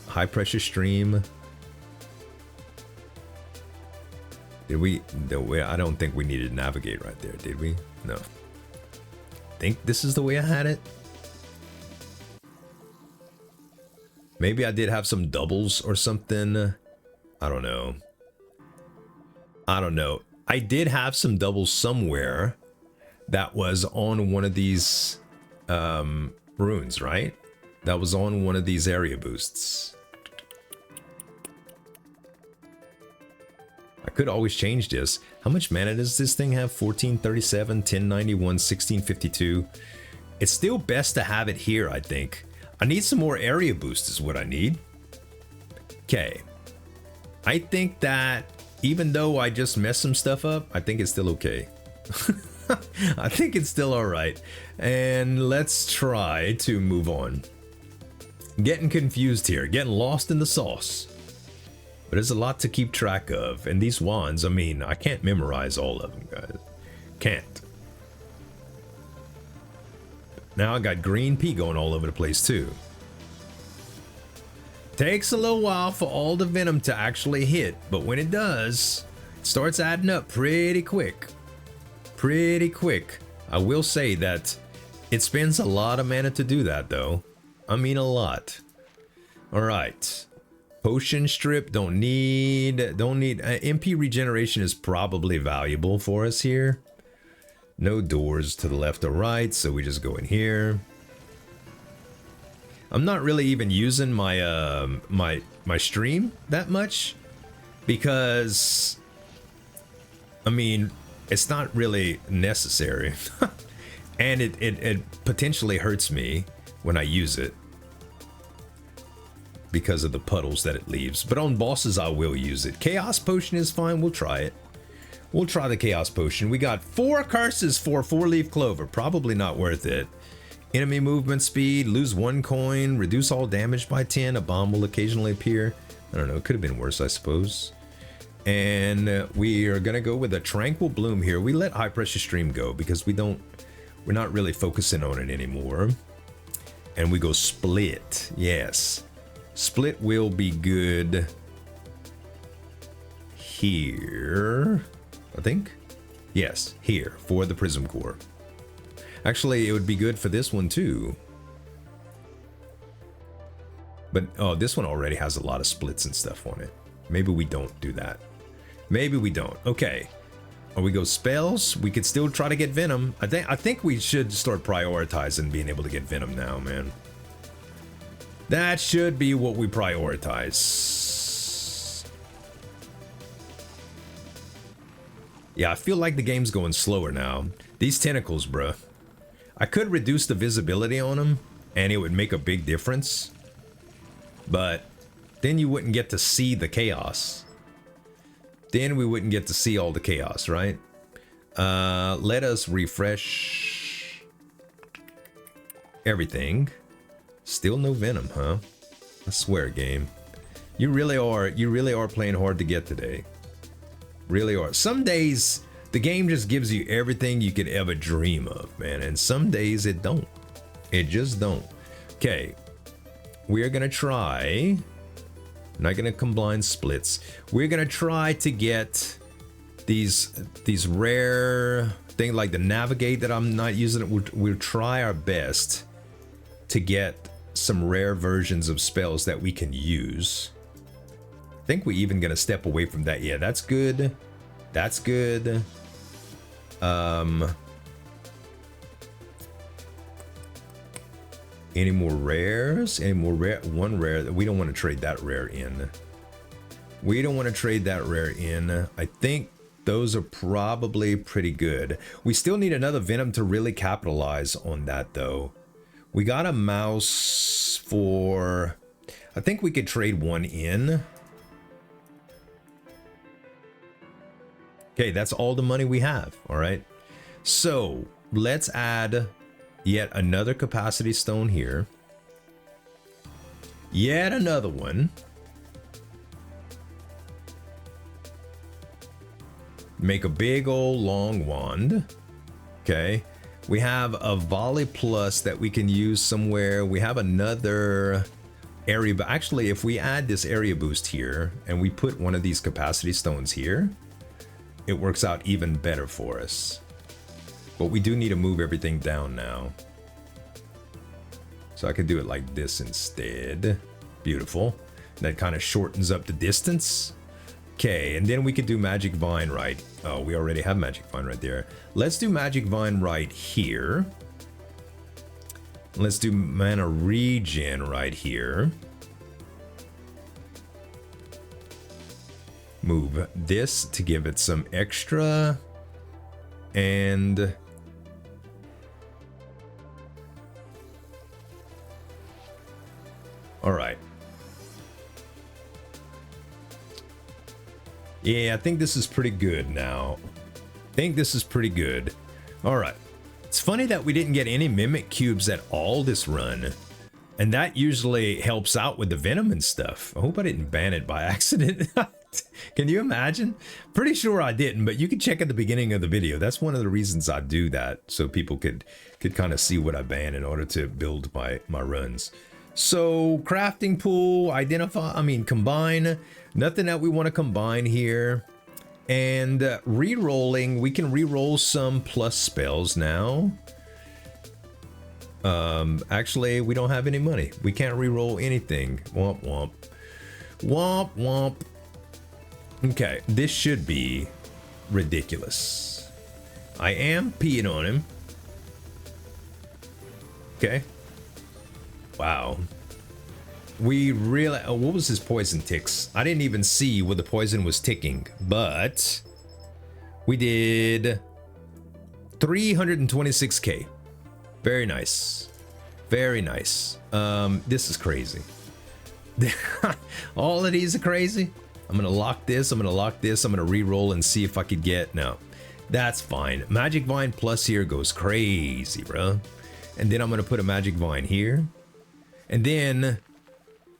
high pressure stream. Did we? I don't think we needed to navigate right there, did we? No. Think this is the way I had it? Maybe I did have some doubles or something. I don't know. I did have some doubles somewhere that was on one of these runes, right? That was on one of these area boosts. I could always change this. How much mana does this thing have? 1437, 1091, 1652. It's still best to have it here, I think. I need some more area boost is what I need. Okay. I think that even though I just messed some stuff up, I think it's still okay. I think it's still alright. And let's try to move on. Getting confused here. Getting lost in the sauce. But there's a lot to keep track of. And these wands, I mean, I can't memorize all of them, guys. Can't. Now I got green pea going all over the place too. Takes a little while for all the venom to actually hit, but when it does, it starts adding up pretty quick. Pretty quick. I will say that it spends a lot of mana to do that though. I mean a lot. Alright. Potion strip, don't need MP regeneration is probably valuable for us here. No doors to the left or right, so we just go in here. I'm not really even using my my stream that much because I mean it's not really necessary. And it potentially hurts me when I use it because of the puddles that it leaves. But on bosses I will use it. Chaos Potion is fine, we'll try it. We'll try the Chaos Potion. We got 4 curses for 4-leaf clover, probably not worth it. Enemy movement speed, lose 1 coin, reduce all damage by 10, a bomb will occasionally appear. I don't know, it could have been worse, I suppose. And we are gonna go with a Tranquil Bloom here. We let High Pressure Stream go because we're not really focusing on it anymore. And we go Split, yes. Split will be good here, I think. Yes, here for the Prism Core. Actually, it would be good for this one too. But, oh, this one already has a lot of splits and stuff on it. Maybe we don't do that. Maybe we don't. Okay. Or we go spells. We could still try to get Venom. I think we should start prioritizing being able to get Venom now, man. That should be what we prioritize. Yeah, I feel like the game's going slower now. These tentacles, bruh. I could reduce the visibility on them, and it would make a big difference. But then you wouldn't get to see the chaos. Then we wouldn't get to see all the chaos, right? Let us refresh everything. Still no Venom, huh? I swear, game. You really are playing hard to get today. Really are. Some days the game just gives you everything you could ever dream of, man. And some days it don't. It just don't. Okay. We are gonna try. I'm not gonna combine splits. We're gonna try to get these rare things like the navigate that I'm not using. We'll try our best to get some rare versions of spells that we can use. I think we're even gonna step away from that. Yeah, that's good. That's good. Any more rares? Any more rare? One rare that we don't want to trade that rare in. We don't want to trade that rare in. I think those are probably pretty good. We still need another Venom to really capitalize on that though. We got a mouse for, I think we could trade one in. Okay, that's all the money we have. All right. So let's add yet another capacity stone here. Yet another one. Make a big old long wand. Okay. We have a volley plus that we can use somewhere. We have another area, but actually if we add this area boost here and we put one of these capacity stones here, it works out even better for us. But we do need to move everything down now. So I could do it like this instead. Beautiful. That kind of shortens up the distance. Okay, and then we could do Magic Vine right. Oh, we already have Magic Vine right there. Let's do Magic Vine right here. Let's do Mana Regen right here. Move this to give it some extra. And all right. Yeah, I think this is pretty good now. I think this is pretty good. All right. It's funny that we didn't get any Mimic Cubes at all this run. And that usually helps out with the Venom and stuff. I hope I didn't ban it by accident. Can you imagine? Pretty sure I didn't, but you can check at the beginning of the video. That's one of the reasons I do that, so people could kind of see what I ban in order to build my runs. So crafting pool, combine. Nothing that we want to combine here. And re-rolling, we can re-roll some plus spells now. Actually, we don't have any money. We can't re-roll anything. Womp womp. Womp womp. Okay, this should be ridiculous. I am peeing on him. Okay. Wow. We really... Oh, what was his poison ticks? I didn't even see what the poison was ticking, but we did 326k. Very nice. Very nice. This is crazy. All of these are crazy. I'm gonna lock this. I'm gonna lock this. I'm gonna re-roll and see if I could get... No, that's fine. Magic Vine plus here goes crazy, bro. And then I'm gonna put a Magic Vine here. And then...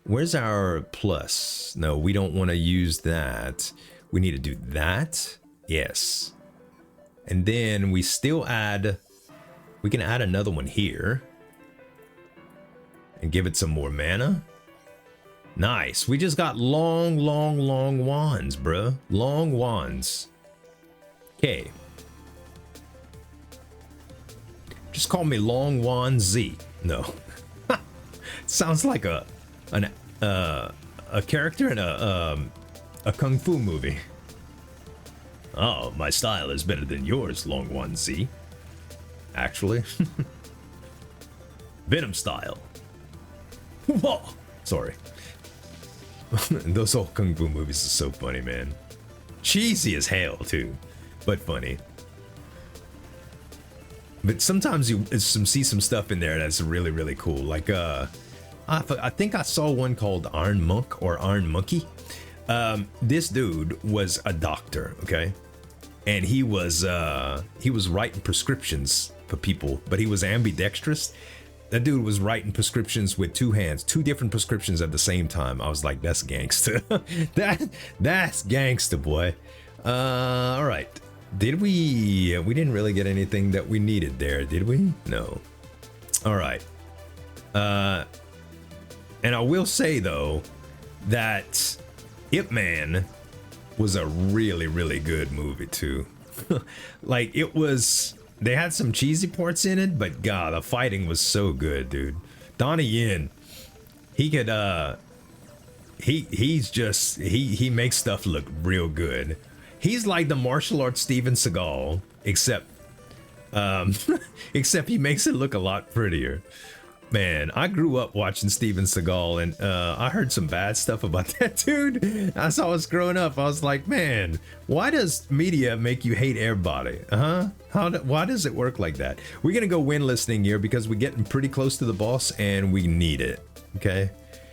Where's our plus? No, we don't want to use that. We need to do that. Yes. And then we still add... We can add another one here. And give it some more mana. Nice. We just got long wands, bruh. Long wands. Okay. Just call me Long Wand Z. No. Sounds like a character in a kung fu movie. Oh, my style is better than yours, Long Wand Z. Actually. Venom style. Whoa. Sorry. Those old kung fu movies are so funny, man. Cheesy as hell, too, but funny. But sometimes you see some stuff in there that's really, really cool. Like, I think I saw one called Iron Monk or Iron Monkey. This dude was a doctor, okay? And he was writing prescriptions for people, but he was ambidextrous. That dude was writing prescriptions with two hands, two different prescriptions at the same time. I was like, that's gangster. That's gangster, boy. All right. Did we didn't really get anything that we needed there, did we? No. All right. And I will say though that Ip Man was a really, really good movie too. Like it was, they had some cheesy parts in it, but God, the fighting was so good, dude. Donnie Yen, he could, he makes stuff look real good. He's like the martial arts Steven Seagal, except he makes it look a lot prettier. Man, I grew up watching Steven Seagal, and I heard some bad stuff about that dude. As I was growing up, I was like, man, why does media make you hate everybody? Why does it work like that? We're gonna go winless thing here because we're getting pretty close to the boss, and we need it. Okay,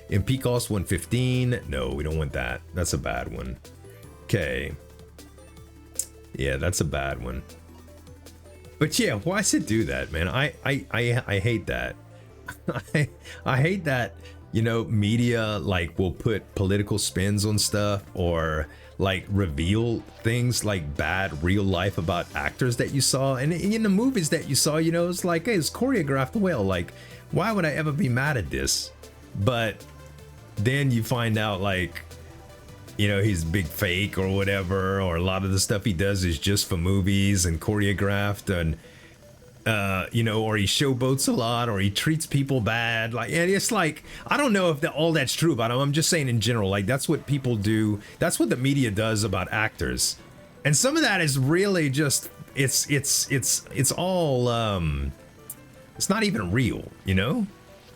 in P cost 115. No, we don't want that. That's a bad one. Okay. Yeah, that's a bad one. But yeah, why does it do that, man? I hate that. I hate that, you know, media like will put political spins on stuff or like reveal things like bad real life about actors that you saw, and in the movies that you saw, you know, it's like, hey, it's choreographed well. Like, why would I ever be mad at this? But then you find out, like, you know, he's big fake or whatever, or a lot of the stuff he does is just for movies and choreographed, and you know, or he showboats a lot, or he treats people bad. Like, and it's like, I don't know if all that's true about him. I'm just saying in general, like, that's what people do. That's what the media does about actors. And some of that is really just, it's all, it's not even real, you know?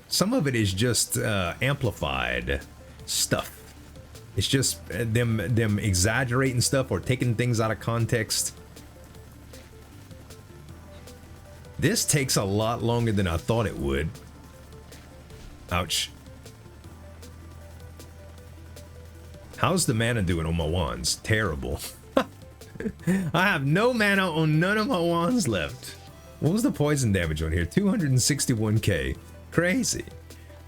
Some of it is just amplified stuff. It's just them exaggerating stuff or taking things out of context. This takes a lot longer than I thought it would. Ouch. How's the mana doing on my wands? Terrible. I have no mana on none of my wands left. What was the poison damage on here? 261k. Crazy.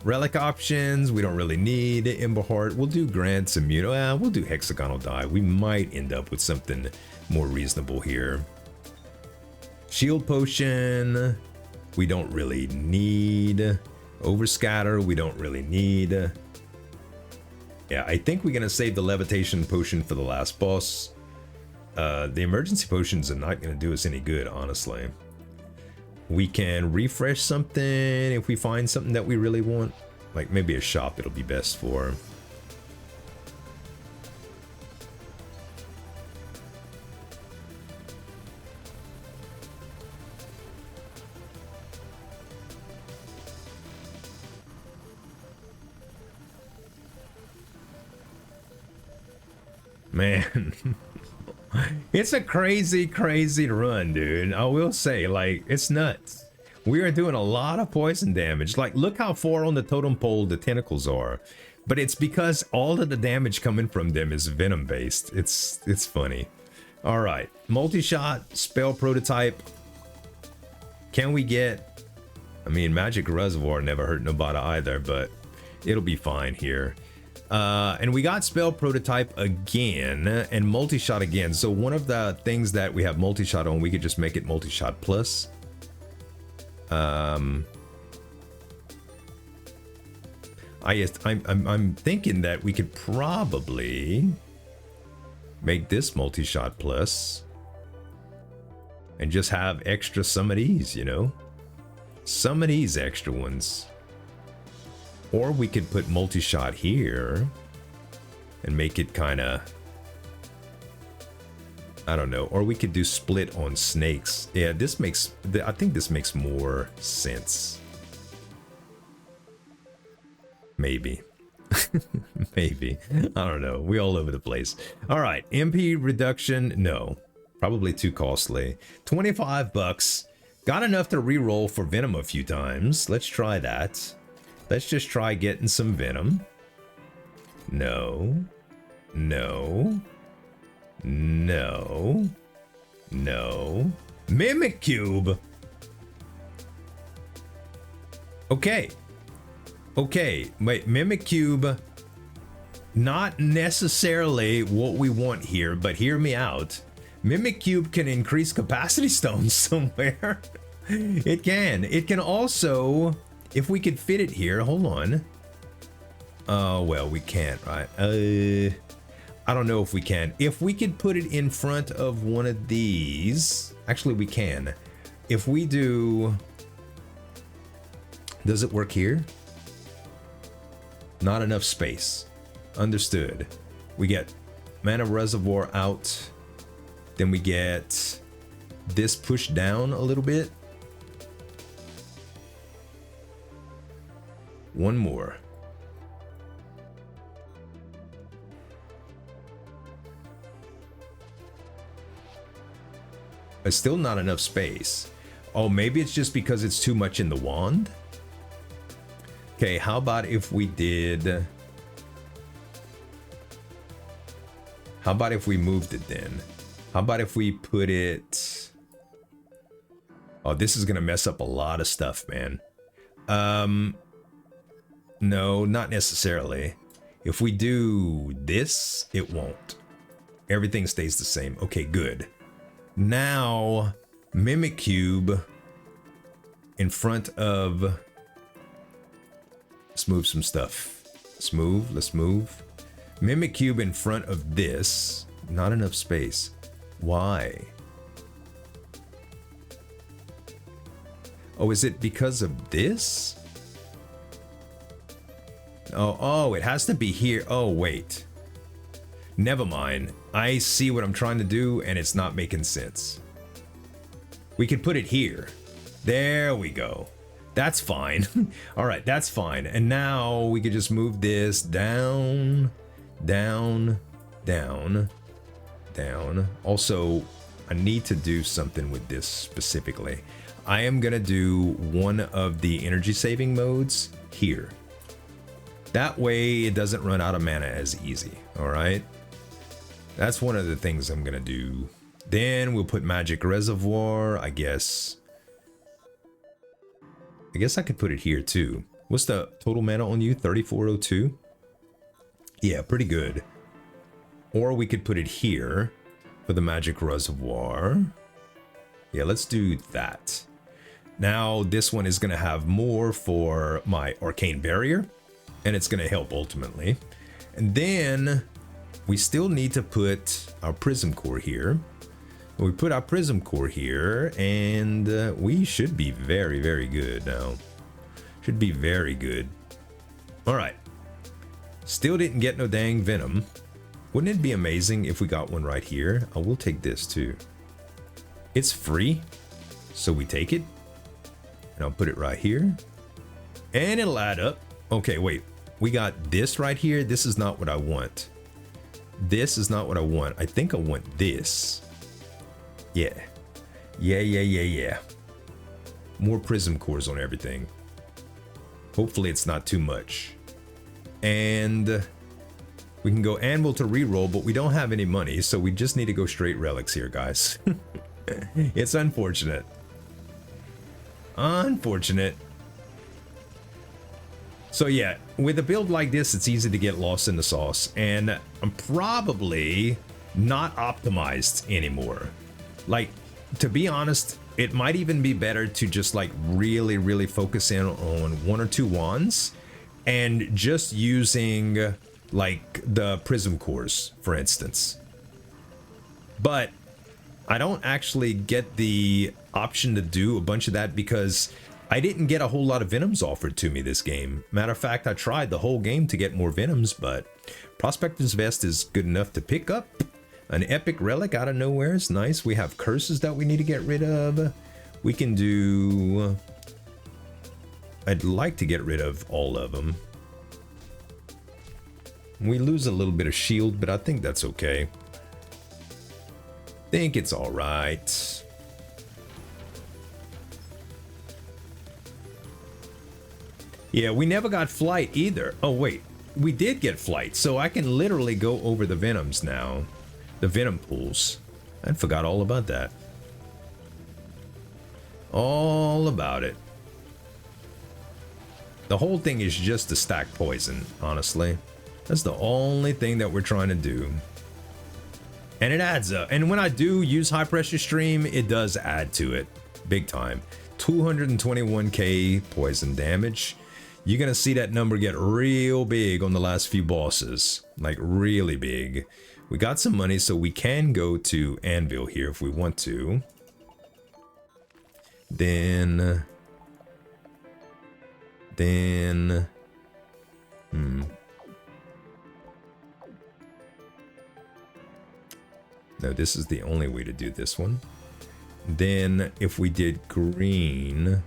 Relic options, we don't really need. Ember Heart, we'll do Grant's Immune. We'll do Hexagonal Die. We might end up with something more reasonable here. Shield Potion, we don't really need. Overscatter, we don't really need. Yeah, I think we're gonna save the Levitation Potion for the last boss. The Emergency Potions are not gonna do us any good, honestly. We can refresh something if we find something that we really want. Like maybe a shop it'll be best for. Man. It's a crazy, crazy run, dude. I will say, like, it's nuts. We are doing a lot of poison damage. Like, look how far on the totem pole the tentacles are. But it's because all of the damage coming from them is venom based. It's funny. All right, multi-shot, spell prototype. Can we get, I mean, magic reservoir never hurt nobody either, but it'll be fine here. And we got spell prototype again and multi-shot again. So one of the things that we have multi-shot on, we could just make it multi-shot plus. I'm thinking that we could probably make this multi-shot plus and just have extra some of these, you know, some of these extra ones. Or we could put multi-shot here and make it kind of, I don't know. Or we could do split on snakes. Yeah, this makes, I think this makes more sense. Maybe. Maybe. I don't know. We all over the place. All right. MP reduction. No. Probably too costly. 25 bucks. Got enough to reroll for Venom a few times. Let's try that. Let's just try getting some Venom. No. No. No. No. Mimic Cube. Okay. Okay. Wait, Mimic Cube. Not necessarily what we want here, but hear me out. Mimic Cube can increase capacity stones somewhere. It can. It can also... If we could fit it here, hold on. Oh, well, we can't, right? I don't know if we can. If we could put it in front of one of these, actually we can. If we do, does it work here? Not enough space. Understood. We get mana reservoir out. Then we get this pushed down a little bit. One more. It's still not enough space. Oh, maybe it's just because it's too much in the wand? Okay, how about if we did... How about if we moved it then? How about if we put it... Oh, this is gonna mess up a lot of stuff, man. No, not necessarily. If we do this, it won't. Everything stays the same. Okay, good. Now, Mimic Cube in front of... Let's move some stuff. Let's move, let's move. Mimic Cube in front of this. Not enough space. Why? Oh, is it because of this? Oh, it has to be here. Oh, wait. Never mind. I see what I'm trying to do, and it's not making sense. We could put it here. There we go. That's fine. All right, that's fine. And now we could just move this down, down, down, down. Also, I need to do something with this specifically. I am going to do one of the energy saving modes here. That way it doesn't run out of mana as easy, all right? That's one of the things I'm gonna do. Then we'll put magic reservoir, I guess. I guess I could put it here too. What's the total mana on you? 3402? Yeah, pretty good. Or we could put it here for the magic reservoir. Yeah, let's do that. Now this one is gonna have more for my arcane barrier. And it's going to help ultimately. And then we still need to put our prism core here. We put our prism core here and we should be very, very good now. Should be very good. All right. Still didn't get no dang Venom. Wouldn't it be amazing if we got one right here? I will take this too. It's free. So we take it. And I'll put it right here. And it'll add up. Okay, wait. We got this right here. This is not what I want. This is not what I want. I think I want this. Yeah. Yeah. More prism cores on everything. Hopefully it's not too much. And we can go anvil to reroll, but we don't have any money, so we just need to go straight relics here, guys. It's unfortunate. Unfortunate. So yeah, with a build like this, it's easy to get lost in the sauce, and I'm probably not optimized anymore. Like, to be honest, it might even be better to just like really focus in on 1 or 2 wands and just using like the prism cores, for instance. But I don't actually get the option to do a bunch of that because I didn't get a whole lot of Venoms offered to me this game. Matter of fact, I tried the whole game to get more Venoms, but Prospector's Vest is good enough to pick up. An epic relic out of nowhere is nice. We have curses that we need to get rid of. We can do... I'd like to get rid of all of them. We lose a little bit of shield, but I think that's okay. Think it's all right. Yeah, we never got flight either. Oh wait, we did get flight, so I can literally go over the Venoms now. The Venom pools. I forgot all about that. All about it. The whole thing is just to stack poison, honestly. That's the only thing that we're trying to do. And it adds up. And when I do use high pressure stream, it does add to it. Big time. 221k poison damage. You're gonna see that number get real big on the last few bosses. Like really big. We got some money, so we can go to Anvil here if we want to. Then... No, this is the only way to do this one. Then if we did green...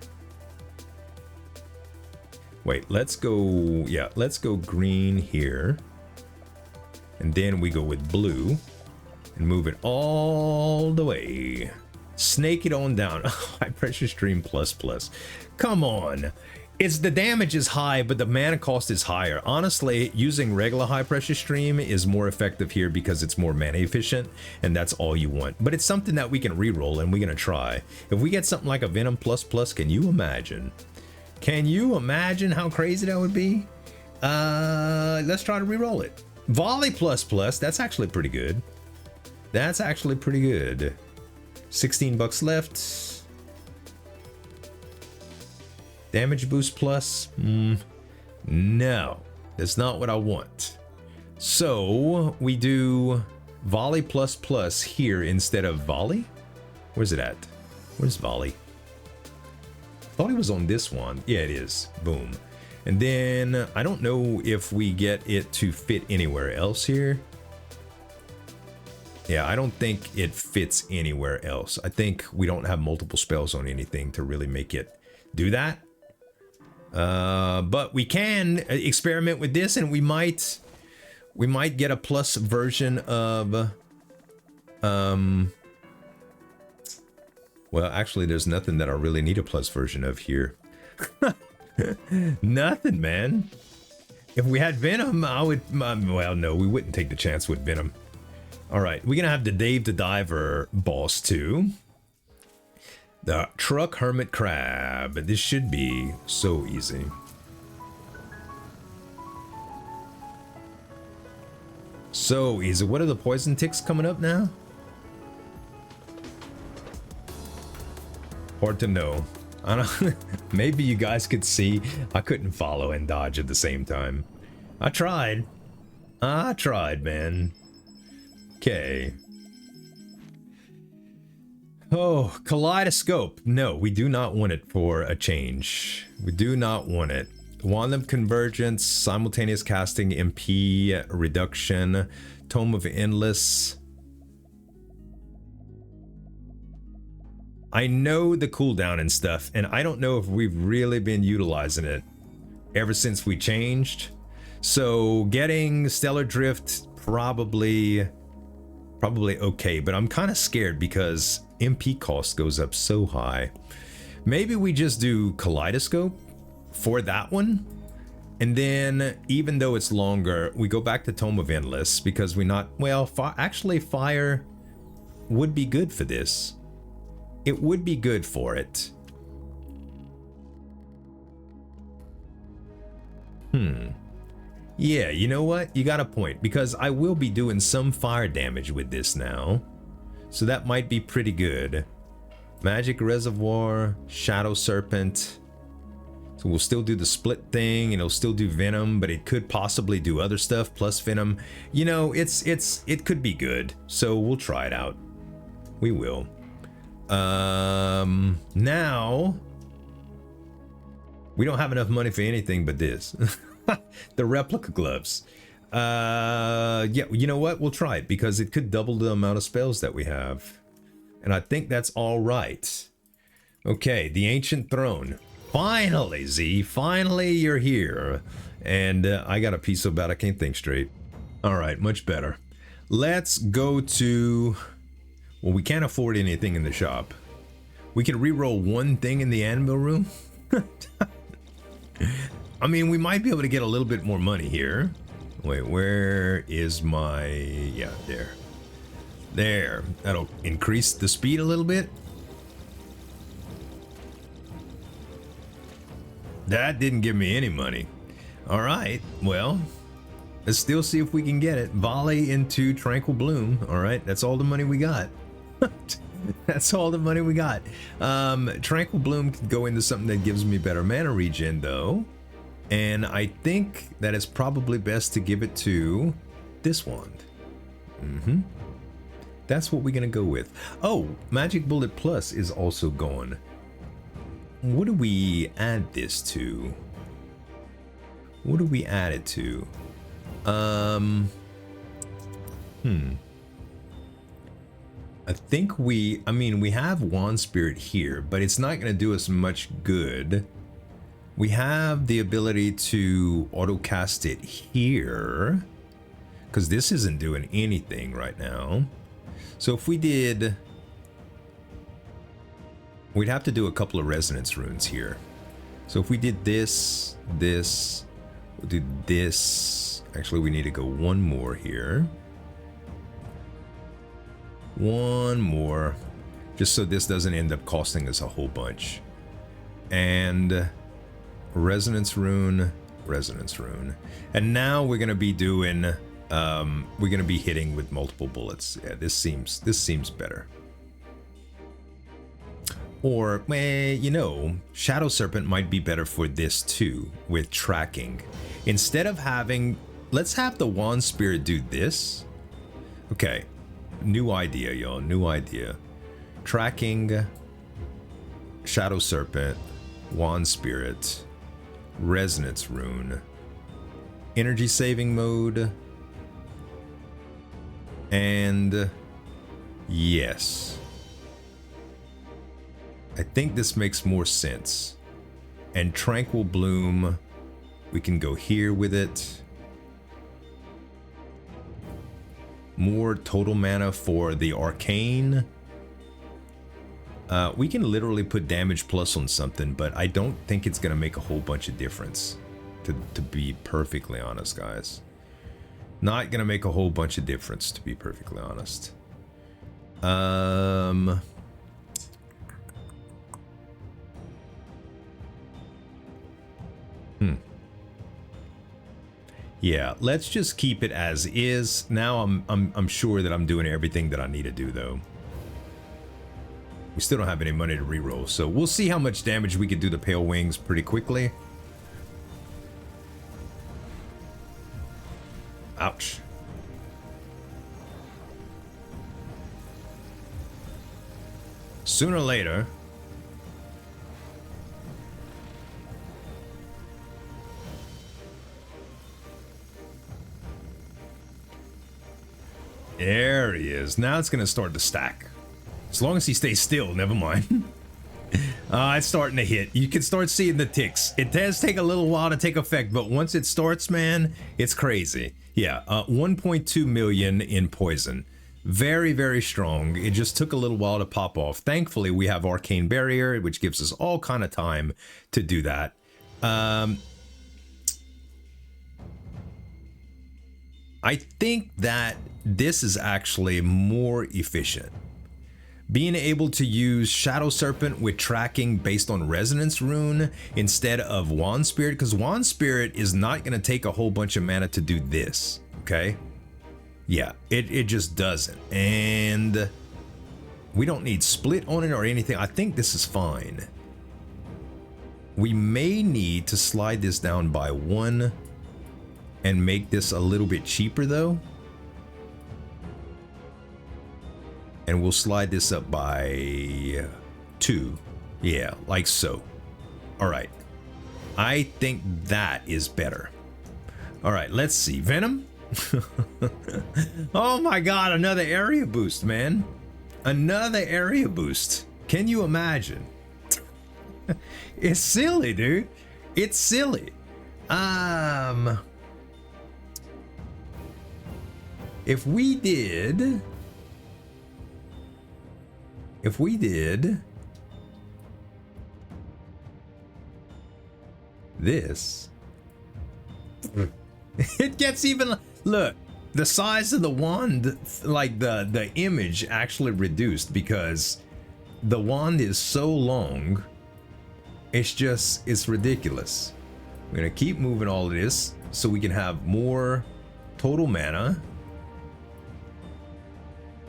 Wait, let's go... Yeah, let's go green here. And then we go with blue. And move it all the way. Snake it on down. High pressure stream plus. Come on. It's the damage is high, but the mana cost is higher. Honestly, using regular high pressure stream is more effective here because it's more mana efficient, and that's all you want. But it's something that we can reroll, and we're gonna try. If we get something like a Venom plus, can you imagine? Can you imagine how crazy that would be? Let's try to reroll it. Volley plus, that's actually pretty good. That's actually pretty good. 16 bucks left. Damage boost plus? No, that's not what I want. So we do volley plus here instead of volley. Where's it at? Where's volley? I thought it was on this one. Yeah, it is. Boom. And then I don't know if we get it to fit anywhere else here. Yeah, I don't think it fits anywhere else. I think we don't have multiple spells on anything to really make it do that. But we can experiment with this, and we might get a plus version of well, actually there's nothing that I really need a plus version of here. Nothing, man. If we had Venom, I would well, no, we wouldn't take the chance with Venom. All right, we're gonna have the Dave the Diver boss too. The Truck Hermit Crab. This should be so easy. So easy. What are the poison ticks coming up now? Hard to know. I don't. Maybe you guys could see. I couldn't follow and dodge at the same time. I tried, man. Okay. Oh, kaleidoscope. No, we do not want it for a change. We do not want it. Wand of Convergence, simultaneous casting, MP reduction, Tome of Endless. I know the cooldown and stuff, and I don't know if we've really been utilizing it ever since we changed. So getting Stellar Drift probably okay, but I'm kind of scared because MP cost goes up so high. Maybe we just do Kaleidoscope for that one, and then even though it's longer, we go back to Tome of Endless because we not, well, actually fire would be good for this. It would be good for it. Yeah, you know what? You got a point, because I will be doing some fire damage with this now. So that might be pretty good. Magic Reservoir, Shadow Serpent. So we'll still do the split thing, and it'll still do Venom, but it could possibly do other stuff plus Venom. You know, it could be good. So we'll try it out. We will. Now we don't have enough money for anything but this. The replica gloves. Yeah, you know what? We'll try it because it could double the amount of spells that we have. And I think that's all right. Okay, the Ancient Throne. Finally, Z. Finally, you're here. And I got a piece so bad I can't think straight. All right, much better. Let's go to... Well, we can't afford anything in the shop. We can reroll one thing in the anvil room. I mean, we might be able to get a little bit more money here. Wait, where is my... Yeah, there. There. That'll increase the speed a little bit. That didn't give me any money. All right, well, let's still see if we can get it. Volley into Tranquil Bloom. All right, that's all the money we got. That's all the money we got. Tranquil Bloom could go into something that gives me better mana regen, though. And I think that it's probably best to give it to this wand. That's what we're gonna go with. Oh, Magic Bullet Plus is also gone. What do we add this to? What do we add it to? I think we have Wand Spirit here, but it's not gonna do us much good. We have the ability to auto cast it here, because this isn't doing anything right now. So if we did, we'd have to do a couple of resonance runes here. So if we did this, we'll do this. Actually, we need to go one more here. One more, just so this doesn't end up costing us a whole bunch. And resonance rune. And now we're gonna be doing we're gonna be hitting with multiple bullets. Yeah, this seems better. Or, you know, Shadow Serpent might be better for this too, with tracking. Instead of having, let's have the Wand Spirit do this. Okay, new idea, y'all, new idea. Tracking, Shadow Serpent, Wand Spirit, Resonance Rune, Energy Saving Mode, and yes. I think this makes more sense. And Tranquil Bloom, we can go here with it. More total mana for the Arcane. We can literally put damage plus on something, but I don't think it's gonna make a whole bunch of difference. To be perfectly honest, guys. Not gonna make a whole bunch of difference, to be perfectly honest. Yeah, let's just keep it as is. Now I'm sure that I'm doing everything that I need to do, though. We still don't have any money to reroll, so we'll see how much damage we can do to Pale Wings pretty quickly. Ouch. Sooner or later. There he is. Now it's going to start to stack. As long as he stays still, never mind. It's starting to hit. You can start seeing the ticks. It does take a little while to take effect, but once it starts, man, it's crazy. Yeah, 1.2 million in poison. Very, very strong. It just took a little while to pop off. Thankfully, we have Arcane Barrier, which gives us all kind of time to do that. I think that this is actually more efficient. Being able to use Shadow Serpent with tracking based on Resonance Rune instead of Wand Spirit, because Wand Spirit is not going to take a whole bunch of mana to do this, okay? Yeah, it just doesn't. And we don't need split on it or anything. I think this is fine. We may need to slide this down by 1 and make this a little bit cheaper though. And we'll slide this up by 2. Yeah, like so. All right. I think that is better. All right, let's see. Venom. Oh my god, another area boost, man. Another area boost. Can you imagine? It's silly, dude. It's silly. If we did this, it gets even, look, the size of the wand, like the image actually reduced because the wand is so long. It's ridiculous. We're gonna keep moving all of this so we can have more total mana.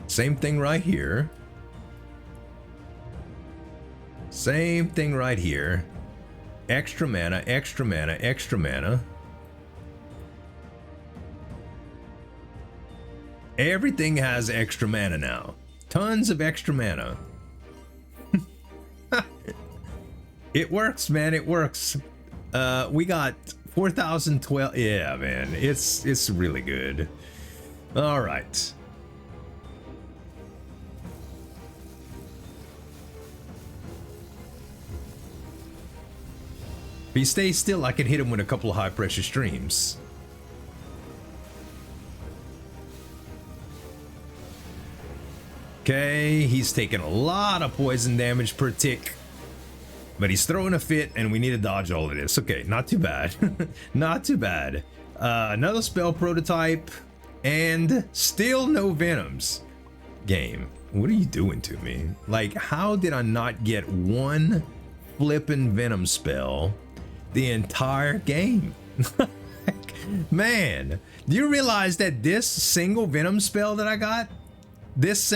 Same thing right here. Same thing right here. Extra mana, extra mana, extra mana. Everything has extra mana now. Tons of extra mana. It works, man. It works. We got 4,012. Yeah, man. It's really good. All right. If he stays still, I can hit him with a couple of high pressure streams. Okay, he's taking a lot of poison damage per tick. But he's throwing a fit and we need to dodge all of this. Okay, not too bad. Not too bad. Another spell prototype and still no Venoms. Game, what are you doing to me? Like, how did I not get one flippin' Venom spell the entire game? Man, do you realize that this single Venom spell that I got, is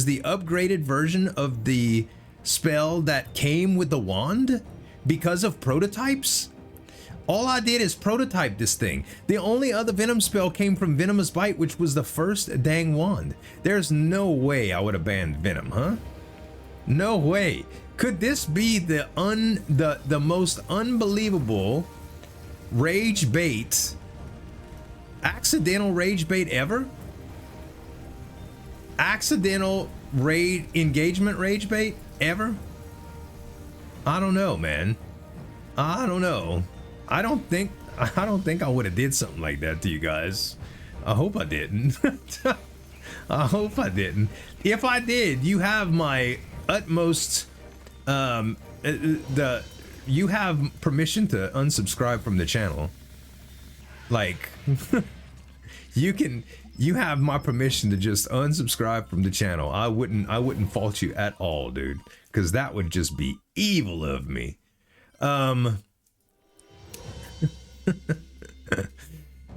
the upgraded version of the spell that came with the wand because of prototypes? All I did is prototype this thing. The only other Venom spell came from Venomous Bite, which was the first dang wand. There's no way I would have banned Venom, huh? No way. Could this be the most unbelievable rage bait, accidental rage bait ever? Accidental engagement rage bait ever? I don't know, man. I don't know. I don't think I would have did something like that to you guys. I hope I didn't. I hope I didn't. If I did, you have my utmost you have permission to unsubscribe from the channel. Like you have my permission to just unsubscribe from the channel. I wouldn't fault you at all, dude, because that would just be evil of me.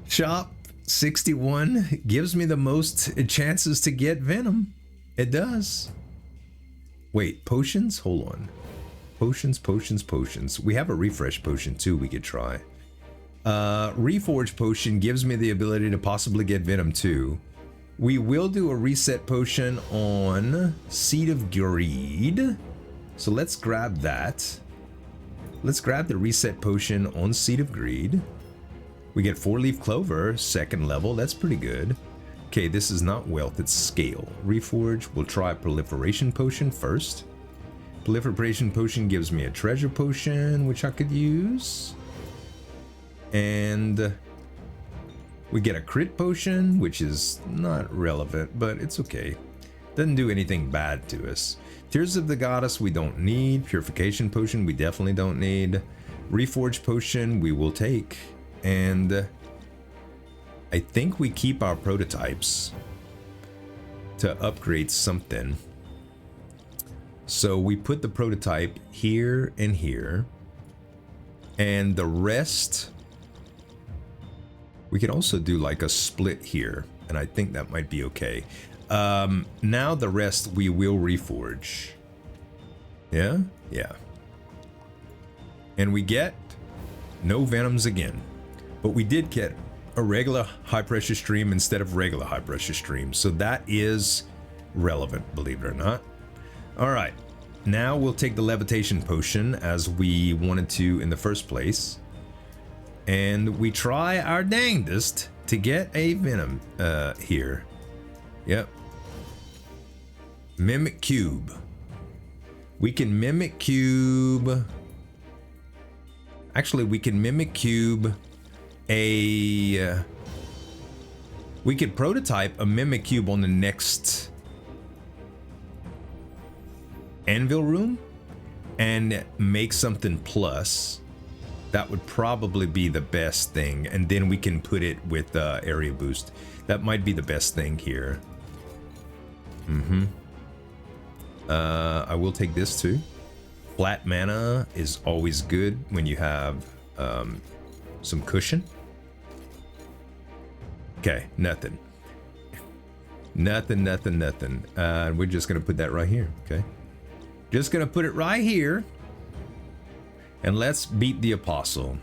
Shop 61 gives me the most chances to get Venom. It does. Wait, potions? Hold on. Potions. We have a refresh potion too we could try. Reforge potion gives me the ability to possibly get Venom too. We will do a reset potion on Seed of Greed. So let's grab that. Let's grab the reset potion on Seed of Greed. We get 4-leaf clover, 2nd level. That's pretty good. Okay, this is not wealth, it's scale. Reforge, we'll try proliferation potion first. Proliferation potion gives me a treasure potion, which I could use. And We get a crit potion, which is not relevant, but it's okay. Doesn't do anything bad to us. Tears of the Goddess we don't need. Purification potion we definitely don't need. Reforge potion we will take. And I think we keep our prototypes to upgrade something. So we put the prototype here and here. And the rest, we could also do like a split here. And I think that might be okay. Now the rest we will reforge. Yeah? Yeah. And we get no Venoms again. But we did get a regular high pressure stream instead of regular high pressure stream. So that is relevant, believe it or not. All right. Now we'll take the levitation potion as we wanted to in the first place. And we try our dangdest to get a Venom here. Yep. Mimic Cube. We can Mimic Cube. Actually, we can Mimic Cube a... we could prototype a Mimic Cube on the next Anvil room and make something plus. That would probably be the best thing, and then we can put it with area boost. That might be the best thing here. I will take this too. Flat mana is always good when you have some cushion. Okay, nothing. Nothing. We're just gonna put that right here, okay? Just gonna put it right here. And let's beat the apostle.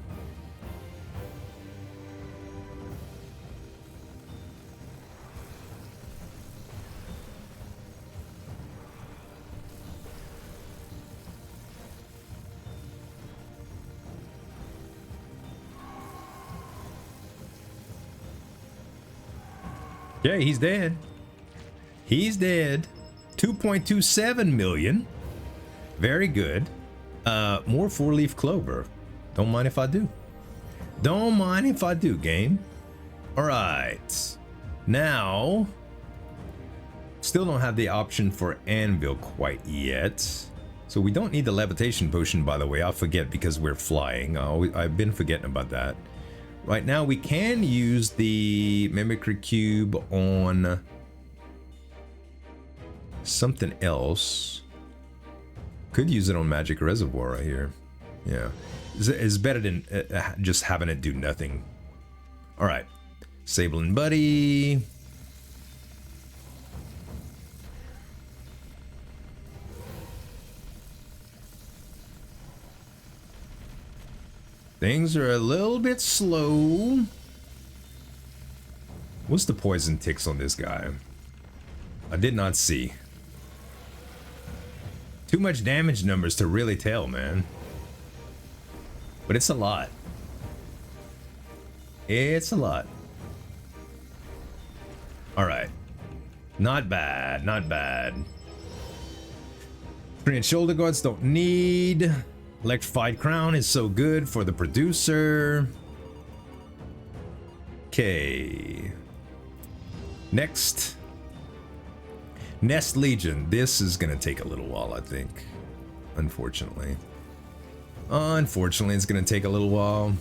Yeah, he's dead. He's dead. 2.27 million. Very good. More four-leaf clover. Don't mind if I do. Don't mind if I do, game. All right. Now, still don't have the option for anvil quite yet. So we don't need the levitation potion, by the way. I'll forget because we're flying. I've been forgetting about that. Right now, we can use the mimicry cube on something else. Could use it on magic reservoir right here. Yeah, it's better than just having it do nothing. All right, Sable and Buddy. Things are a little bit slow. What's the poison ticks on this guy? I did not see. Too much damage numbers to really tell, man. But it's a lot. It's a lot. Alright. Not bad, not bad. Korean shoulder guards don't need. Electrified crown is so good for the producer. Okay. Next. Nest Legion. This is gonna take a little while, I think. Unfortunately. Unfortunately, it's gonna take a little while.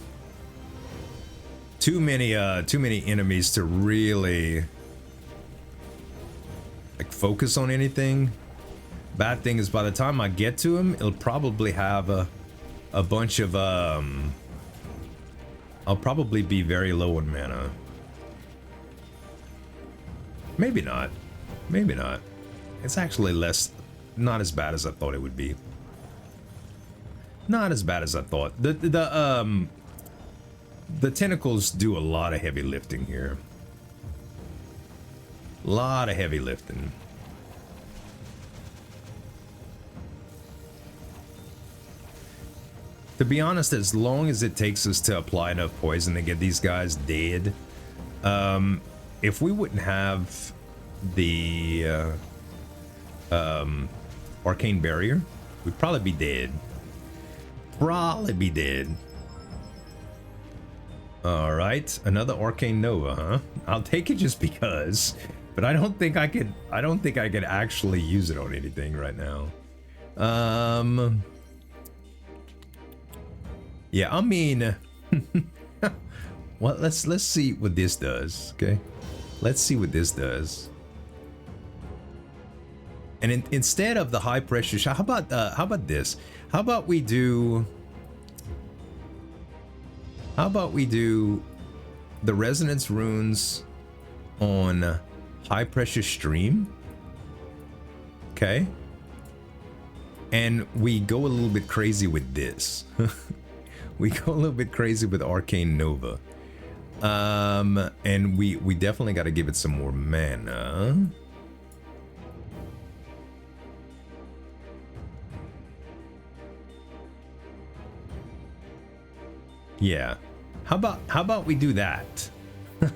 Too many enemies to really like focus on anything. Bad thing is by the time I get to him, it'll probably have a bunch of I'll probably be very low on mana. Maybe not. Maybe not. It's actually not as bad as I thought it would be. Not as bad as I thought. The tentacles do a lot of heavy lifting here. A lot of heavy lifting. To be honest, as long as it takes us to apply enough poison to get these guys dead, if we wouldn't have the arcane barrier, we'd probably be dead. Probably be dead. All right, another Arcane Nova, huh? I'll take it just because, but I don't think I could. I don't think I could actually use it on anything right now. Yeah, I mean, well, let's see what this does. Okay, let's see what this does. And instead of the high pressure shot, how about this? How about we do the resonance runes on high pressure stream? Okay. And we go a little bit crazy with this. We go a little bit crazy with Arcane Nova. And we definitely got to give it some more mana. Yeah. How about we do that?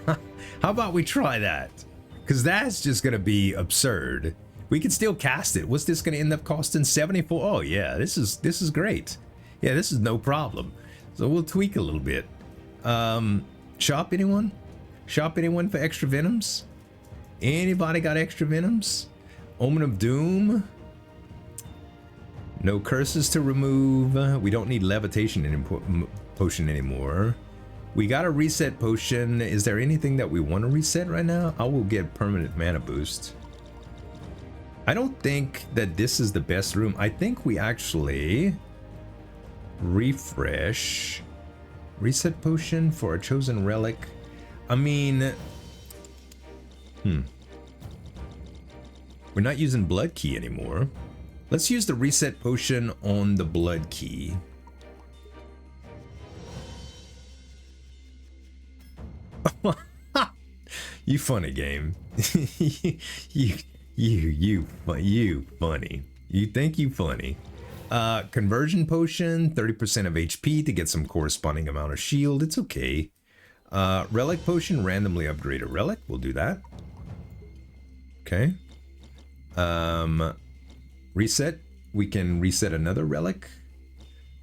How about we try that? Because that's just gonna be absurd. We can still cast it. What's this gonna end up costing? 74? Oh yeah, this is great. Yeah, this is no problem. So we'll tweak a little bit. Shop anyone? Shop anyone for extra venoms? Anybody got extra venoms? Omen of Doom. No curses to remove. We don't need levitation potion anymore. We got a reset potion. Is there anything that we want to reset right now? I will get permanent mana boost. I don't think that this is the best room. I think we actually refresh. Reset potion for a chosen relic. I mean, we're not using blood key anymore. Let's use the reset potion on the blood key. You funny game. you funny. You think you funny. Conversion potion, 30% of HP to get some corresponding amount of shield. It's okay. Relic potion, randomly upgrade a relic. We'll do that. Okay. Reset. We can reset another relic.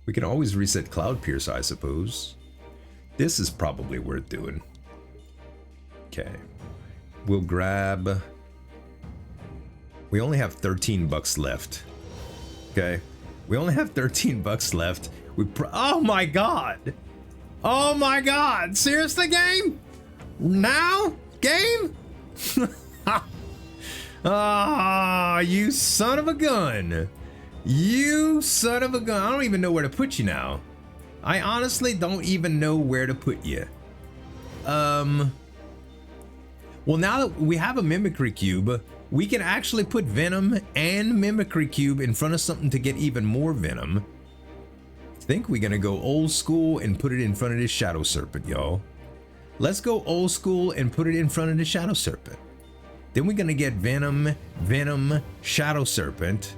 We can always reset Cloud Pierce, I suppose. This is probably worth doing. Okay. We'll grab... We only have 13 bucks left. Okay. We only have 13 bucks left. Oh my god! Oh my god! Seriously, game? Now? Game? Ah, you son of a gun. You son of a gun. I don't even know where to put you now. I honestly don't even know where to put you. Well, now that we have a Mimicry Cube, we can actually put Venom and Mimicry Cube in front of something to get even more Venom. I think we're gonna go old school and put it in front of this Shadow Serpent, y'all. Let's go old school and put it in front of the Shadow Serpent. Then we're gonna get Venom, Shadow Serpent,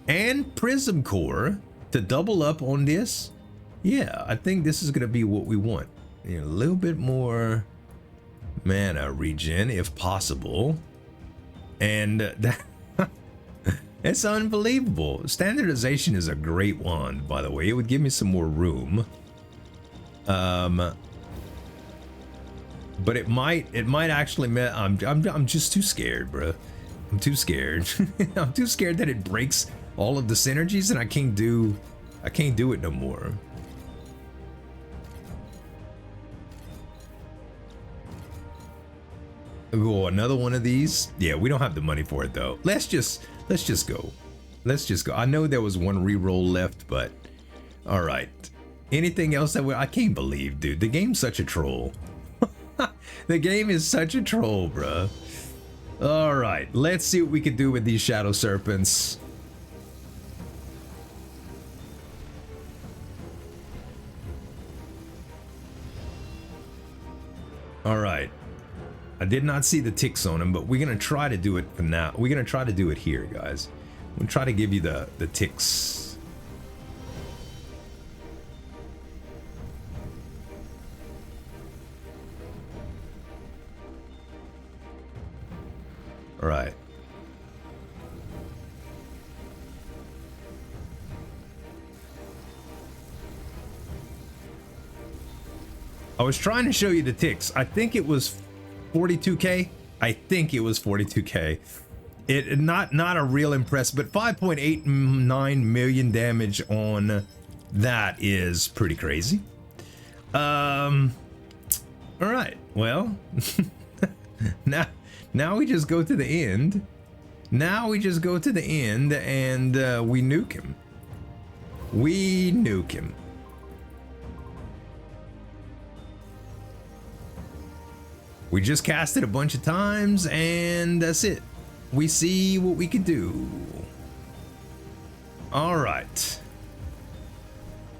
and Prism Core to double up on this. Yeah, I think this is gonna be what we want. You know, a little bit more mana regen if possible. And that it's unbelievable. Standardization is a great wand, by the way. It would give me some more room. But it might actually I'm just too scared, bro. I'm too scared. I'm too scared that it breaks all of the synergies and I can't do it no more. Oh, another one of these? Yeah, we don't have the money for it though. Let's just go. Let's just go. I know there was one reroll left, but all right. Anything else that I can't believe, dude. The game's such a troll. The game is such a troll, bruh. All right, let's see what we can do with these Shadow Serpents. All right. I did not see the ticks on him, but we're gonna try to do it for now. We're gonna try to do it here, guys. I'm gonna try to give you the ticks. All right. I was trying to show you the ticks. I think it was 42k. I think it was 42k. It not a real impress, but 5.89 million damage on that is pretty crazy. All right. Well, now we just go to the end. Now we just go to the end and we nuke him. We nuke him. We just cast it a bunch of times and that's it. We see what we can do. All right.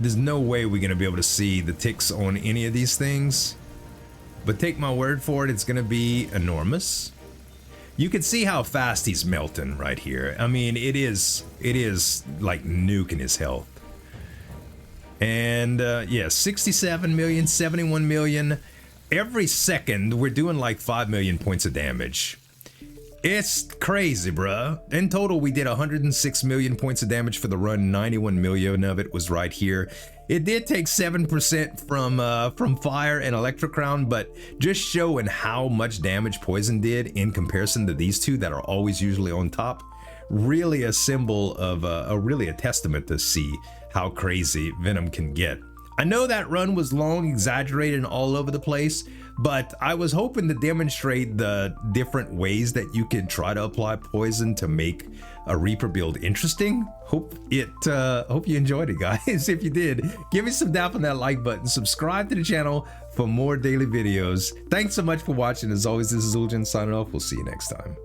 There's no way we're gonna be able to see the ticks on any of these things, but take my word for it, it's gonna be enormous. You can see how fast he's melting right here. I mean, it is like nuking his health. And yeah, 67 million, 71 million. Every second, we're doing like 5 million points of damage. It's crazy, bruh. In total, we did 106 million points of damage for the run. 91 million of it was right here. It did take 7% from fire and electro crown, but just showing how much damage poison did in comparison to these two that are always usually on top. Really a symbol of really a testament to see how crazy Venom can get. I know that run was long, exaggerated, and all over the place, but I was hoping to demonstrate the different ways that you can try to apply poison to make a Reaper build interesting. Hope you enjoyed it, guys. If you did, give me some dap on that like button, subscribe to the channel for more daily videos. Thanks so much for watching. As always, this is Zueljin signing off. We'll see you next time.